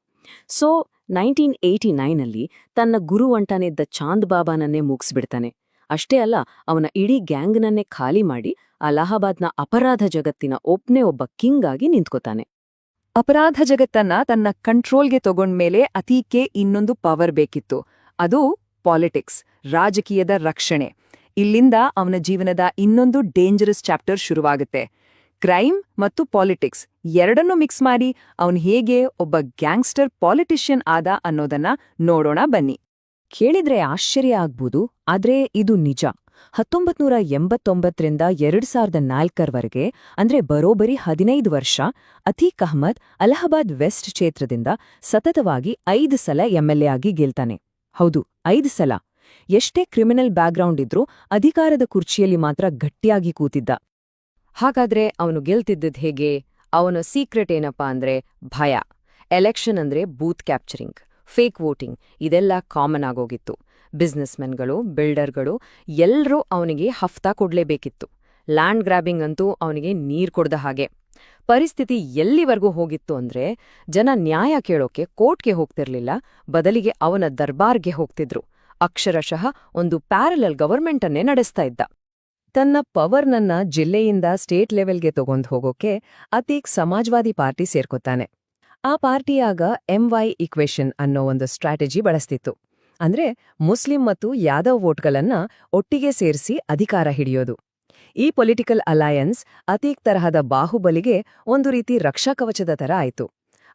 ಸೊ 1989ನಲ್ಲಿ ತನ್ನ ಗುರುವಂಟಾನಿದ್ದ ಚಾಂದ್ ಬಾಬಾನನ್ನೇ ಮುಗಿಸ್ಬಿಡ್ತಾನೆ. ಅಷ್ಟೇ ಅಲ್ಲ, ಅವನ ಇಡೀ ಗ್ಯಾಂಗ್ನನ್ನೇ ಖಾಲಿ ಮಾಡಿ ಅಲಹಾಬಾದ್ನ ಅಪರಾಧ ಜಗತ್ತಿನ ಒಬ್ಬ ಕಿಂಗ್ ಆಗಿ ನಿಂತ್ಕೋತಾನೆ. ಅಪರಾಧ ಜಗತ್ತನ್ನ ತನ್ನ ಕಂಟ್ರೋಲ್ಗೆ ತಗೊಂಡ್ಮೇಲೆ ಅತೀಕ್ಗೆ ಇನ್ನೊಂದು ಪವರ್ ಬೇಕಿತ್ತು. ಅದು ಪಾಲಿಟಿಕ್ಸ್, ರಾಜಕೀಯದ ರಕ್ಷಣೆ. ಇಲ್ಲಿಂದ ಅವನ ಜೀವನದ ಇನ್ನೊಂದು ಡೇಂಜರಸ್ ಚಾಪ್ಟರ್ ಶುರುವಾಗುತ್ತೆ. ಕ್ರೈಮ್ ಮತ್ತು ಪಾಲಿಟಿಕ್ಸ್ ಎರಡನ್ನೂ ಮಿಕ್ಸ್ ಮಾಡಿ ಅವನು ಹೇಗೆ ಒಬ್ಬ ಗ್ಯಾಂಗ್ಸ್ಟರ್ ಪಾಲಿಟಿಷಿಯನ್ ಆದ ಅನ್ನೋದನ್ನ ನೋಡೋಣ ಬನ್ನಿ. ಕೇಳಿದ್ರೆ ಆಶ್ಚರ್ಯ ಆಗ್ಬೋದು, ಆದ್ರೆ ಇದು ನಿಜ. 1989ರಿಂದ 2004ರವರೆಗೆ ಅಂದ್ರೆ ಬರೋಬ್ಬರಿ 15 ವರ್ಷ ಅತೀಕ್ ಅಹ್ಮದ್ ಅಲಹಾಬಾದ್ ವೆಸ್ಟ್ ಕ್ಷೇತ್ರದಿಂದ ಸತತವಾಗಿ 5 ಸಲ ಎಂಎಲ್ಎ ಆಗಿ ಗೆಲ್ತಾನೆ. ಹೌದು, 5 ಸಲ. ಎಷ್ಟೇ ಕ್ರಿಮಿನಲ್ ಬ್ಯಾಕ್ಗ್ರೌಂಡ್ ಇದ್ರೂ ಅಧಿಕಾರದ ಕುರ್ಚಿಯಲ್ಲಿ ಮಾತ್ರ ಗಟ್ಟಿಯಾಗಿ ಕೂತಿದ್ದ. ಹಾಗಾದ್ರೆ ಅವನು ಗೆಲ್ತಿದ್ದದ್ ಹೇಗೆ? ಅವನ ಸೀಕ್ರೆಟ್ ಏನಪ್ಪಾ ಅಂದ್ರೆ ಭಯ. ಎಲೆಕ್ಷನ್ ಅಂದ್ರೆ ಬೂತ್ ಕ್ಯಾಪ್ಚರಿಂಗ್, ಫೇಕ್ ವೋಟಿಂಗ್, ಇದೆಲ್ಲ ಕಾಮನ್ ಆಗೋಗಿತ್ತು. ಬಿಸ್ನೆಸ್ಮೆನ್ಗಳು, ಬಿಲ್ಡರ್ಗಳು ಎಲ್ರೂ ಅವನಿಗೆ ಹಫ್ತಾ ಕೊಡ್ಲೇಬೇಕಿತ್ತು. ಲ್ಯಾಂಡ್ ಗ್ರಾಬಿಂಗ್ ಅಂತೂ ಅವನಿಗೆ ನೀರ್ ಕೊಡ್ದ ಹಾಗೆ. ಪರಿಸ್ಥಿತಿ ಎಲ್ಲಿವರೆಗೂ ಹೋಗಿತ್ತು ಅಂದ್ರೆ ಜನ ನ್ಯಾಯ ಕೇಳೋಕೆ ಕೋರ್ಟ್ಗೆ ಹೋಗ್ತಿರ್ಲಿಲ್ಲ, ಬದಲಿಗೆ ಅವನ ದರ್ಬಾರ್ಗೆ ಹೋಗ್ತಿದ್ರು. ಅಕ್ಷರಶಃ ಒಂದು ಪ್ಯಾರಲಲ್ ಗವರ್ಮೆಂಟ್ ಅನ್ನೇ ನಡೆಸ್ತಾ ಇದ್ದ. ತನ್ನ ಪವರ್ನನ್ನ ಜಿಲ್ಲೆಯಿಂದ ಸ್ಟೇಟ್ ಲೆವೆಲ್ಗೆ ತಗೊಂಡ್ ಹೋಗೋಕೆ ಅತೀಕ್ ಸಮಾಜ್ವಾದಿ ಪಾರ್ಟಿ ಸೇರ್ಕೊತಾನೆ. ಆ ಪಾರ್ಟಿಯಾಗ MY ಇಕ್ವೇಷನ್ ಅನ್ನೋ ಒಂದು ಸ್ಟ್ರಾಟಜಿ ಬಳಸ್ತಿತ್ತು. ಅಂದ್ರೆ ಮುಸ್ಲಿಂ ಮತ್ತು ಯಾದವ್ ವೋಟ್ಗಳನ್ನ ಒಟ್ಟಿಗೆ ಸೇರಿಸಿ ಅಧಿಕಾರ ಹಿಡಿಯೋದು. ಈ ಪೊಲಿಟಿಕಲ್ ಅಲಯನ್ಸ್ ಅತೀಕ್ ತರಹದ ಬಾಹುಬಲಿಗೆ ಒಂದು ರೀತಿ ರಕ್ಷಾಕವಚದ ತರ ಆಯ್ತು.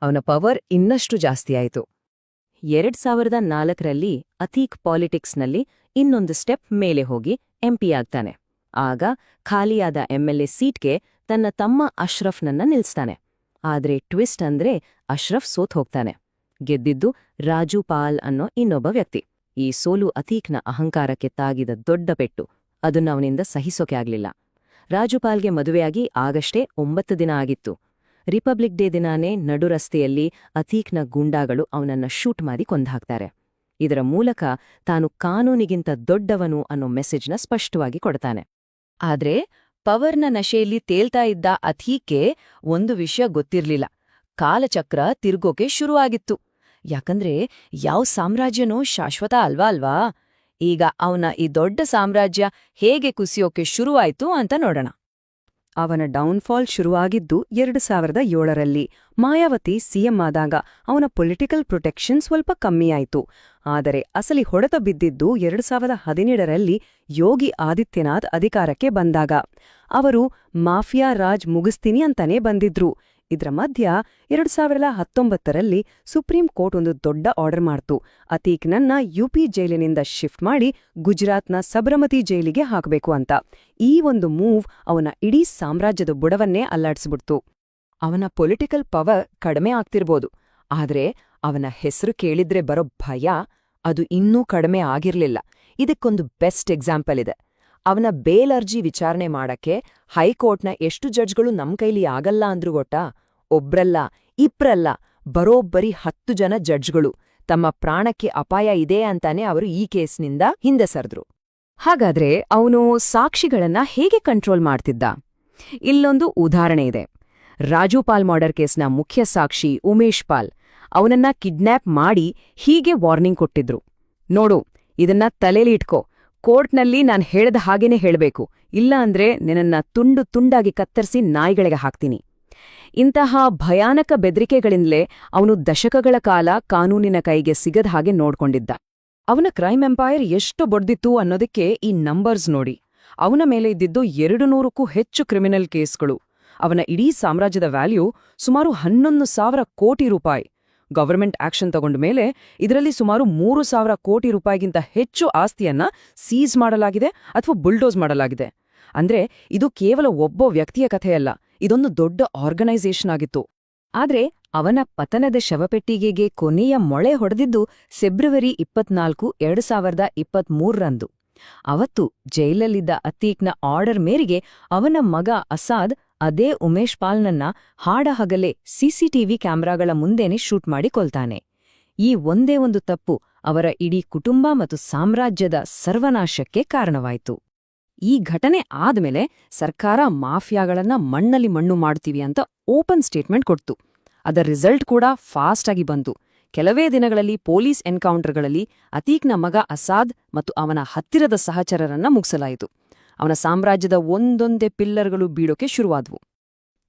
ಅವನ ಪವರ್ ಇನ್ನಷ್ಟು ಜಾಸ್ತಿ ಆಯ್ತು. 2004ರಲ್ಲಿ ಅತೀಕ್ ಪಾಲಿಟಿಕ್ಸ್ನಲ್ಲಿ ಇನ್ನೊಂದು ಸ್ಟೆಪ್ ಮೇಲೆ ಹೋಗಿ MP ಆಗ್ತಾನೆ. ಆಗ ಖಾಲಿಯಾದ MLA ಸೀಟ್ಗೆ ತನ್ನ ತಮ್ಮ ಅಶ್ರಫ್ನನ್ನ ನಿಲ್ಸ್ತಾನೆ. ಆದ್ರೆ ಟ್ವಿಸ್ಟ್ ಅಂದ್ರೆ ಅಶ್ರಫ್ ಸೋತ್ ಹೋಗ್ತಾನೆ. ಗೆದ್ದಿದ್ದು ರಾಜು ಪಾಲ್ ಅನ್ನೋ ಇನ್ನೊಬ್ಬ ವ್ಯಕ್ತಿ. ಈ ಸೋಲು ಅತೀಕ್ನ ಅಹಂಕಾರಕ್ಕೆ ತಾಗಿದ ದೊಡ್ಡ ಪೆಟ್ಟು. ಅದನ್ನ ಅವನಿಂದ ಸಹಿಸೋಕೆ ಆಗ್ಲಿಲ್ಲ. ರಾಜುಪಾಲ್ಗೆ ಮದುವೆಯಾಗಿ ಆಗಷ್ಟೇ 9 ದಿನ ಆಗಿತ್ತು. ರಿಪಬ್ಲಿಕ್ ಡೇ ದಿನಾನೇ ನಡು ರಸ್ತೆಯಲ್ಲಿ ಅತೀಕ್ನ ಗೂಂಡಾಗಳು ಅವನನ್ನ ಶೂಟ್ ಮಾಡಿ ಕೊಂದ್ಹಾಕ್ತಾರೆ. ಇದರ ಮೂಲಕ ತಾನು ಕಾನೂನಿಗಿಂತ ದೊಡ್ಡವನು ಅನ್ನೋ ಮೆಸೇಜ್ನ ಸ್ಪಷ್ಟವಾಗಿ ಕೊಡ್ತಾನೆ. ಆದ್ರೆ ಪವರ್ನ ನಶೆಯಲ್ಲಿ ತೇಲ್ತಾ ಇದ್ದ ಅತೀಕ್ಗೆ ಒಂದು ವಿಷಯ ಗೊತ್ತಿರ್ಲಿಲ್ಲ. ಕಾಲಚಕ್ರ ತಿರ್ಗೋಕೆ ಶುರುವಾಗಿತ್ತು. ಯಾಕಂದ್ರೆ ಯಾವ ಸಾಮ್ರಾಜ್ಯನೂ ಶಾಶ್ವತ ಅಲ್ವಾ. ಈಗ ಅವನ ಈ ದೊಡ್ಡ ಸಾಮ್ರಾಜ್ಯ ಹೇಗೆ ಕುಸಿಯೋಕೆ ಶುರುವಾಯ್ತು ಅಂತ ನೋಡೋಣ. ಅವನ ಡೌನ್ಫಾಲ್ ಶುರುವಾಗಿದ್ದು 2007ರಲ್ಲಿ. ಮಾಯಾವತಿ ಸಿಎಂ ಆದಾಗ ಅವನ ಪೊಲಿಟಿಕಲ್ ಪ್ರೊಟೆಕ್ಷನ್ ಸ್ವಲ್ಪ ಕಮ್ಮಿಯಾಯಿತು. ಆದರೆ ಅಸಲಿ ಹೊಡೆತ ಬಿದ್ದಿದ್ದು 2017ರಲ್ಲಿ ಯೋಗಿ ಆದಿತ್ಯನಾಥ್ ಅಧಿಕಾರಕ್ಕೆ ಬಂದಾಗ. ಅವರು ಮಾಫಿಯಾ ರಾಜ್ ಮುಗಿಸ್ತೀನಿ ಅಂತಾನೇ ಬಂದಿದ್ರು. ಇದ್ರ ಮಧ್ಯ 2019ರಲ್ಲಿ ಸುಪ್ರೀಂ ಕೋರ್ಟ್ ಒಂದು ದೊಡ್ಡ ಆರ್ಡರ್ ಮಾಡ್ತು. ಅತೀಕ್ನನ್ನ UP ಜೈಲಿನಿಂದ ಶಿಫ್ಟ್ ಮಾಡಿ ಗುಜರಾತ್ನ ಸಬರಮತಿ ಜೈಲಿಗೆ ಹಾಕಬೇಕು ಅಂತ. ಈ ಒಂದು ಮೂವ್ ಅವನ ಇಡೀ ಸಾಮ್ರಾಜ್ಯದ ಬುಡವನ್ನೇ ಅಲ್ಲಾಡ್ಸ್ಬಿಡ್ತು. ಅವನ ಪೊಲಿಟಿಕಲ್ ಪವರ್ ಕಡಿಮೆ ಆಗ್ತಿರ್ಬೋದು, ಆದ್ರೆ ಅವನ ಹೆಸರು ಕೇಳಿದ್ರೆ ಬರೋ ಭಯ ಅದು ಇನ್ನೂ ಕಡಿಮೆ ಆಗಿರ್ಲಿಲ್ಲ. ಇದಕ್ಕೊಂದು ಬೆಸ್ಟ್ ಎಕ್ಸಾಂಪಲ್ ಇದೆ. ಅವನ ಬೇಲ್ ಅರ್ಜಿ ವಿಚಾರಣೆ ಮಾಡಕ್ಕೆ ಹೈಕೋರ್ಟ್ನ ಎಷ್ಟು ಜಡ್ಜ್ಗಳು ನಮ್ ಕೈಲಿ ಆಗಲ್ಲ ಅಂದ್ರೂ ಗೊತ್ತಾ? ಒಬ್ರಲ್ಲ, ಇಬ್ರಲ್ಲ, ಬರೋಬ್ಬರಿ 10 ಜನ ಜಡ್ಜ್ಗಳು. ತಮ್ಮ ಪ್ರಾಣಕ್ಕೆ ಅಪಾಯ ಇದೆ ಅಂತಾನೆ ಅವರು ಈ ಕೇಸ್ನಿಂದ ಹಿಂದೆ ಸರಿದ್ರು. ಹಾಗಾದ್ರೆ ಅವನು ಸಾಕ್ಷಿಗಳನ್ನ ಹೇಗೆ ಕಂಟ್ರೋಲ್ ಮಾಡ್ತಿದ್ದ? ಇಲ್ಲೊಂದು ಉದಾಹರಣೆ ಇದೆ. ರಾಜು ಪಾಲ್ ಮರ್ಡರ್ ಕೇಸ್ನ ಮುಖ್ಯ ಸಾಕ್ಷಿ ಉಮೇಶ್ ಪಾಲ್ ಅವನನ್ನ ಕಿಡ್ನ್ಯಾಪ್ ಮಾಡಿ ಹೀಗೆ ವಾರ್ನಿಂಗ್ ಕೊಟ್ಟಿದ್ರು. ನೋಡು, ಇದನ್ನ ತಲೆಲಿ ಇಟ್ಕೋ. ಕೋರ್ಟ್ನಲ್ಲಿ ನಾನ್ ಹೇಳ್ದ ಹಾಗೇನೆ ಹೇಳ್ಬೇಕು, ಇಲ್ಲ ಅಂದ್ರೆ ನಿನ್ನನ್ನ ತುಂಡು ತುಂಡಾಗಿ ಕತ್ತರಿಸಿ ನಾಯಿಗಳಿಗೆ ಹಾಕ್ತೀನಿ. ಇಂತಹ ಭಯಾನಕ ಬೆದರಿಕೆಗಳಿಂದಲೇ ಅವನು ದಶಕಗಳ ಕಾಲ ಕಾನೂನಿನ ಕೈಗೆ ಸಿಗದ ಹಾಗೆ ನೋಡ್ಕೊಂಡಿದ್ದ. ಅವನ ಕ್ರೈಮ್ ಎಂಪೈರ್ ಎಷ್ಟು ಬೊಡ್ದಿತ್ತು ಅನ್ನೋದಕ್ಕೆ ಈ ನಂಬರ್ಸ್ ನೋಡಿ. ಅವನ ಮೇಲೆ ಇದ್ದಿದ್ದು 200ಕ್ಕೂ ಹೆಚ್ಚು ಕ್ರಿಮಿನಲ್ ಕೇಸ್ಗಳು. ಅವನ ಇಡೀ ಸಾಮ್ರಾಜ್ಯದ ವ್ಯಾಲ್ಯೂ ಸುಮಾರು 11,000 ಕೋಟಿ ರೂಪಾಯಿ. ಗವರ್ಮೆಂಟ್ ಆಕ್ಷನ್ ತಗೊಂಡ ಮೇಲೆ ಇದರಲ್ಲಿ ಸುಮಾರು 3,000 ಕೋಟಿ ರೂಪಾಯಿಗಿಂತ ಹೆಚ್ಚು ಆಸ್ತಿಯನ್ನ ಸೀಸ್ ಮಾಡಲಾಗಿದೆ ಅಥವಾ ಬುಲ್ಡೋಸ್ ಮಾಡಲಾಗಿದೆ. ಅಂದ್ರೆ ಇದು ಕೇವಲ ಒಬ್ಬ ವ್ಯಕ್ತಿಯ ಕಥೆಯಲ್ಲ, ಇದೊಂದು ದೊಡ್ಡ ಆರ್ಗನೈಸೇಷನ್ ಆಗಿತ್ತು. ಆದ್ರೆ ಅವನ ಪತನದ ಶವಪೆಟ್ಟಿಗೆಗೆ ಕೊನೆಯ ಮೊಳೆ ಹೊಡೆದಿದ್ದು ಫೆಬ್ರವರಿ 24, 2023ರಂದು. ಅವತ್ತು ಜೈಲಲ್ಲಿದ್ದ ಅತೀಕ್ನ ಆರ್ಡರ್ ಮೇರೆಗೆ ಅವನ ಮಗ ಅಸಾದ್ ಅದೇ ಉಮೇಶ್ ಪಾಲ್ನನ್ನ ಹಾಡಹಗಲೇ ಸಿಸಿಟಿವಿ ಕ್ಯಾಮೆರಾಗಳ ಮುಂದೆನೆ ಶೂಟ್ ಮಾಡಿ ಕೊಲ್ತಾನೆ. ಈ ಒಂದೇ ಒಂದು ತಪ್ಪು ಅವರ ಇಡೀ ಕುಟುಂಬ ಮತ್ತು ಸಾಮ್ರಾಜ್ಯದ ಸರ್ವನಾಶಕ್ಕೆ ಕಾರಣವಾಯಿತು. ಈ ಘಟನೆ ಆದ್ಮೇಲೆ ಸರ್ಕಾರ ಮಾಫಿಯಾಗಳನ್ನ ಮಣ್ಣಲ್ಲಿ ಮಣ್ಣು ಮಾಡ್ತೀವಿ ಅಂತ ಓಪನ್ ಸ್ಟೇಟ್ಮೆಂಟ್ ಕೊಡ್ತು. ಅದರ ರಿಸಲ್ಟ್ ಕೂಡ ಫಾಸ್ಟ್ ಆಗಿ ಬಂತು. ಕೆಲವೇ ದಿನಗಳಲ್ಲಿ ಪೊಲೀಸ್ ಎನ್ಕೌಂಟರ್ಗಳಲ್ಲಿ ಅತೀಕ್ನ ಮಗ ಅಸಾದ್ ಮತ್ತು ಅವನ ಹತ್ತಿರದ ಸಹಚರರನ್ನ ಮುಗಿಸಲಾಯಿತು. ಅವನ ಸಾಮ್ರಾಜ್ಯದ ಒಂದೊಂದೇ ಪಿಲ್ಲರ್ಗಳು ಬೀಳೋಕೆ ಶುರುವಾದ್ವು.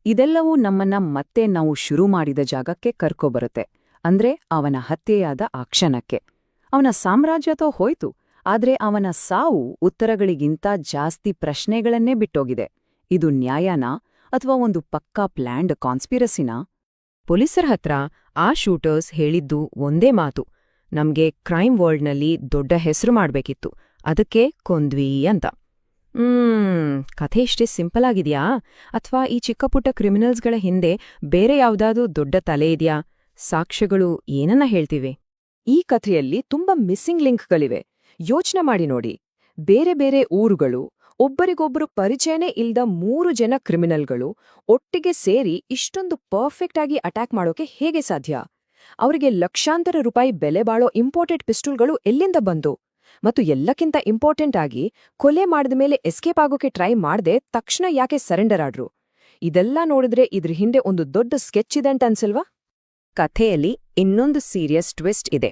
ಇದೆಲ್ಲವೂ ನಮ್ಮನ್ನ ಮತ್ತೆ ನಾವು ಶುರು ಮಾಡಿದ ಜಾಗಕ್ಕೆ ಕರ್ಕೊಬರುತ್ತೆ. ಅಂದ್ರೆ ಅವನ ಹತ್ಯೆಯಾದ ಆ ಕ್ಷಣಕ್ಕೆ. ಅವನ ಸಾಮ್ರಾಜ್ಯತೋ ಹೋಯ್ತು, ಆದ್ರೆ ಅವನ ಸಾವು ಉತ್ತರಗಳಿಗಿಂತ ಜಾಸ್ತಿ ಪ್ರಶ್ನೆಗಳನ್ನೇ ಬಿಟ್ಟೋಗಿದೆ. ಇದು ನ್ಯಾಯನಾ ಅಥವಾ ಒಂದು ಪಕ್ಕಾ ಪ್ಲ್ಯಾಂಡ್ ಕಾನ್ಸ್ಪಿರಸಿನಾ? ಪೊಲೀಸರ ಹತ್ರ ಆ ಶೂಟರ್ಸ್ ಹೇಳಿದ್ದು ಒಂದೇ ಮಾತು, ನಮ್ಗೆ ಕ್ರೈಮ್ ವರ್ಲ್ಡ್ನಲ್ಲಿ ದೊಡ್ಡ ಹೆಸರು ಮಾಡ್ಬೇಕಿತ್ತು, ಅದಕ್ಕೆ ಕೊಂದ್ವಿ ಅಂತ. ಕಥೆ ಇಷ್ಟೇ ಸಿಂಪಲ್ ಆಗಿದ್ಯಾ? ಅಥವಾ ಈ ಚಿಕ್ಕಪುಟ್ಟ ಕ್ರಿಮಿನಲ್ಸ್ಗಳ ಹಿಂದೆ ಬೇರೆ ಯಾವ್ದಾದ್ರೂ ದೊಡ್ಡ ತಲೆ ಇದೆಯಾ? ಸಾಕ್ಷ್ಯಗಳು ಏನನ್ನ ಹೇಳ್ತಿವೆ? ಈ ಕಥೆಯಲ್ಲಿ ತುಂಬಾ ಮಿಸ್ಸಿಂಗ್ ಲಿಂಕ್ಗಳಿವೆ. ಯೋಚನೆ ಮಾಡಿ ನೋಡಿ, ಬೇರೆ ಬೇರೆ ಊರುಗಳು, ಒಬ್ಬರಿಗೊಬ್ಬರು ಪರಿಚಯನೇ ಇಲ್ದ 3 ಜನ ಕ್ರಿಮಿನಲ್ಗಳು ಒಟ್ಟಿಗೆ ಸೇರಿ ಇಷ್ಟೊಂದು ಪರ್ಫೆಕ್ಟ್ ಆಗಿ ಅಟ್ಯಾಕ್ ಮಾಡೋಕೆ ಹೇಗೆ ಸಾಧ್ಯ? ಅವರಿಗೆ ಲಕ್ಷಾಂತರ ರೂಪಾಯಿ ಬೆಲೆ ಬಾಳೋ ಇಂಪೋರ್ಟೆಡ್ ಪಿಸ್ಟೂಲ್ಗಳು ಎಲ್ಲಿಂದ ಬಂದು? ಮತ್ತು ಎಲ್ಲಕ್ಕಿಂತ ಇಂಪಾರ್ಟೆಂಟ್ ಆಗಿ, ಕೊಲೆ ಮಾಡಿದ ಮೇಲೆ ಎಸ್ಕೇಪ್ ಆಗೋಕೆ ಟ್ರೈ ಮಾಡ್ದೆ ತಕ್ಷಣ ಯಾಕೆ ಸರೆಂಡರ್ ಆಡ್ರು? ಇದೆಲ್ಲ ನೋಡಿದ್ರೆ ಇದ್ರ ಹಿಂದೆ ಒಂದು ದೊಡ್ಡ ಸ್ಕೆಚ್ ಇದೆ ಅಂತ ಅನ್ಸಲ್ವಾ? ಕಥೆಯಲ್ಲಿ ಇನ್ನೊಂದು ಸೀರಿಯಸ್ ಟ್ವಿಸ್ಟ್ ಇದೆ.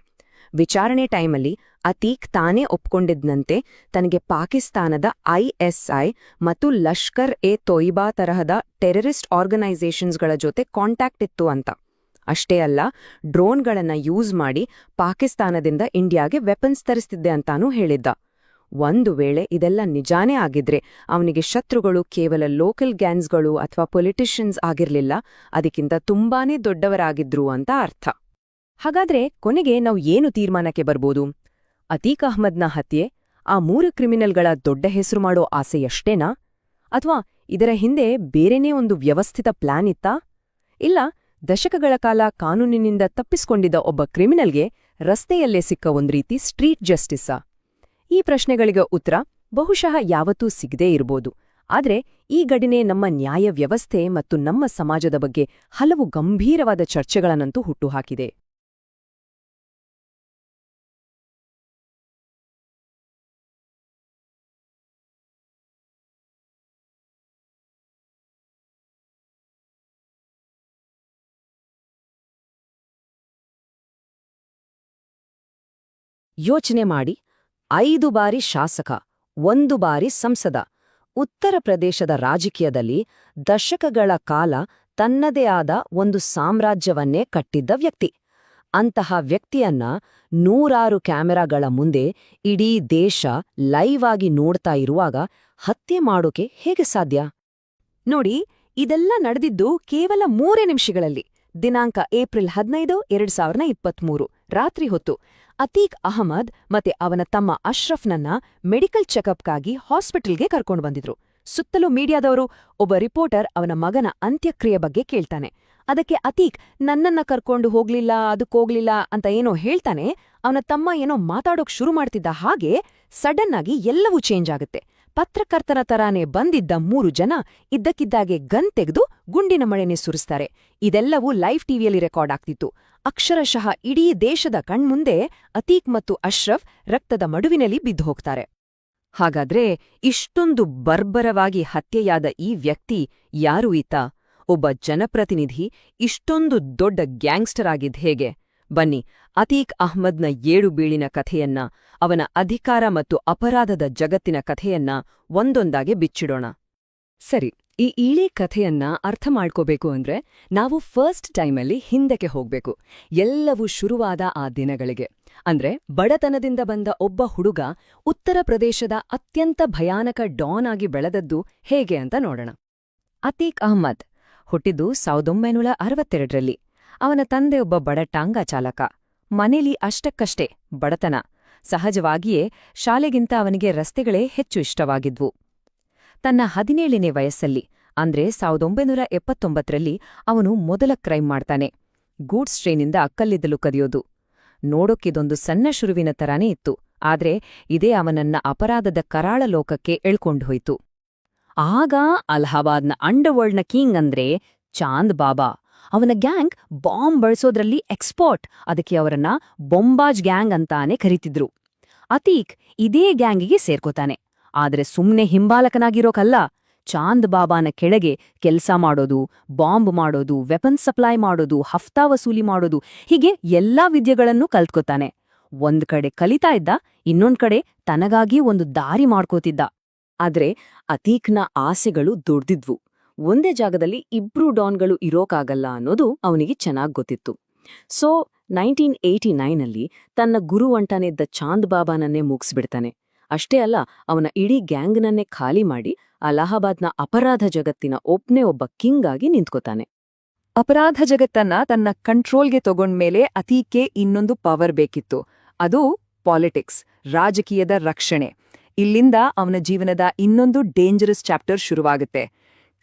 ವಿಚಾರಣೆ ಟೈಮಲ್ಲಿ ಅತೀಕ್ ತಾನೇ ಒಪ್ಕೊಂಡಿದ್ನಂತೆ ತನಗೆ ಪಾಕಿಸ್ತಾನದ ISI ಮತ್ತು ಲಷ್ಕರ್-ಎ-ತೊಯ್ಬಾ ತರಹದ ಟೆರರಿಸ್ಟ್ ಆರ್ಗನೈಸೇಷನ್ಸ್ಗಳ ಜೊತೆ ಕಾಂಟ್ಯಾಕ್ಟ್ ಇತ್ತು ಅಂತ. ಅಷ್ಟೇ ಅಲ್ಲ, ಡ್ರೋನ್ಗಳನ್ನ ಯೂಸ್ ಮಾಡಿ ಪಾಕಿಸ್ತಾನದಿಂದ ಇಂಡಿಯಾಗೆ ವೆಪನ್ಸ್ ತರಿಸ್ತಿದ್ದೆ ಅಂತಾನೂ ಹೇಳಿದ್ದ. ಒಂದು ವೇಳೆ ಇದೆಲ್ಲ ನಿಜಾನೇ ಆಗಿದ್ರೆ ಅವನಿಗೆ ಶತ್ರುಗಳು ಕೇವಲ ಲೋಕಲ್ ಗ್ಯಾಂಗ್ಸ್ಗಳು ಅಥವಾ ಪೊಲಿಟಿಷಿಯನ್ಸ್ ಆಗಿರ್ಲಿಲ್ಲ, ಅದಕ್ಕಿಂತ ತುಂಬಾನೇ ದೊಡ್ಡವರಾಗಿದ್ರು ಅಂತ ಅರ್ಥ. ಹಾಗಾದ್ರೆ ಕೊನೆಗೆ ನಾವು ಏನು ತೀರ್ಮಾನಕ್ಕೆ ಬರ್ಬೋದು? ಅತೀಕ್ ಅಹ್ಮದ್ನ ಹತ್ಯೆ ಆ 3 ಕ್ರಿಮಿನಲ್ಗಳ ದೊಡ್ಡ ಹೆಸರು ಮಾಡೋ ಆಸೆಯಷ್ಟೇನಾ? ಅಥವಾ ಇದರ ಹಿಂದೆ ಬೇರೆನೇ ಒಂದು ವ್ಯವಸ್ಥಿತ ಪ್ಲಾನ್ ಇತ್ತಾ? ಇಲ್ಲ ದಶಕಗಳ ಕಾಲ ಕಾನೂನಿನಿಂದ ತಪ್ಪಿಸ್ಕೊಂಡಿದ್ದ ಒಬ್ಬ ಕ್ರಿಮಿನಲ್ಗೆ ರಸ್ತೆಯಲ್ಲೇ ಸಿಕ್ಕ ಒಂದ್ ರೀತಿ ಸ್ಟ್ರೀಟ್ ಜಸ್ಟಿಸ್ಸಾ? ಈ ಪ್ರಶ್ನೆಗಳಿಗೆ ಉತ್ತರ ಬಹುಶಃ ಯಾವತ್ತೂ ಸಿಗದೇ ಇರ್ಬೋದು. ಆದ್ರೆ ಈ ಘಟನೆ ನಮ್ಮ ನ್ಯಾಯ ವ್ಯವಸ್ಥೆ ಮತ್ತು ನಮ್ಮ ಸಮಾಜದ ಬಗ್ಗೆ ಹಲವು ಗಂಭೀರವಾದ ಚರ್ಚೆಗಳನ್ನಂತೂ ಹುಟ್ಟುಹಾಕಿದೆ. ಯೋಚನೆ ಮಾಡಿ, 5 ಬಾರಿ ಶಾಸಕ, 1 ಬಾರಿ ಸಂಸದ, ಉತ್ತರ ಪ್ರದೇಶದ ರಾಜಕೀಯದಲ್ಲಿ ದಶಕಗಳ ಕಾಲ ತನ್ನದೇ ಆದ ಒಂದು ಸಾಮ್ರಾಜ್ಯವನ್ನೇ ಕಟ್ಟಿದ್ದ ವ್ಯಕ್ತಿ. ಅಂತಹ ವ್ಯಕ್ತಿಯನ್ನ 100 ಕ್ಯಾಮೆರಾಗಳ ಮುಂದೆ ಇಡೀ ದೇಶ ಲೈವ್ ಆಗಿ ನೋಡ್ತಾ ಇರುವಾಗ ಹತ್ಯೆ ಮಾಡೋಕೆ ಹೇಗೆ ಸಾಧ್ಯ? ನೋಡಿ, ಇದೆಲ್ಲ ನಡೆದಿದ್ದು ಕೇವಲ 3 ನಿಮಿಷಗಳಲ್ಲಿ. ದಿನಾಂಕ ಏಪ್ರಿಲ್ 15, 2023 ರಾತ್ರಿ ಹೊತ್ತು ಅತೀಕ್ ಅಹಮದ್ ಮತ್ತೆ ಅವನ ತಮ್ಮ ಅಶ್ರಫ್ನನ್ನ ಮೆಡಿಕಲ್ ಚೆಕಪ್ಗಾಗಿ ಹಾಸ್ಪಿಟಲ್ಗೆ ಕರ್ಕೊಂಡು ಬಂದಿದ್ರು. ಸುತ್ತಲೂ ಮೀಡಿಯಾದವರು. ಒಬ್ಬ ರಿಪೋರ್ಟರ್ ಅವನ ಮಗನ ಅಂತ್ಯಕ್ರಿಯೆ ಬಗ್ಗೆ ಕೇಳ್ತಾನೆ. ಅದಕ್ಕೆ ಅತೀಕ್ ನನ್ನನ್ನ ಕರ್ಕೊಂಡು ಅದಕ್ಕೋಗ್ಲಿಲ್ಲ ಅಂತ ಏನೋ ಹೇಳ್ತಾನೆ. ಅವನ ತಮ್ಮ ಏನೋ ಮಾತಾಡೋಕ್ ಶುರು ಮಾಡ್ತಿದ್ದ ಹಾಗೆ ಸಡನ್ ಆಗಿ ಎಲ್ಲವೂ ಚೇಂಜ್ ಆಗುತ್ತೆ. ಪತ್ರಕರ್ತರ ತರಾನೇ ಬಂದಿದ್ದ 3 ಜನ ಇದ್ದಕ್ಕಿದ್ದಾಗೆ ಗನ್ ತೆಗೆದು ಗುಂಡಿನ ಮಳೆನೆ ಸುರಿಸ್ತಾರೆ. ಇದೆಲ್ಲವೂ ಲೈವ್ ಟಿವಿಯಲ್ಲಿ ರೆಕಾರ್ಡ್ ಆಗ್ತಿತ್ತು. ಅಕ್ಷರಶಃ ಇಡೀ ದೇಶದ ಕಣ್ಮುಂದೆ ಅತೀಕ್ ಮತ್ತು ಅಶ್ರಫ್ ರಕ್ತದ ಮಡುವಿನಲ್ಲಿ ಬಿದ್ದು ಹೋಗ್ತಾರೆ. ಹಾಗಾದ್ರೆ ಇಷ್ಟೊಂದು ಬರ್ಬರವಾಗಿ ಹತ್ಯೆಯಾದ ಈ ವ್ಯಕ್ತಿ ಯಾರು ಈತ? ಒಬ್ಬ ಜನಪ್ರತಿನಿಧಿ ಇಷ್ಟೊಂದು ದೊಡ್ಡ ಗ್ಯಾಂಗ್ಸ್ಟರ್ ಆಗಿದ್ ಹೇಗೆ? ಬನ್ನಿ, ಅತೀಕ್ ಅಹ್ಮದ್ನ 7 ಬೀಳಿನ ಕಥೆಯನ್ನ, ಅವನ ಅಧಿಕಾರ ಮತ್ತು ಅಪರಾಧದ ಜಗತ್ತಿನ ಕಥೆಯನ್ನ ಒಂದೊಂದಾಗೆ ಬಿಚ್ಚಿಡೋಣ. ಸರಿ, ಈ ಇಡೀ ಕಥೆಯನ್ನ ಅರ್ಥ ಮಾಡ್ಕೋಬೇಕು ಅಂದ್ರೆ ನಾವು ಫಸ್ಟ್ ಟೈಮಲ್ಲಿ ಹಿಂದಕ್ಕೆ ಹೋಗ್ಬೇಕು. ಎಲ್ಲವೂ ಶುರುವಾದ ಆ ದಿನಗಳಿಗೆ. ಅಂದ್ರೆ ಬಡತನದಿಂದ ಬಂದ ಒಬ್ಬ ಹುಡುಗ ಉತ್ತರ ಪ್ರದೇಶದ ಅತ್ಯಂತ ಭಯಾನಕ ಡಾನ್ ಆಗಿ ಬೆಳೆದದ್ದು ಹೇಗೆ ಅಂತ ನೋಡೋಣ. ಅತೀಕ್ ಅಹ್ಮದ್ ಹುಟ್ಟಿದ್ದು 1962ರಲ್ಲಿ. ಅವನ ತಂದೆ ಒಬ್ಬ ಬಡ ಟಾಂಗಾ ಚಾಲಕ. ಮನೇಲಿ ಅಷ್ಟಕ್ಕಷ್ಟೇ ಬಡತನ. ಸಹಜವಾಗಿಯೇ ಶಾಲೆಗಿಂತ ಅವನಿಗೆ ರಸ್ತೆಗಳೇ ಹೆಚ್ಚು ಇಷ್ಟವಾಗಿದ್ವು. ತನ್ನ 17ನೇ ವಯಸ್ಸಲ್ಲಿ ಅಂದ್ರೆ 1979ರಲ್ಲಿ ಅವನು ಮೊದಲ ಕ್ರೈಮ್ ಮಾಡ್ತಾನೆ. ಗೂಡ್ಸ್ ಟ್ರೈನಿಂದ ಕಲ್ಲಿದ್ದಲು ಕದಿಯೋದು. ನೋಡೋಕ್ಕಿದೊಂದು ಸಣ್ಣ ಶುರುವಿನ ತರಾನೇ ಇತ್ತು, ಆದ್ರೆ ಇದೇ ಅವನನ್ನ ಅಪರಾಧದ ಕರಾಳ ಲೋಕಕ್ಕೆ ಎಳ್ಕೊಂಡ್ಹೋಯ್ತು. ಆಗ ಅಲಹಾಬಾದ್ನ ಅಂಡರ್ವರ್ಲ್ಡ್ನ ಕಿಂಗ್ ಅಂದ್ರೆ ಚಾಂದ್ ಬಾಬಾ. ಅವನ ಗ್ಯಾಂಗ್ ಬಾಂಬ್ ಬಳಸೋದ್ರಲ್ಲಿ ಎಕ್ಸ್ಪರ್ಟ್. ಅದಕ್ಕೆ ಅವರನ್ನ ಬೊಂಬಾಜ್ ಗ್ಯಾಂಗ್ ಅಂತಾನೆ ಕರೀತಿದ್ರು. ಅತೀಕ್ ಇದೇ ಗ್ಯಾಂಗಿಗೆ ಸೇರ್ಕೋತಾನೆ. ಆದ್ರೆ ಸುಮ್ನೆ ಹಿಂಬಾಲಕನಾಗಿರೋಕಲ್ಲ, ಚಾಂದ್ ಬಾಬಾನ ಕೆಳಗೆ ಕೆಲ್ಸ ಮಾಡೋದು, ಬಾಂಬ್ ಮಾಡೋದು, ವೆಪನ್ ಸಪ್ಲೈ ಮಾಡೋದು, ಹಫ್ತಾ ವಸೂಲಿ ಮಾಡೋದು, ಹೀಗೆ ಎಲ್ಲಾ ವಿದ್ಯೆಗಳನ್ನೂ ಕಲ್ತ್ಕೋತಾನೆ. ಒಂದ್ ಕಡೆ ಕಲಿತಾ ಇದ್ದ, ಇನ್ನೊಂದ್ ಕಡೆ ತನಗಾಗಿ ಒಂದು ದಾರಿ ಮಾಡ್ಕೋತಿದ್ದ. ಆದ್ರೆ ಅತೀಕ್ನ ಆಸೆಗಳು ದೊಡ್ದಿದ್ವು. ಒಂದೇ ಜಾಗದಲ್ಲಿ ಇಬ್ರು ಡಾನ್ಗಳು ಇರೋಕಾಗಲ್ಲ ಅನ್ನೋದು ಅವನಿಗೆ ಚೆನ್ನಾಗ್ ಗೊತ್ತಿತ್ತು. ಸೊ 1989ನಲ್ಲಿ ತನ್ನ ಗುರುವಂಟನಿದ್ದ ಚಾಂದ್ ಬಾಬಾನನ್ನೇ ಮುಗಿಸ್ಬಿಡ್ತಾನೆ. ಅಷ್ಟೇ ಅಲ್ಲ, ಅವನ ಇಡೀ ಗ್ಯಾಂಗ್ನನ್ನೇ ಖಾಲಿ ಮಾಡಿ ಅಲಹಾಬಾದ್ನ ಅಪರಾಧ ಜಗತ್ತಿನ ಒಬ್ನೇ ಒಬ್ಬ ಕಿಂಗ್ ಆಗಿ ನಿಂತ್ಕೋತಾನೆ. ಅಪರಾಧ ಜಗತ್ತನ್ನ ತನ್ನ ಕಂಟ್ರೋಲ್ಗೆ ತಗೊಂಡ್ಮೇಲೆ ಅತೀಕ್ಗೆ ಇನ್ನೊಂದು ಪವರ್ ಬೇಕಿತ್ತು. ಅದು ಪಾಲಿಟಿಕ್ಸ್, ರಾಜಕೀಯದ ರಕ್ಷಣೆ. ಇಲ್ಲಿಂದ ಅವನ ಜೀವನದ ಇನ್ನೊಂದು ಡೇಂಜರಸ್ ಚಾಪ್ಟರ್ ಶುರುವಾಗುತ್ತೆ.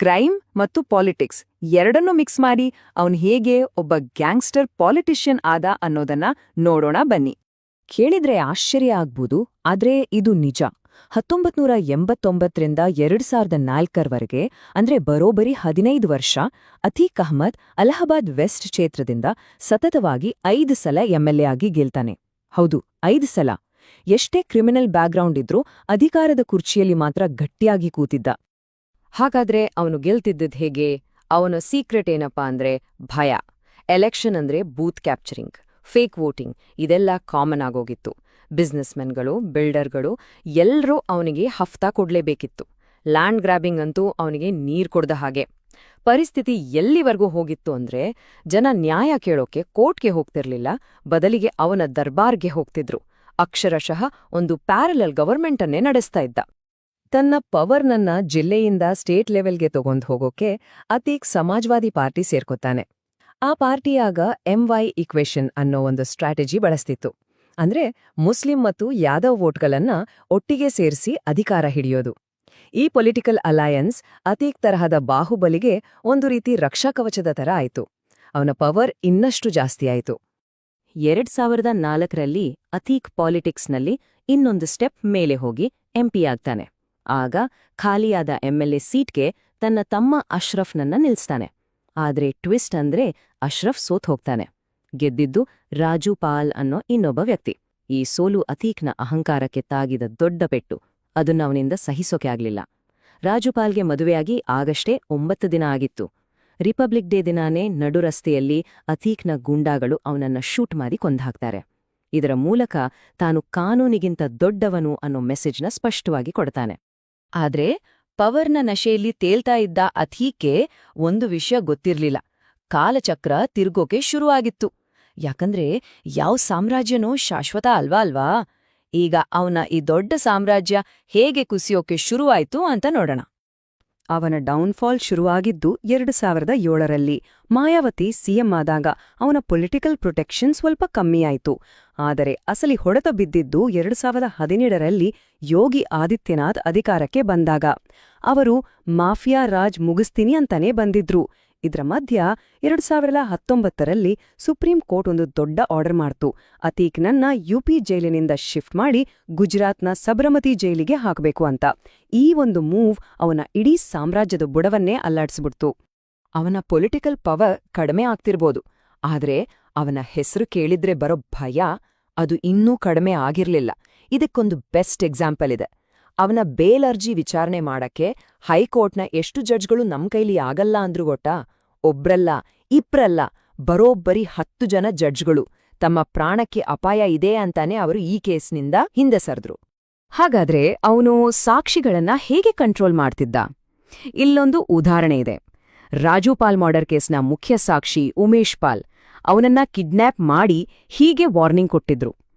ಕ್ರೈಮ್ ಮತ್ತು ಪಾಲಿಟಿಕ್ಸ್ ಎರಡನ್ನೂ ಮಿಕ್ಸ್ ಮಾಡಿ ಅವನು ಹೇಗೆ ಒಬ್ಬ ಗ್ಯಾಂಗ್ಸ್ಟರ್ ಪಾಲಿಟಿಷಿಯನ್ ಆದ ಅನ್ನೋದನ್ನ ನೋಡೋಣ ಬನ್ನಿ. ಕೇಳಿದ್ರೆ ಆಶ್ಚರ್ಯ ಆಗ್ಬೋದು, ಆದ್ರೆ ಇದು ನಿಜ. 1989ರಿಂದ 2004ರವರೆಗೆ ಅಂದ್ರೆ ಬರೋಬ್ಬರಿ 15 ವರ್ಷ ಅತೀಕ್ ಅಹ್ಮದ್ ಅಲಹಾಬಾದ್ ವೆಸ್ಟ್ ಕ್ಷೇತ್ರದಿಂದ ಸತತವಾಗಿ 5 ಸಲ ಎಂಎಲ್ಎ ಆಗಿ ಗೆಲ್ತಾನೆ. ಹೌದು, 5 ಸಲ. ಎಷ್ಟೇ ಕ್ರಿಮಿನಲ್ ಬ್ಯಾಕ್ಗ್ರೌಂಡ್ ಇದ್ರೂ ಅಧಿಕಾರದ ಕುರ್ಚಿಯಲ್ಲಿ ಮಾತ್ರ ಗಟ್ಟಿಯಾಗಿ ಕೂತಿದ್ದ. ಹಾಗಾದ್ರೆ ಅವನು ಗೆಲ್ತಿದ್ದದ್ ಹೇಗೆ? ಅವನ ಸೀಕ್ರೆಟ್ ಏನಪ್ಪಾ ಅಂದ್ರೆ ಭಯ. ಎಲೆಕ್ಷನ್ ಅಂದ್ರೆ ಬೂತ್ ಕ್ಯಾಪ್ಚರಿಂಗ್, ಫೇಕ್ ವೋಟಿಂಗ್, ಇದೆಲ್ಲ ಕಾಮನ್ ಆಗೋಗಿತ್ತು. ಬಿಸ್ನೆಸ್ಮೆನ್ಗಳು, ಬಿಲ್ಡರ್ಗಳು ಎಲ್ರೂ ಅವನಿಗೆ ಹಫ್ತಾ ಕೊಡ್ಲೇಬೇಕಿತ್ತು. ಲ್ಯಾಂಡ್ ಗ್ರ್ಯಾಬಿಂಗ್ ಅಂತೂ ಅವನಿಗೆ ನೀರ್ ಕೊಡ್ದ ಹಾಗೆ. ಪರಿಸ್ಥಿತಿ ಎಲ್ಲಿವರೆಗೂ ಹೋಗಿತ್ತು ಅಂದ್ರೆ ಜನ ನ್ಯಾಯ ಕೇಳೋಕೆ ಕೋರ್ಟ್ಗೆ ಹೋಗ್ತಿರ್ಲಿಲ್ಲ, ಬದಲಿಗೆ ಅವನ ದರ್ಬಾರ್ಗೆ ಹೋಗ್ತಿದ್ರು. ಅಕ್ಷರಶಃ ಒಂದು ಪ್ಯಾರಲಲ್ ಗವರ್ಮೆಂಟನ್ನೇ ನಡೆಸ್ತಾ ಇದ್ದ. ತನ್ನ ಪವರ್ನನ್ನ ಜಿಲ್ಲೆಯಿಂದ ಸ್ಟೇಟ್ ಲೆವೆಲ್ಗೆ ತಗೊಂಡ್ ಹೋಗೋಕೆ ಅತೀಕ್ ಸಮಾಜ್ವಾದಿ ಪಾರ್ಟಿ ಸೇರ್ಕೊತಾನೆ. ಆ ಪಾರ್ಟಿಯಾಗ MY ಇಕ್ವೇಷನ್ ಅನ್ನೋ ಒಂದು ಸ್ಟ್ರಾಟಜಿ ಬಳಸ್ತಿತ್ತು. ಅಂದ್ರೆ ಮುಸ್ಲಿಂ ಮತ್ತು ಯಾದವ್ ವೋಟ್ಗಳನ್ನ ಒಟ್ಟಿಗೆ ಸೇರಿಸಿ ಅಧಿಕಾರ ಹಿಡಿಯೋದು. ಈ ಪೊಲಿಟಿಕಲ್ ಅಲಯನ್ಸ್ ಅತೀಕ್ ತರಹದ ಬಾಹುಬಲಿಗೆ ಒಂದು ರೀತಿ ರಕ್ಷಾಕವಚದ ತರ ಆಯ್ತು. ಅವನ ಪವರ್ ಇನ್ನಷ್ಟು ಜಾಸ್ತಿ ಆಯ್ತು. 2004ರಲ್ಲಿ ಅತೀಕ್ ಪಾಲಿಟಿಕ್ಸ್ನಲ್ಲಿ ಇನ್ನೊಂದು ಸ್ಟೆಪ್ ಮೇಲೆ ಹೋಗಿ MP ಆಗ್ತಾನೆ. ಆಗ ಖಾಲಿಯಾದ MLA ಸೀಟ್ಗೆ ತನ್ನ ತಮ್ಮ ಅಶ್ರಫ್ನನ್ನ ನಿಲ್ಸ್ತಾನೆ. ಆದ್ರೆ ಟ್ವಿಸ್ಟ್ ಅಂದ್ರೆ ಅಶ್ರಫ್ ಸೋತ್ ಹೋಗ್ತಾನೆ. ಗೆದ್ದಿದ್ದು ರಾಜು ಪಾಲ್ ಅನ್ನೋ ಇನ್ನೊಬ್ಬ ವ್ಯಕ್ತಿ. ಈ ಸೋಲು ಅತೀಕ್ನ ಅಹಂಕಾರಕ್ಕೆ ತಾಗಿದ ದೊಡ್ಡ ಪೆಟ್ಟು. ಅದನ್ನ ಅವನಿಂದ ಸಹಿಸೋಕೆ ಆಗ್ಲಿಲ್ಲ. ರಾಜುಪಾಲ್ಗೆ ಮದುವೆಯಾಗಿ ಆಗಷ್ಟೇ 9 ದಿನ ಆಗಿತ್ತು. ರಿಪಬ್ಲಿಕ್ ಡೇ ದಿನಾನೇ ನಡು ರಸ್ತೆಯಲ್ಲಿ ಅತೀಕ್ನ ಗೂಂಡಾಗಳು ಅವನನ್ನ ಶೂಟ್ ಮಾಡಿ ಕೊಂದ್ಹಾಕ್ತಾರೆ. ಇದರ ಮೂಲಕ ತಾನು ಕಾನೂನಿಗಿಂತ ದೊಡ್ಡವನು ಅನ್ನೋ ಮೆಸೇಜ್ನ ಸ್ಪಷ್ಟವಾಗಿ ಕೊಡ್ತಾನೆ. ಆದ್ರೆ ಪವರ್ನ ನಶೆಯಲ್ಲಿ ತೇಲ್ತಾ ಇದ್ದ ಅತೀಕ್ಗೆ ಒಂದು ವಿಷಯ ಗೊತ್ತಿರ್ಲಿಲ್ಲ. ಕಾಲಚಕ್ರ ತಿರ್ಗೋಕೆ ಶುರುವಾಗಿತ್ತು. ಯಾಕಂದ್ರೆ ಯಾವ ಸಾಮ್ರಾಜ್ಯನೂ ಶಾಶ್ವತ ಅಲ್ವಾ. ಈಗ ಅವನ ಈ ದೊಡ್ಡ ಸಾಮ್ರಾಜ್ಯ ಹೇಗೆ ಕುಸಿಯೋಕೆ ಶುರುವಾಯ್ತು ಅಂತ ನೋಡೋಣ. ಅವನ ಡೌನ್ಫಾಲ್ ಶುರುವಾಗಿದ್ದು 2007ರಲ್ಲಿ. ಮಾಯಾವತಿ ಸಿಎಂ ಆದಾಗ ಅವನ ಪೊಲಿಟಿಕಲ್ ಪ್ರೊಟೆಕ್ಷನ್ ಸ್ವಲ್ಪ ಕಮ್ಮಿಯಾಯಿತು. ಆದರೆ ಅಸಲಿ ಹೊಡೆತ ಬಿದ್ದಿದ್ದು 2017ರಲ್ಲಿ ಯೋಗಿ ಆದಿತ್ಯನಾಥ್ ಅಧಿಕಾರಕ್ಕೆ ಬಂದಾಗ. ಅವರು ಮಾಫಿಯಾ ರಾಜ್ ಮುಗಿಸ್ತೀನಿ ಅಂತಾನೇ ಬಂದಿದ್ರು. ಇದರ ಮಧ್ಯ 2019ರಲ್ಲಿ ಸುಪ್ರೀಂ ಕೋರ್ಟ್ ಒಂದು ದೊಡ್ಡ ಆರ್ಡರ್ ಮಾಡ್ತು. ಅತೀಕ್ನನ್ನ UP ಜೈಲಿನಿಂದ ಶಿಫ್ಟ್ ಮಾಡಿ ಗುಜರಾತ್ನ ಸಬರಮತಿ ಜೈಲಿಗೆ ಹಾಕಬೇಕು ಅಂತ. ಈ ಒಂದು ಮೂವ್ ಅವನ ಇಡೀ ಸಾಮ್ರಾಜ್ಯದ ಬುಡವನ್ನೇ ಅಲ್ಲಾಡ್ಸ್ಬಿಡ್ತು. ಅವನ ಪೊಲಿಟಿಕಲ್ ಪವರ್ ಕಡಿಮೆ ಆಗ್ತಿರ್ಬೋದು, ಆದ್ರೆ ಅವನ ಹೆಸರು ಕೇಳಿದ್ರೆ ಬರೋ ಭಯ ಅದು ಇನ್ನೂ ಕಡಿಮೆ ಆಗಿರ್ಲಿಲ್ಲ. ಇದಕ್ಕೊಂದು ಬೆಸ್ಟ್ ಎಕ್ಸಾಂಪಲ್ ಇದೆ. ಅವನ ಬೇಲ್ ಅರ್ಜಿ ವಿಚಾರಣೆ ಮಾಡಕ್ಕೆ ಹೈಕೋರ್ಟ್ನ ಎಷ್ಟು ಜಡ್ಜ್ಗಳು ನಮ್ ಕೈಲಿ ಆಗಲ್ಲ ಅಂದ್ರು ಗೊತ್ತಾ? ಒಬ್ರಲ್ಲ, ಇಬ್ರಲ್ಲ, ಬರೋಬ್ಬರಿ 10 ಜನ ಜಡ್ಜ್ಗಳು. ತಮ್ಮ ಪ್ರಾಣಕ್ಕೆ ಅಪಾಯ ಇದೆ ಅಂತಾನೆ ಅವರು ಈ ಕೇಸ್ನಿಂದ ಹಿಂದೆ ಸರಿದ್ರು. ಹಾಗಾದ್ರೆ ಅವನು ಸಾಕ್ಷಿಗಳನ್ನ ಹೇಗೆ ಕಂಟ್ರೋಲ್ ಮಾಡ್ತಿದ್ದ? ಇಲ್ಲೊಂದು ಉದಾಹರಣೆ ಇದೆ. ರಾಜು ಪಾಲ್ ಮರ್ಡರ್ ಕೇಸ್ನ ಮುಖ್ಯ ಸಾಕ್ಷಿ ಉಮೇಶ್ ಪಾಲ್ ಅವನನ್ನ ಕಿಡ್ನ್ಯಾಪ್ ಮಾಡಿ ಹೀಗೆ ವಾರ್ನಿಂಗ್ ಕೊಟ್ಟಿದ್ರು,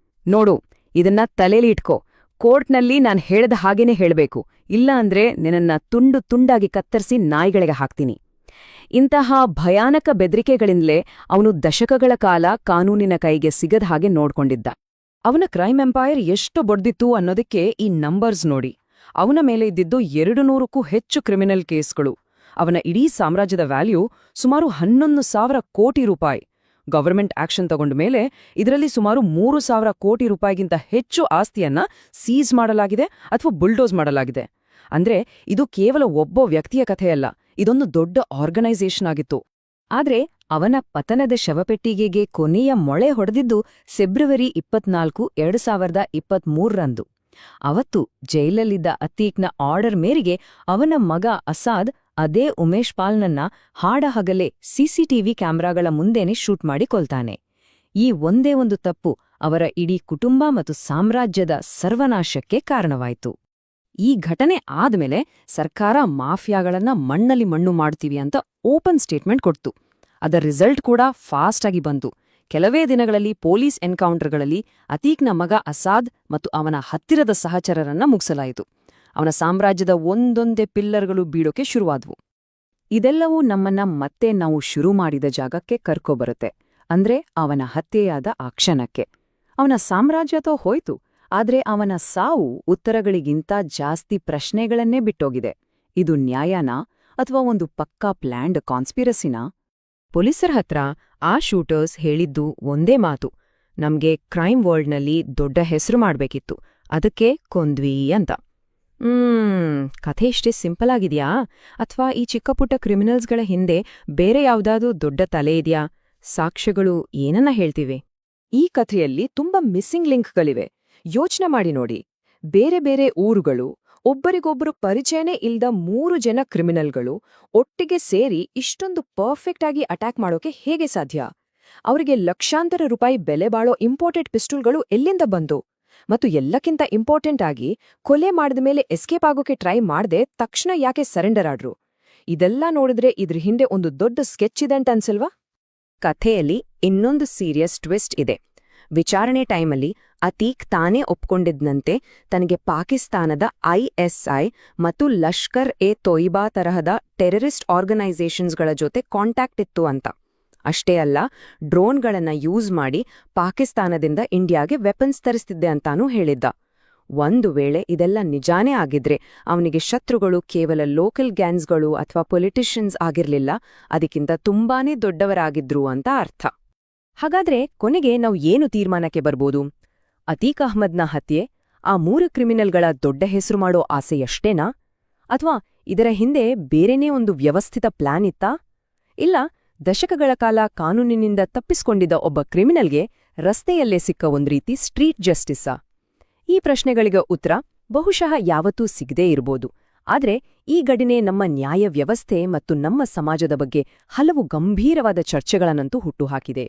ನೋಡು, ಇದನ್ನ ತಲೆಲಿ ಇಟ್ಕೋ, ಕೋರ್ಟ್ನಲ್ಲಿ ನಾನ್ ಹೇಳ್ದ ಹಾಗೇನೆ ಹೇಳ್ಬೇಕು, ಇಲ್ಲ ಅಂದ್ರೆ ನಿನ್ನನ್ನ ತುಂಡು ತುಂಡಾಗಿ ಕತ್ತರಿಸಿ ನಾಯಿಗಳಿಗೆ ಹಾಕ್ತೀನಿ. ಇಂತಹ ಭಯಾನಕ ಬೆದರಿಕೆಗಳಿಂದಲೇ ಅವನು ದಶಕಗಳ ಕಾಲ ಕಾನೂನಿನ ಕೈಗೆ ಸಿಗದ ಹಾಗೆ ನೋಡ್ಕೊಂಡಿದ್ದ. ಅವನ ಕ್ರೈಮ್ ಎಂಪೈರ್ ಎಷ್ಟು ಬೊಡ್ದಿತ್ತು ಅನ್ನೋದಕ್ಕೆ ಈ ನಂಬರ್ಸ್ ನೋಡಿ. ಅವನ ಮೇಲೆ ಇದ್ದಿದ್ದು 200ಕ್ಕೂ ಹೆಚ್ಚು ಕ್ರಿಮಿನಲ್ ಕೇಸ್ಗಳು. ಅವನ ಇಡೀ ಸಾಮ್ರಾಜ್ಯದ ವ್ಯಾಲ್ಯೂ ಸುಮಾರು 11,000 ಕೋಟಿ ರೂಪಾಯಿ. ಗವರ್ಮೆಂಟ್ ಆಕ್ಷನ್ ತಗೊಂಡ ಮೇಲೆ ಇದರಲ್ಲಿ ಸುಮಾರು 3,000 ಕೋಟಿ ರೂಪಾಯಿಗಿಂತ ಹೆಚ್ಚು ಆಸ್ತಿಯನ್ನ ಸೀಸ್ ಮಾಡಲಾಗಿದೆ ಅಥವಾ ಬುಲ್ಡೋಸ್ ಮಾಡಲಾಗಿದೆ. ಅಂದ್ರೆ ಇದು ಕೇವಲ ಒಬ್ಬ ವ್ಯಕ್ತಿಯ ಕಥೆಯಲ್ಲ, ಇದೊಂದು ದೊಡ್ಡ ಆರ್ಗನೈಸೇಷನ್ ಆಗಿತ್ತು. ಆದ್ರೆ ಅವನ ಪತನದ ಶವಪೆಟ್ಟಿಗೆಗೆ ಕೊನೆಯ ಮೊಳೆ ಹೊಡೆದಿದ್ದು ಫೆಬ್ರವರಿ 24, 2023ರಂದು. ಅವತ್ತು ಜೈಲಲ್ಲಿದ್ದ ಅತೀಕ್ನ ಆರ್ಡರ್ ಮೇರೆಗೆ ಅವನ ಮಗ ಅಸಾದ್ ಅದೇ ಉಮೇಶ್ ಪಾಲ್ನನ್ನ ಹಾಡಹಗಲೇ ಸಿಸಿಟಿವಿ ಕ್ಯಾಮೆರಾಗಳ ಮುಂದೆನೆ ಶೂಟ್ ಮಾಡಿ ಕೊಲ್ತಾನೆ. ಈ ಒಂದೇ ಒಂದು ತಪ್ಪು ಅವರ ಇಡೀ ಕುಟುಂಬ ಮತ್ತು ಸಾಮ್ರಾಜ್ಯದ ಸರ್ವನಾಶಕ್ಕೆ ಕಾರಣವಾಯಿತು. ಈ ಘಟನೆ ಆದ್ಮೇಲೆ ಸರ್ಕಾರ ಮಾಫಿಯಾಗಳನ್ನ ಮಣ್ಣಲ್ಲಿ ಮಣ್ಣು ಮಾಡ್ತೀವಿ ಅಂತ ಓಪನ್ ಸ್ಟೇಟ್ಮೆಂಟ್ ಕೊಡ್ತು. ಅದರ ರಿಸಲ್ಟ್ ಕೂಡ ಫಾಸ್ಟ್ ಆಗಿ ಬಂತು. ಕೆಲವೇ ದಿನಗಳಲ್ಲಿ ಪೊಲೀಸ್ ಎನ್ಕೌಂಟರ್ಗಳಲ್ಲಿ ಅತೀಕ್ನ ಮಗ ಅಸಾದ್ ಮತ್ತು ಅವನ ಹತ್ತಿರದ ಸಹಚರರನ್ನ ಮುಗಿಸಲಾಯಿತು. ಅವನ ಸಾಮ್ರಾಜ್ಯದ ಒಂದೊಂದೇ ಪಿಲ್ಲರ್ಗಳು ಬೀಳೋಕೆ ಶುರುವಾದ್ವು. ಇದೆಲ್ಲವೂ ನಮ್ಮನ್ನ ಮತ್ತೆ ನಾವು ಶುರು ಮಾಡಿದ ಜಾಗಕ್ಕೆ ಕರ್ಕೊಬರುತ್ತೆ, ಅಂದ್ರೆ ಅವನ ಹತ್ಯೆಯಾದ ಆ ಕ್ಷಣಕ್ಕೆ. ಅವನ ಸಾಮ್ರಾಜ್ಯತೋ ಹೋಯ್ತು, ಆದ್ರೆ ಅವನ ಸಾವು ಉತ್ತರಗಳಿಗಿಂತ ಜಾಸ್ತಿ ಪ್ರಶ್ನೆಗಳನ್ನೇ ಬಿಟ್ಟೋಗಿದೆ. ಇದು ನ್ಯಾಯನಾ ಅಥವಾ ಒಂದು ಪಕ್ಕಾ ಪ್ಲ್ಯಾಂಡ್ ಕಾನ್ಸ್ಪಿರಸಿನಾ? ಪೊಲೀಸರ ಹತ್ರ ಆ ಶೂಟರ್ಸ್ ಹೇಳಿದ್ದು ಒಂದೇ ಮಾತು, ನಮ್ಗೆ ಕ್ರೈಮ್ ವರ್ಲ್ಡ್ನಲ್ಲಿ ದೊಡ್ಡ ಹೆಸರು ಮಾಡ್ಬೇಕಿತ್ತು, ಅದಕ್ಕೆ ಕೊಂದ್ವಿ ಅಂತ. ಕಥೆ ಇಷ್ಟೇ ಸಿಂಪಲ್ ಆಗಿದ್ಯಾ? ಅಥವಾ ಈ ಚಿಕ್ಕಪುಟ್ಟ ಕ್ರಿಮಿನಲ್ಸ್ಗಳ ಹಿಂದೆ ಬೇರೆ ಯಾವ್ದಾದ್ರೂ ದೊಡ್ಡ ತಲೆ ಇದೆಯಾ? ಸಾಕ್ಷ್ಯಗಳು ಏನನ್ನ ಹೇಳ್ತಿವೆ? ಈ ಕಥೆಯಲ್ಲಿ ತುಂಬಾ ಮಿಸ್ಸಿಂಗ್ ಲಿಂಕ್ಗಳಿವೆ. ಯೋಚನೆ ಮಾಡಿ ನೋಡಿ, ಬೇರೆ ಬೇರೆ ಊರುಗಳು, ಒಬ್ಬರಿಗೊಬ್ಬರು ಪರಿಚಯನೇ ಇಲ್ದ 3 ಜನ ಕ್ರಿಮಿನಲ್ಗಳು ಒಟ್ಟಿಗೆ ಸೇರಿ ಇಷ್ಟೊಂದು ಪರ್ಫೆಕ್ಟ್ ಆಗಿ ಅಟ್ಯಾಕ್ ಮಾಡೋಕೆ ಹೇಗೆ ಸಾಧ್ಯ? ಅವರಿಗೆ ಲಕ್ಷಾಂತರ ರೂಪಾಯಿ ಬೆಲೆ ಬಾಳೋ ಇಂಪೋರ್ಟೆಡ್ ಪಿಸ್ಟಲ್ಗಳು ಎಲ್ಲಿಂದ ಬಂದು? ಮತ್ತು ಎಲ್ಲಕ್ಕಿಂತ ಇಂಪಾರ್ಟೆಂಟ್ ಆಗಿ, ಕೊಲೆ ಮಾಡಿದ ಮೇಲೆ ಎಸ್ಕೇಪ್ ಆಗೋಕೆ ಟ್ರೈ ಮಾಡದೆ ತಕ್ಷಣ ಯಾಕೆ ಸರೆಂಡರ್ ಆಡ್ರು? ಇದೆಲ್ಲ ನೋಡಿದ್ರೆ ಇದ್ರ ಹಿಂದೆ ಒಂದು ದೊಡ್ಡ ಸ್ಕೆಚ್ ಇದೆ ಅಂತ ಅನ್ಸಲ್ವಾ? ಕಥೆಯಲ್ಲಿ ಇನ್ನೊಂದು ಸೀರಿಯಸ್ ಟ್ವಿಸ್ಟ್ ಇದೆ. ವಿಚಾರಣೆ ಟೈಮಲ್ಲಿ ಅತೀಕ್ ತಾನೇ ಒಪ್ಕೊಂಡಿದ್ನಂತೆ ತನಗೆ ಪಾಕಿಸ್ತಾನದ ISI ಮತ್ತು ಲಷ್ಕರ್-ಎ-ತೊಯ್ಬಾ ತರಹದ ಟೆರರಿಸ್ಟ್ ಆರ್ಗನೈಸೇಷನ್ಸ್ಗಳ ಜೊತೆ ಕಾಂಟ್ಯಾಕ್ಟ್ ಇತ್ತು ಅಂತ. ಅಷ್ಟೇ ಅಲ್ಲ, ಡ್ರೋನ್ಗಳನ್ನ ಯೂಸ್ ಮಾಡಿ ಪಾಕಿಸ್ತಾನದಿಂದ ಇಂಡಿಯಾಗೆ ವೆಪನ್ಸ್ ತರಿಸ್ತಿದ್ದೆ ಅಂತಾನೂ ಹೇಳಿದ್ದ. ಒಂದು ವೇಳೆ ಇದೆಲ್ಲ ನಿಜಾನೇ ಆಗಿದ್ರೆ ಅವನಿಗೆ ಶತ್ರುಗಳು ಕೇವಲ ಲೋಕಲ್ ಗ್ಯಾಂಗ್ಸ್ಗಳು ಅಥವಾ ಪೊಲಿಟಿಷಿಯನ್ಸ್ ಆಗಿರ್ಲಿಲ್ಲ, ಅದಕ್ಕಿಂತ ತುಂಬಾನೇ ದೊಡ್ಡವರಾಗಿದ್ರು ಅಂತ ಅರ್ಥ. ಹಾಗಾದ್ರೆ ಕೊನೆಗೆ ನಾವು ಏನು ತೀರ್ಮಾನಕ್ಕೆ ಬರ್ಬೋದು? ಅತೀಕ್ ಅಹ್ಮದ್ನ ಹತ್ಯೆ ಆ 3 ಕ್ರಿಮಿನಲ್ಗಳ ದೊಡ್ಡ ಹೆಸರು ಮಾಡೋ ಆಸೆಯಷ್ಟೇನಾ? ಅಥವಾ ಇದರ ಹಿಂದೆ ಬೇರೆನೇ ಒಂದು ವ್ಯವಸ್ಥಿತ ಪ್ಲಾನ್ ಇತ್ತಾ? ಇಲ್ಲ ದಶಕಗಳ ಕಾಲ ಕಾನೂನಿನಿಂದ ತಪ್ಪಿಸ್ಕೊಂಡಿದ್ದ ಒಬ್ಬ ಕ್ರಿಮಿನಲ್ಗೆ ರಸ್ತೆಯಲ್ಲೇ ಸಿಕ್ಕ ಒಂದ್ ರೀತಿ ಸ್ಟ್ರೀಟ್ ಜಸ್ಟಿಸ್ಸಾ? ಈ ಪ್ರಶ್ನೆಗಳಿಗೆ ಉತ್ತರ ಬಹುಶಃ ಯಾವತ್ತೂ ಸಿಗದೇ ಇರ್ಬೋದು. ಆದ್ರೆ ಈ ಘಟನೆ ನಮ್ಮ ನ್ಯಾಯ ವ್ಯವಸ್ಥೆ ಮತ್ತು ನಮ್ಮ ಸಮಾಜದ ಬಗ್ಗೆ ಹಲವು ಗಂಭೀರವಾದ ಚರ್ಚೆಗಳನ್ನಂತೂ ಹುಟ್ಟುಹಾಕಿದೆ.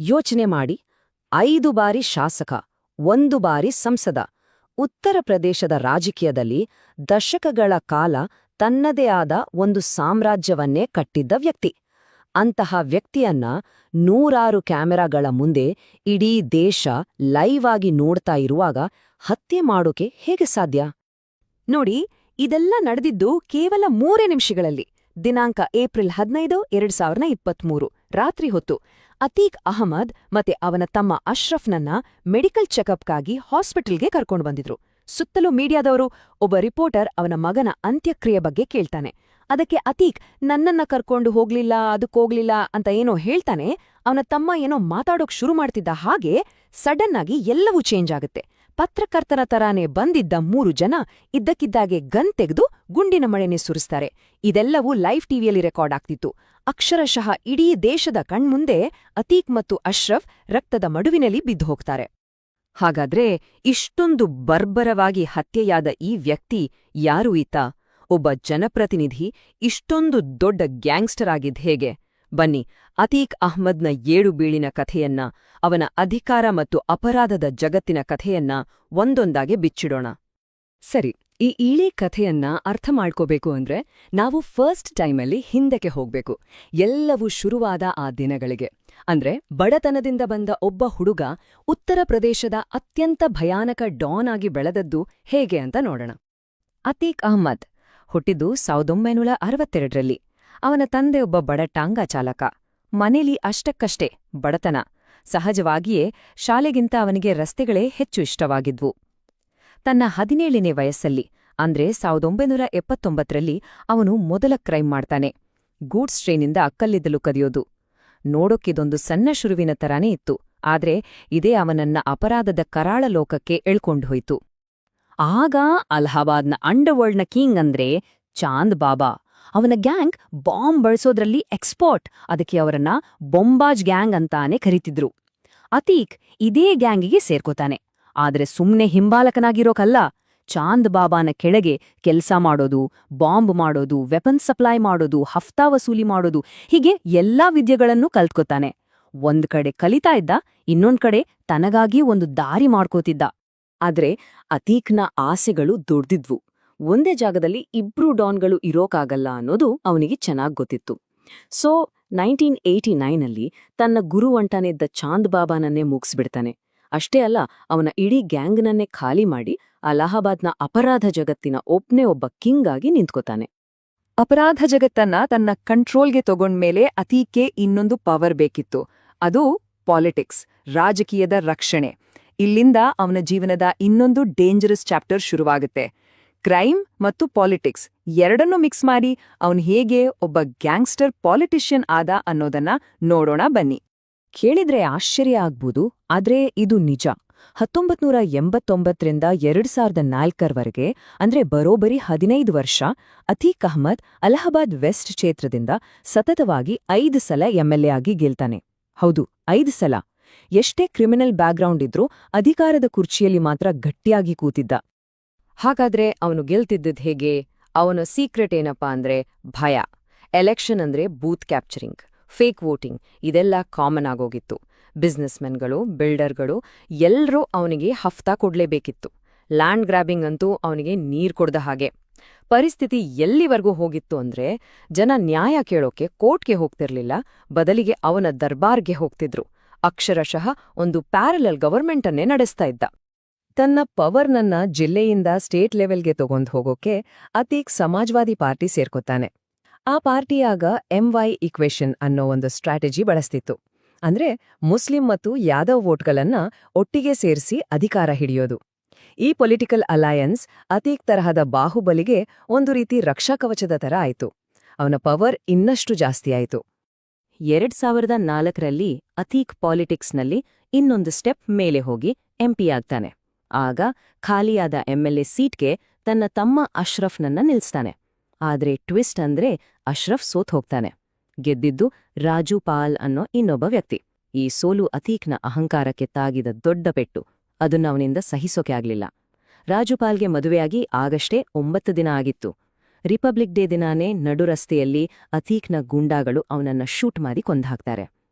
ಯೋಚನೆ ಮಾಡಿ, 5 ಬಾರಿ ಶಾಸಕ, 1 ಬಾರಿ ಸಂಸದ, ಉತ್ತರ ಪ್ರದೇಶದ ರಾಜಕೀಯದಲ್ಲಿ ದಶಕಗಳ ಕಾಲ ತನ್ನದೇ ಆದ ಒಂದು ಸಾಮ್ರಾಜ್ಯವನ್ನೇ ಕಟ್ಟಿದ್ದ ವ್ಯಕ್ತಿ. ಅಂತಹ ವ್ಯಕ್ತಿಯನ್ನ 100 ಕ್ಯಾಮೆರಾಗಳ ಮುಂದೆ ಇಡೀ ದೇಶ ಲೈವ್ ಆಗಿ ನೋಡ್ತಾ ಇರುವಾಗ ಹತ್ಯೆ ಮಾಡೋಕೆ ಹೇಗೆ ಸಾಧ್ಯ? ನೋಡಿ, ಇದೆಲ್ಲ ನಡೆದಿದ್ದು ಕೇವಲ 3 ನಿಮಿಷಗಳಲ್ಲಿ. ದಿನಾಂಕ ಏಪ್ರಿಲ್ 15, 2023 ರಾತ್ರಿ ಹೊತ್ತು ಅತೀಕ್ ಅಹಮದ್ ಮತ್ತೆ ಅವನ ತಮ್ಮ ಅಶ್ರಫ್ನನ್ನ ಮೆಡಿಕಲ್ ಚೆಕಪ್ಗಾಗಿ ಹಾಸ್ಪಿಟಲ್ಗೆ ಕರ್ಕೊಂಡು ಬಂದಿದ್ರು. ಸುತ್ತಲೂ ಮೀಡಿಯಾದವರು. ಒಬ್ಬ ರಿಪೋರ್ಟರ್ ಅವನ ಮಗನ ಅಂತ್ಯಕ್ರಿಯೆ ಬಗ್ಗೆ ಕೇಳ್ತಾನೆ. ಅದಕ್ಕೆ ಅತೀಕ್ ನನ್ನನ್ನ ಕರ್ಕೊಂಡು ಅದಕ್ಕೋಗ್ಲಿಲ್ಲ ಅಂತ ಏನೋ ಹೇಳ್ತಾನೆ. ಅವನ ತಮ್ಮ ಏನೋ ಮಾತಾಡೋಕ್ ಶುರು ಮಾಡ್ತಿದ್ದ ಹಾಗೆ ಸಡನ್ ಆಗಿ ಎಲ್ಲವೂ ಚೇಂಜ್ ಆಗುತ್ತೆ. ಪತ್ರಕರ್ತರ ತರಾನೇ ಬಂದಿದ್ದ 3 ಜನ ಇದ್ದಕ್ಕಿದ್ದಾಗೆ ಗನ್ ತೆಗೆದು ಗುಂಡಿನ ಮಳೆನೆ ಸುರಿಸ್ತಾರೆ. ಇದೆಲ್ಲವೂ ಲೈವ್ ಟಿವಿಯಲ್ಲಿ ರೆಕಾರ್ಡ್ ಆಗ್ತಿತ್ತು. ಅಕ್ಷರಶಃ ಇಡೀ ದೇಶದ ಕಣ್ಮುಂದೆ ಅತೀಕ್ ಮತ್ತು ಅಶ್ರಫ್ ರಕ್ತದ ಮಡುವಿನಲ್ಲಿ ಬಿದ್ದು ಹೋಗ್ತಾರೆ. ಹಾಗಾದ್ರೆ ಇಷ್ಟೊಂದು ಬರ್ಬರವಾಗಿ ಹತ್ಯೆಯಾದ ಈ ವ್ಯಕ್ತಿ ಯಾರು ಈತ? ಒಬ್ಬ ಜನಪ್ರತಿನಿಧಿ ಇಷ್ಟೊಂದು ದೊಡ್ಡ ಗ್ಯಾಂಗ್ಸ್ಟರ್ ಆಗಿದ್ದ ಹೇಗೆ? ಬನ್ನಿ, ಅತೀಕ್ ಅಹ್ಮದ್ನ ಏಳು ಬೀಳಿನ ಕಥೆಯನ್ನ, ಅವನ ಅಧಿಕಾರ ಮತ್ತು ಅಪರಾಧದ ಜಗತ್ತಿನ ಕಥೆಯನ್ನ ಒಂದೊಂದಾಗೆ ಬಿಚ್ಚಿಡೋಣ. ಸರಿ, ಈ ಇಳಿ ಕಥೆಯನ್ನ ಅರ್ಥ ಮಾಡ್ಕೋಬೇಕು ಅಂದ್ರೆ ನಾವು ಫಸ್ಟ್ ಟೈಮಲ್ಲಿ ಹಿಂದಕ್ಕೆ ಹೋಗ್ಬೇಕು. ಎಲ್ಲವೂ ಶುರುವಾದ ಆ ದಿನಗಳಿಗೆ. ಅಂದ್ರೆ ಬಡತನದಿಂದ ಬಂದ ಒಬ್ಬ ಹುಡುಗ ಉತ್ತರ ಪ್ರದೇಶದ ಅತ್ಯಂತ ಭಯಾನಕ ಡಾನ್ ಆಗಿ ಬೆಳೆದದ್ದು ಹೇಗೆ ಅಂತ ನೋಡೋಣ. ಅತೀಕ್ ಅಹ್ಮದ್ ಹುಟ್ಟಿದ್ದು 1962ರಲ್ಲಿ. ಅವನ ತಂದೆ ಒಬ್ಬ ಬಡ ಟಾಂಗಾ ಚಾಲಕ. ಮನೇಲಿ ಅಷ್ಟಕ್ಕಷ್ಟೇ ಬಡತನ. ಸಹಜವಾಗಿಯೇ ಶಾಲೆಗಿಂತ ಅವನಿಗೆ ರಸ್ತೆಗಳೇ ಹೆಚ್ಚು ಇಷ್ಟವಾಗಿದ್ವು. ತನ್ನ 17ನೇ ವಯಸ್ಸಲ್ಲಿ, ಅಂದ್ರೆ 1979ರಲ್ಲಿ ಅವನು ಮೊದಲ ಕ್ರೈಮ್ ಮಾಡ್ತಾನೆ. ಗೂಡ್ಸ್ ಟ್ರೈನಿಂದ ಕಲ್ಲಿದ್ದಲು ಕದಿಯೋದು. ನೋಡೋಕ್ಕಿದೊಂದು ಸಣ್ಣ ಶುರುವಿನ ತರಾನೇ ಇತ್ತು, ಆದ್ರೆ ಇದೇ ಅವನನ್ನ ಅಪರಾಧದ ಕರಾಳ ಲೋಕಕ್ಕೆ ಎಳ್ಕೊಂಡು ಹೋಯ್ತು. ಆಗ ಅಲಹಾಬಾದ್ನ ಅಂಡರ್ವರ್ಲ್ಡ್ನ ಕಿಂಗ್ ಅಂದ್ರೆ ಚಾಂದ್ ಬಾಬಾ. ಅವನ ಗ್ಯಾಂಗ್ ಬಾಂಬ್ ಬಳಸೋದ್ರಲ್ಲಿ ಎಕ್ಸ್ಪರ್ಟ್. ಅದಕ್ಕೆ ಅವರನ್ನ ಬೊಂಬಾಜ್ ಗ್ಯಾಂಗ್ ಅಂತಾನೆ ಕರೀತಿದ್ರು. ಅತೀಕ್ ಇದೇ ಗ್ಯಾಂಗಿಗೆ ಸೇರ್ಕೋತಾನೆ. ಆದ್ರೆ ಸುಮ್ನೆ ಹಿಂಬಾಲಕನಾಗಿರೋಕಲ್ಲ, ಚಾಂದ್ ಬಾಬಾನ ಕೆಳಗೆ ಕೆಲ್ಸ ಮಾಡೋದು, ಬಾಂಬ್ ಮಾಡೋದು, ವೆಪನ್ ಸಪ್ಲೈ ಮಾಡೋದು, ಹಫ್ತಾ ವಸೂಲಿ ಮಾಡೋದು, ಹೀಗೆ ಎಲ್ಲಾ ವಿದ್ಯೆಗಳನ್ನೂ ಕಲ್ತ್ಕೋತಾನೆ. ಒಂದ್ ಕಡೆ ಕಲಿತಾ ಇದ್ದ, ಇನ್ನೊಂದ್ ಕಡೆ ತನಗಾಗಿ ಒಂದು ದಾರಿ ಮಾಡ್ಕೋತಿದ್ದ. ಆದ್ರೆ ಅತೀಕ್ನ ಆಸೆಗಳು ದೊಡ್ದಿದ್ವು. ಒಂದೇ ಜಾಗದಲ್ಲಿ ಇಬ್ರು ಡಾನ್ಗಳು ಇರೋಕಾಗಲ್ಲ ಅನ್ನೋದು ಅವನಿಗೆ ಚೆನ್ನಾಗ್ ಗೊತ್ತಿತ್ತು. ಸೊ 1989ನಲ್ಲಿ ತನ್ನ ಗುರುವಂಟಾನಿದ್ದ ಚಾಂದ್ ಬಾಬಾನನ್ನೇ ಮುಗಿಸ್ಬಿಡ್ತಾನೆ. ಅಷ್ಟೇ ಅಲ್ಲ, ಅವನ ಇಡೀ ಗ್ಯಾಂಗ್ನನ್ನೇ ಖಾಲಿ ಮಾಡಿ ಅಲಹಾಬಾದ್ನ ಅಪರಾಧ ಜಗತ್ತಿನ ಒಬ್ನೇ ಒಬ್ಬ ಕಿಂಗ್ ಆಗಿ ನಿಂತ್ಕೋತಾನೆ. ಅಪರಾಧ ಜಗತ್ತನ್ನ ತನ್ನ ಕಂಟ್ರೋಲ್ಗೆ ತಗೊಂಡ್ಮೇಲೆ ಅತೀಕ್ಗೆ ಇನ್ನೊಂದು ಪವರ್ ಬೇಕಿತ್ತು. ಅದು ಪಾಲಿಟಿಕ್ಸ್, ರಾಜಕೀಯದ ರಕ್ಷಣೆ. ಇಲ್ಲಿಂದ ಅವನ ಜೀವನದ ಇನ್ನೊಂದು ಡೇಂಜರಸ್ ಚಾಪ್ಟರ್ ಶುರುವಾಗುತ್ತೆ. ಕ್ರೈಮ್ ಮತ್ತು ಪಾಲಿಟಿಕ್ಸ್ ಎರಡನ್ನೂ ಮಿಕ್ಸ್ ಮಾಡಿ ಅವನು ಹೇಗೆ ಒಬ್ಬ ಗ್ಯಾಂಗ್ಸ್ಟರ್ ಪಾಲಿಟಿಷಿಯನ್ ಆದ ಅನ್ನೋದನ್ನ ನೋಡೋಣ ಬನ್ನಿ. ಕೇಳಿದ್ರೆ ಆಶ್ಚರ್ಯ ಆಗ್ಬೋದು, ಆದ್ರೆ ಇದು ನಿಜ. 1989ರಿಂದ 2004ರವರೆಗೆ, ಅಂದ್ರೆ ಬರೋಬ್ಬರಿ 15 ವರ್ಷ, ಅತೀಕ್ ಅಹ್ಮದ್ ಅಲಹಾಬಾದ್ ವೆಸ್ಟ್ ಕ್ಷೇತ್ರದಿಂದ ಸತತವಾಗಿ 5 ಸಲ ಎಂಎಲ್ಎ ಆಗಿ ಗೆಲ್ತಾನೆ. ಹೌದು, 5 ಸಲ. ಎಷ್ಟೇ ಕ್ರಿಮಿನಲ್ ಬ್ಯಾಕ್ಗ್ರೌಂಡ್ ಇದ್ರೂ ಅಧಿಕಾರದ ಕುರ್ಚಿಯಲ್ಲಿ ಮಾತ್ರ ಗಟ್ಟಿಯಾಗಿ ಕೂತಿದ್ದ. ಹಾಗಾದ್ರೆ ಅವನು ಗೆಲ್ತಿದ್ದದ್ ಹೇಗೆ? ಅವನ ಸೀಕ್ರೆಟ್ ಏನಪ್ಪಾ ಅಂದ್ರೆ ಭಯ. ಎಲೆಕ್ಷನ್ ಅಂದ್ರೆ ಬೂತ್ ಕ್ಯಾಪ್ಚರಿಂಗ್, ಫೇಕ್ ವೋಟಿಂಗ್, ಇದೆಲ್ಲ ಕಾಮನ್ ಆಗೋಗಿತ್ತು. ಬಿಸ್ನೆಸ್ಮೆನ್ಗಳು, ಬಿಲ್ಡರ್ಗಳು ಎಲ್ರೂ ಅವನಿಗೆ ಹಫ್ತಾ ಕೊಡ್ಲೇಬೇಕಿತ್ತು. ಲ್ಯಾಂಡ್ ಗ್ರಾಬಿಂಗ್ ಅಂತೂ ಅವನಿಗೆ ನೀರ್ ಕೊಡ್ದ ಹಾಗೆ. ಪರಿಸ್ಥಿತಿ ಎಲ್ಲಿವರೆಗೂ ಹೋಗಿತ್ತು ಅಂದ್ರೆ ಜನ ನ್ಯಾಯ ಕೇಳೋಕೆ ಕೋರ್ಟ್ಗೆ ಹೋಗ್ತಿರ್ಲಿಲ್ಲ, ಬದಲಿಗೆ ಅವನ ದರ್ಬಾರ್ಗೆ ಹೋಗ್ತಿದ್ರು. ಅಕ್ಷರಶಃ ಒಂದು ಪ್ಯಾರಲಲ್ ಗವರ್ಮೆಂಟ್ ಅನ್ನೇ ನಡೆಸ್ತಾ ಇದ್ದ. ತನ್ನ ಪವರ್ನನ್ನ ಜಿಲ್ಲೆಯಿಂದ ಸ್ಟೇಟ್ ಲೆವೆಲ್ಗೆ ತಗೊಂಡ್ ಹೋಗೋಕೆ ಅತೀಕ್ ಸಮಾಜ್ವಾದಿ ಪಾರ್ಟಿ ಸೇರ್ಕೋತಾನೆ. ಆ ಪಾರ್ಟಿಯಾಗ MY ಈಕ್ವೇಷನ್ ಅನ್ನೋ ಒಂದು ಸ್ಟ್ರಾಟಜಿ ಬಳಸ್ತಿತ್ತು. ಅಂದ್ರೆ ಮುಸ್ಲಿಂ ಮತ್ತು ಯಾದವ್ ವೋಟ್ಗಳನ್ನ ಒಟ್ಟಿಗೆ ಸೇರಿಸಿ ಅಧಿಕಾರ ಹಿಡಿಯೋದು. ಈ ಪೊಲಿಟಿಕಲ್ ಅಲಯನ್ಸ್ ಅತೀಕ್ ತರಹದ ಬಾಹುಬಲಿಗೆ ಒಂದು ರೀತಿ ರಕ್ಷಾಕವಚದ ತರ ಆಯ್ತು. ಅವನ ಪವರ್ ಇನ್ನಷ್ಟು ಜಾಸ್ತಿ ಆಯ್ತು. 2004ರಲ್ಲಿ ಅತೀಕ್ ಪಾಲಿಟಿಕ್ಸ್ನಲ್ಲಿ ಇನ್ನೊಂದು ಸ್ಟೆಪ್ ಮೇಲೆ ಹೋಗಿ MP ಆಗ್ತಾನೆ. ಆಗ ಖಾಲಿಯಾದ MLA ಸೀಟ್ಗೆ ತನ್ನ ತಮ್ಮ ಅಶ್ರಫ್ನನ್ನ ನಿಲ್ಸ್ತಾನೆ. ಆದ್ರೆ ಟ್ವಿಸ್ಟ್ ಅಂದ್ರೆ ಅಶ್ರಫ್ ಸೋತ್ ಹೋಗ್ತಾನೆ. ಗೆದ್ದಿದ್ದು ರಾಜು ಪಾಲ್ ಅನ್ನೋ ಇನ್ನೊಬ್ಬ ವ್ಯಕ್ತಿ. ಈ ಸೋಲು ಅತೀಕ್ನ ಅಹಂಕಾರಕ್ಕೆ ತಾಗಿದ ದೊಡ್ಡ ಪೆಟ್ಟು. ಅದನ್ನ ಅವನಿಂದ ಸಹಿಸೋಕೆ ಆಗ್ಲಿಲ್ಲ. ರಾಜುಪಾಲ್ಗೆ ಮದುವೆಯಾಗಿ ಆಗಷ್ಟೇ 9 ದಿನ ಆಗಿತ್ತು. ರಿಪಬ್ಲಿಕ್ ಡೇ ದಿನಾನೇ ನಡು ರಸ್ತೆಯಲ್ಲಿ ಅತೀಕ್ನ ಗೂಂಡಾಗಳು ಅವನನ್ನ ಶೂಟ್ ಮಾಡಿ ಕೊಂದ್ಹಾಕ್ತಾರೆ.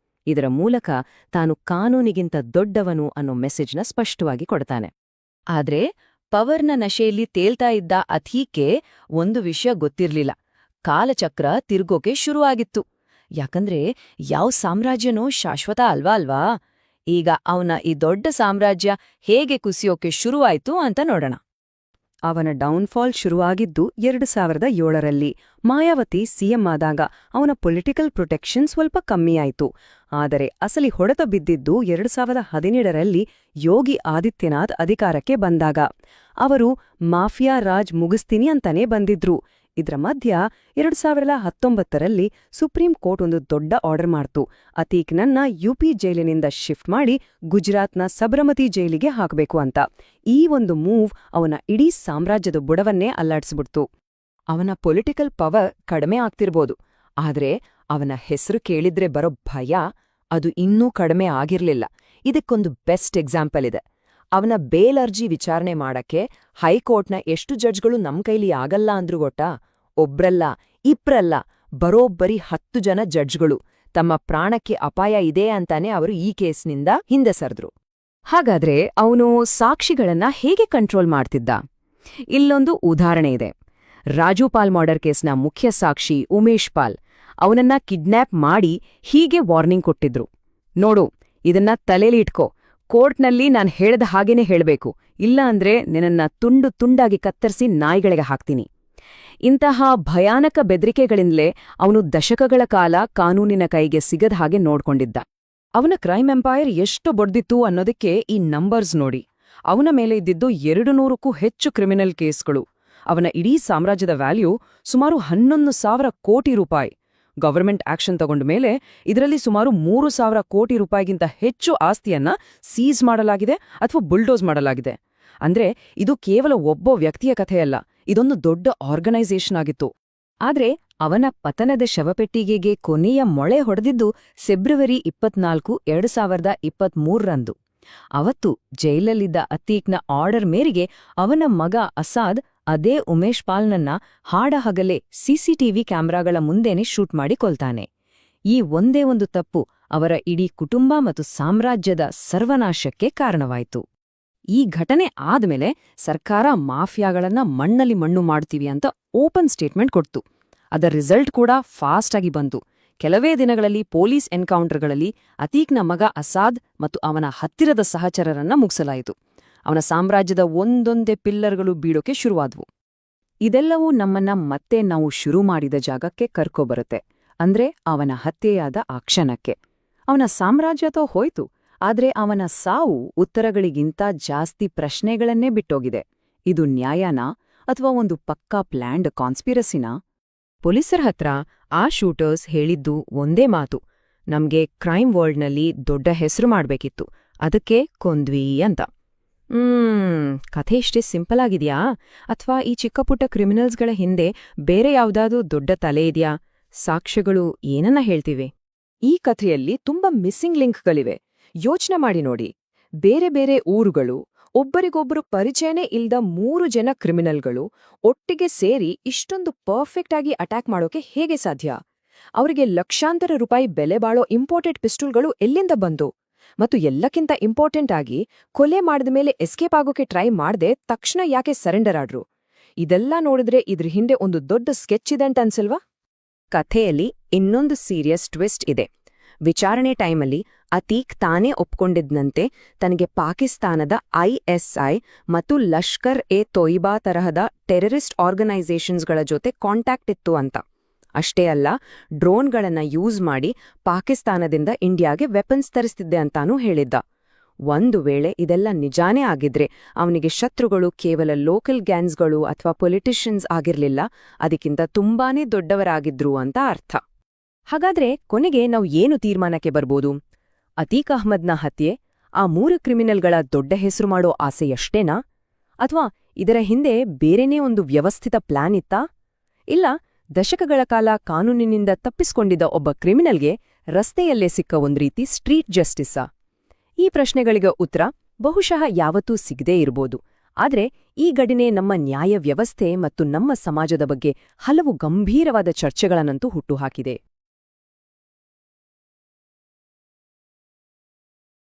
ಇದರ ಮೂಲಕ ತಾನು ಕಾನೂನಿಗಿಂತ ದೊಡ್ಡವನು ಅನ್ನೋ ಮೆಸೇಜ್ನ ಸ್ಪಷ್ಟವಾಗಿ ಕೊಡ್ತಾನೆ. ಆದ್ರೆ ಪವರ್ನ ನಶೆಯಲ್ಲಿ ತೇಲ್ತಾ ಇದ್ದ ಅತೀಕ್ಗೆ ಒಂದು ವಿಷಯ ಗೊತ್ತಿರ್ಲಿಲ್ಲ. ಕಾಲಚಕ್ರ ತಿರ್ಗೋಕೆ ಶುರುವಾಗಿತ್ತು. ಯಾಕಂದ್ರೆ ಯಾವ ಸಾಮ್ರಾಜ್ಯನೂ ಶಾಶ್ವತ ಅಲ್ವಾ. ಈಗ ಅವನ ಈ ದೊಡ್ಡ ಸಾಮ್ರಾಜ್ಯ ಹೇಗೆ ಕುಸಿಯೋಕೆ ಶುರುವಾಯ್ತು ಅಂತ ನೋಡೋಣ. ಅವನ ಡೌನ್ಫಾಲ್ ಶುರುವಾಗಿದ್ದು 2007ರಲ್ಲಿ. ಮಾಯಾವತಿ ಸಿಎಂ ಆದಾಗ ಅವನ ಪೊಲಿಟಿಕಲ್ ಪ್ರೊಟೆಕ್ಷನ್ ಸ್ವಲ್ಪ ಕಮ್ಮಿಯಾಯಿತು. ಆದರೆ ಅಸಲಿ ಹೊಡೆತ ಬಿದ್ದಿದ್ದು 2017ರಲ್ಲಿ ಯೋಗಿ ಆದಿತ್ಯನಾಥ್ ಅಧಿಕಾರಕ್ಕೆ ಬಂದಾಗ. ಅವರು ಮಾಫಿಯಾ ರಾಜ್ ಮುಗಿಸ್ತೀನಿ ಅಂತಾನೇ ಬಂದಿದ್ರು. ಇದ್ರ ಮಧ್ಯ 2019ರಲ್ಲಿ ಸುಪ್ರೀಂ ಕೋರ್ಟ್ ಒಂದು ದೊಡ್ಡ ಆರ್ಡರ್ ಮಾಡ್ತು. ಅತೀಕ್ನನ್ನ UP ಜೈಲಿನಿಂದ ಶಿಫ್ಟ್ ಮಾಡಿ ಗುಜರಾತ್ನ ಸಬರಮತಿ ಜೈಲಿಗೆ ಹಾಕಬೇಕು ಅಂತ. ಈ ಒಂದು ಮೂವ್ ಅವನ ಇಡೀ ಸಾಮ್ರಾಜ್ಯದ ಬುಡವನ್ನೇ ಅಲ್ಲಾಡ್ಸ್ಬಿಡ್ತು. ಅವನ ಪೊಲಿಟಿಕಲ್ ಪವರ್ ಕಡಿಮೆ ಆಗ್ತಿರ್ಬೋದು, ಆದ್ರೆ ಅವನ ಹೆಸರು ಕೇಳಿದ್ರೆ ಬರೋ ಭಯ ಅದು ಇನ್ನೂ ಕಡಿಮೆ ಆಗಿರ್ಲಿಲ್ಲ. ಇದಕ್ಕೊಂದು ಬೆಸ್ಟ್ ಎಕ್ಸಾಂಪಲ್ ಇದೆ. ಅವನ ಬೇಲ್ ಅರ್ಜಿ ವಿಚಾರಣೆ ಮಾಡಕ್ಕೆ ಹೈಕೋರ್ಟ್ನ ಎಷ್ಟು ಜಡ್ಜ್ಗಳು ನಮ್ ಕೈಲಿ ಆಗಲ್ಲ ಅಂದ್ರು ಗೊತ್ತಾ? ಒಬ್ರಲ್ಲ, ಇಬ್ರಲ್ಲ, ಬರೋಬ್ಬರಿ 10 ಜನ ಜಡ್ಜ್ಗಳು. ತಮ್ಮ ಪ್ರಾಣಕ್ಕೆ ಅಪಾಯ ಇದೆ ಅಂತಾನೆ ಅವರು ಈ ಕೇಸ್ನಿಂದ ಹಿಂದೆ ಸರಿದ್ರು. ಹಾಗಾದ್ರೆ ಅವನು ಸಾಕ್ಷಿಗಳನ್ನ ಹೇಗೆ ಕಂಟ್ರೋಲ್ ಮಾಡ್ತಿದ್ದ? ಇಲ್ಲೊಂದು ಉದಾಹರಣೆ ಇದೆ. ರಾಜು ಪಾಲ್ ಮರ್ಡರ್ ಕೇಸ್ನ ಮುಖ್ಯ ಸಾಕ್ಷಿ ಉಮೇಶ್ ಪಾಲ್ ಅವನನ್ನ ಕಿಡ್ನ್ಯಾಪ್ ಮಾಡಿ ಹೀಗೆ ವಾರ್ನಿಂಗ್ ಕೊಟ್ಟಿದ್ರು. ನೋಡು, ಇದನ್ನ ತಲೆಲಿ ಇಟ್ಕೋ, ಕೋರ್ಟ್ನಲ್ಲಿ ನಾನ್ ಹೇಳ್ದ ಹಾಗೇನೆ ಹೇಳ್ಬೇಕು, ಇಲ್ಲ ಅಂದ್ರೆ ನಿನ್ನನ್ನ ತುಂಡು ತುಂಡಾಗಿ ಕತ್ತರಿಸಿ ನಾಯಿಗಳಿಗೆ ಹಾಕ್ತೀನಿ. ಇಂತಹ ಭಯಾನಕ ಬೆದರಿಕೆಗಳಿಂದಲೇ ಅವನು ದಶಕಗಳ ಕಾಲ ಕಾನೂನಿನ ಕೈಗೆ ಸಿಗದ ಹಾಗೆ ನೋಡ್ಕೊಂಡಿದ್ದ. ಅವನ ಕ್ರೈಮ್ ಎಂಪೈರ್ ಎಷ್ಟು ಬೊಡ್ದಿತ್ತು ಅನ್ನೋದಕ್ಕೆ ಈ ನಂಬರ್ಸ್ ನೋಡಿ. ಅವನ ಮೇಲೆ ಇದ್ದಿದ್ದು 200ಕ್ಕೂ ಹೆಚ್ಚು ಕ್ರಿಮಿನಲ್ ಕೇಸ್ಗಳು. ಅವನ ಇಡೀ ಸಾಮ್ರಾಜ್ಯದ ವ್ಯಾಲ್ಯೂ ಸುಮಾರು 11,000 ಕೋಟಿ ರೂಪಾಯಿ. ಗವರ್ಮೆಂಟ್ ಆಕ್ಷನ್ ತಗೊಂಡ ಮೇಲೆ ಇದರಲ್ಲಿ ಸುಮಾರು 3,000 ಕೋಟಿ ರೂಪಾಯಿಗಿಂತ ಹೆಚ್ಚು ಆಸ್ತಿಯನ್ನ ಸೀಸ್ ಮಾಡಲಾಗಿದೆ ಅಥವಾ ಬುಲ್ಡೋಸ್ ಮಾಡಲಾಗಿದೆ. ಅಂದ್ರೆ ಇದು ಕೇವಲ ಒಬ್ಬ ವ್ಯಕ್ತಿಯ ಕಥೆಯಲ್ಲ, ಇದೊಂದು ದೊಡ್ಡ ಆರ್ಗನೈಸೇಷನ್ ಆಗಿತ್ತು. ಆದ್ರೆ ಅವನ ಪತನದ ಶವಪೆಟ್ಟಿಗೆಗೆ ಕೊನೆಯ ಮೊಳೆ ಹೊಡೆದಿದ್ದು ಫೆಬ್ರವರಿ 24, 2023ರಂದು. ಅವತ್ತು ಜೈಲಲ್ಲಿದ್ದ ಅತೀಕ್ನ ಆರ್ಡರ್ ಮೇರೆಗೆ ಅವನ ಮಗ ಅಸಾದ್ ಅದೇ ಉಮೇಶ್ ಪಾಲ್ನನ್ನ ಹಾಡಹಗಲೇ ಸಿಸಿಟಿವಿ ಕ್ಯಾಮೆರಾಗಳ ಮುಂದೆನೆ ಶೂಟ್ ಮಾಡಿ ಕೊಲ್ತಾನೆ. ಈ ಒಂದೇ ಒಂದು ತಪ್ಪು ಅವರ ಇಡೀ ಕುಟುಂಬ ಮತ್ತು ಸಾಮ್ರಾಜ್ಯದ ಸರ್ವನಾಶಕ್ಕೆ ಕಾರಣವಾಯಿತು. ಈ ಘಟನೆ ಆದ್ಮೇಲೆ ಸರ್ಕಾರ ಮಾಫಿಯಾಗಳನ್ನ ಮಣ್ಣಲ್ಲಿ ಮಣ್ಣು ಮಾಡ್ತೀವಿ ಅಂತ ಓಪನ್ ಸ್ಟೇಟ್ಮೆಂಟ್ ಕೊಡ್ತು. ಅದರ ರಿಸಲ್ಟ್ ಕೂಡ ಫಾಸ್ಟ್ ಆಗಿ ಬಂತು. ಕೆಲವೇ ದಿನಗಳಲ್ಲಿ ಪೊಲೀಸ್ ಎನ್ಕೌಂಟರ್ಗಳಲ್ಲಿ ಅತೀಕ್ನ ಮಗ ಅಸಾದ್ ಮತ್ತು ಅವನ ಹತ್ತಿರದ ಸಹಚರರನ್ನ ಮುಗಿಸಲಾಯಿತು. ಅವನ ಸಾಮ್ರಾಜ್ಯದ ಒಂದೊಂದೇ ಪಿಲ್ಲರ್ಗಳು ಬೀಳೋಕೆ ಶುರುವಾದ್ವು. ಇದೆಲ್ಲವೂ ನಮ್ಮನ್ನ ಮತ್ತೆ ನಾವು ಶುರು ಮಾಡಿದ ಜಾಗಕ್ಕೆ ಕರ್ಕೊಬರುತ್ತೆ. ಅಂದ್ರೆ ಅವನ ಹತ್ಯೆಯಾದ ಆ ಕ್ಷಣಕ್ಕೆ. ಅವನ ಸಾಮ್ರಾಜ್ಯತೋ ಹೋಯ್ತು, ಆದ್ರೆ ಅವನ ಸಾವು ಉತ್ತರಗಳಿಗಿಂತ ಜಾಸ್ತಿ ಪ್ರಶ್ನೆಗಳನ್ನೇ ಬಿಟ್ಟೋಗಿದೆ. ಇದು ನ್ಯಾಯನಾ ಅಥವಾ ಒಂದು ಪಕ್ಕಾ ಪ್ಲ್ಯಾಂಡ್ ಕಾನ್ಸ್ಪಿರಸಿನಾ? ಪೊಲೀಸರ ಹತ್ರ ಆ ಶೂಟರ್ಸ್ ಹೇಳಿದ್ದು ಒಂದೇ ಮಾತು, ನಮ್ಗೆ ಕ್ರೈಮ್ ವರ್ಲ್ಡ್ನಲ್ಲಿ ದೊಡ್ಡ ಹೆಸರು ಮಾಡ್ಬೇಕಿತ್ತು, ಅದಕ್ಕೆ ಕೊಂದ್ವಿ ಅಂತ. ಕಥೆ ಇಷ್ಟೇ ಸಿಂಪಲ್ ಆಗಿದ್ಯಾ? ಅಥವಾ ಈ ಚಿಕ್ಕಪುಟ್ಟ ಕ್ರಿಮಿನಲ್ಸ್ಗಳ ಹಿಂದೆ ಬೇರೆ ಯಾವ್ದಾದ್ರೂ ದೊಡ್ಡ ತಲೆ ಇದೆಯಾ? ಸಾಕ್ಷ್ಯಗಳು ಏನನ್ನ ಹೇಳ್ತಿವೆ? ಈ ಕಥೆಯಲ್ಲಿ ತುಂಬಾ ಮಿಸ್ಸಿಂಗ್ ಲಿಂಕ್ಗಳಿವೆ. ಯೋಚನೆ ಮಾಡಿ ನೋಡಿ, ಬೇರೆ ಬೇರೆ ಊರುಗಳು, ಒಬ್ಬರಿಗೊಬ್ಬರು ಪರಿಚಯನೇ ಇಲ್ದ 3 ಜನ ಕ್ರಿಮಿನಲ್ಗಳು ಒಟ್ಟಿಗೆ ಸೇರಿ ಇಷ್ಟೊಂದು ಪರ್ಫೆಕ್ಟ್ ಆಗಿ ಅಟ್ಯಾಕ್ ಮಾಡೋಕೆ ಹೇಗೆ ಸಾಧ್ಯ? ಅವರಿಗೆ ಲಕ್ಷಾಂತರ ರೂಪಾಯಿ ಬೆಲೆ ಬಾಳೋ ಇಂಪೋರ್ಟೆಡ್ ಪಿಸ್ಟೂಲ್ಗಳು ಎಲ್ಲಿಂದ ಬಂದು? ಮತ್ತು ಎಲ್ಲಕ್ಕಿಂತ ಇಂಪಾರ್ಟೆಂಟ್ ಆಗಿ, ಕೊಲೆ ಮಾಡಿದ ಮೇಲೆ ಎಸ್ಕೇಪ್ ಆಗೋಕೆ ಟ್ರೈ ಮಾಡ್ದೆ ತಕ್ಷಣ ಯಾಕೆ ಸರೆಂಡರ್ ಆಡ್ರು? ಇದೆಲ್ಲ ನೋಡಿದ್ರೆ ಇದ್ರ ಹಿಂದೆ ಒಂದು ದೊಡ್ಡ ಸ್ಕೆಚ್ ಇದೆ ಅಂತ ಅನ್ಸಲ್ವಾ? ಕಥೆಯಲ್ಲಿ ಇನ್ನೊಂದು ಸೀರಿಯಸ್ ಟ್ವಿಸ್ಟ್ ಇದೆ. ವಿಚಾರಣೆ ಟೈಮಲ್ಲಿ ಅತೀಕ್ ತಾನೇ ಒಪ್ಕೊಂಡಿದ್ನಂತೆ ತನಗೆ ಪಾಕಿಸ್ತಾನದ ISI ಮತ್ತು ಲಷ್ಕರ್-ಎ-ತೊಯ್ಬಾ ತರಹದ ಟೆರರಿಸ್ಟ್ ಆರ್ಗನೈಸೇಷನ್ಸ್ಗಳ ಜೊತೆ ಕಾಂಟ್ಯಾಕ್ಟ್ ಇತ್ತು ಅಂತ. ಅಷ್ಟೇ ಅಲ್ಲ, ಡ್ರೋನ್ಗಳನ್ನ ಯೂಸ್ ಮಾಡಿ ಪಾಕಿಸ್ತಾನದಿಂದ ಇಂಡಿಯಾಗೆ ವೆಪನ್ಸ್ ತರಿಸ್ತಿದ್ದೆ ಅಂತಾನೂ ಹೇಳಿದ್ದ. ಒಂದು ವೇಳೆ ಇದೆಲ್ಲ ನಿಜಾನೇ ಆಗಿದ್ರೆ ಅವನಿಗೆ ಶತ್ರುಗಳು ಕೇವಲ ಲೋಕಲ್ ಗ್ಯಾಂಗ್ಸ್ಗಳು ಅಥವಾ ಪೊಲಿಟಿಷಿಯನ್ಸ್ ಆಗಿರ್ಲಿಲ್ಲ, ಅದಕ್ಕಿಂತ ತುಂಬಾನೇ ದೊಡ್ಡವರಾಗಿದ್ರು ಅಂತ ಅರ್ಥ. ಹಾಗಾದ್ರೆ ಕೊನೆಗೆ ನಾವು ಏನು ತೀರ್ಮಾನಕ್ಕೆ ಬರ್ಬೋದು? ಅತೀಕ್ ಅಹ್ಮದ್ನ ಹತ್ಯೆ ಆ 3 ಕ್ರಿಮಿನಲ್ಗಳ ದೊಡ್ಡ ಹೆಸರು ಮಾಡೋ ಆಸೆಯಷ್ಟೇನಾ? ಅಥವಾ ಇದರ ಹಿಂದೆ ಬೇರೆನೇ ಒಂದು ವ್ಯವಸ್ಥಿತ ಪ್ಲಾನ್ ಇತ್ತಾ? ಇಲ್ಲ ದಶಕಗಳ ಕಾಲ ಕಾನೂನಿನಿಂದ ತಪ್ಪಿಸ್ಕೊಂಡಿದ್ದ ಒಬ್ಬ ಕ್ರಿಮಿನಲ್ಗೆ ರಸ್ತೆಯಲ್ಲೇ ಸಿಕ್ಕ ಒಂದ್ ರೀತಿ ಸ್ಟ್ರೀಟ್ ಜಸ್ಟಿಸ್ಸಾ? ಈ ಪ್ರಶ್ನೆಗಳಿಗೆ ಉತ್ತರ ಬಹುಶಃ ಯಾವತ್ತೂ ಸಿಗದೇ ಇರ್ಬೋದು. ಆದ್ರೆ ಈ ಘಟನೆ ನಮ್ಮ ನ್ಯಾಯ ವ್ಯವಸ್ಥೆ ಮತ್ತು ನಮ್ಮ ಸಮಾಜದ ಬಗ್ಗೆ ಹಲವು ಗಂಭೀರವಾದ ಚರ್ಚೆಗಳನ್ನಂತೂ ಹುಟ್ಟುಹಾಕಿದೆ.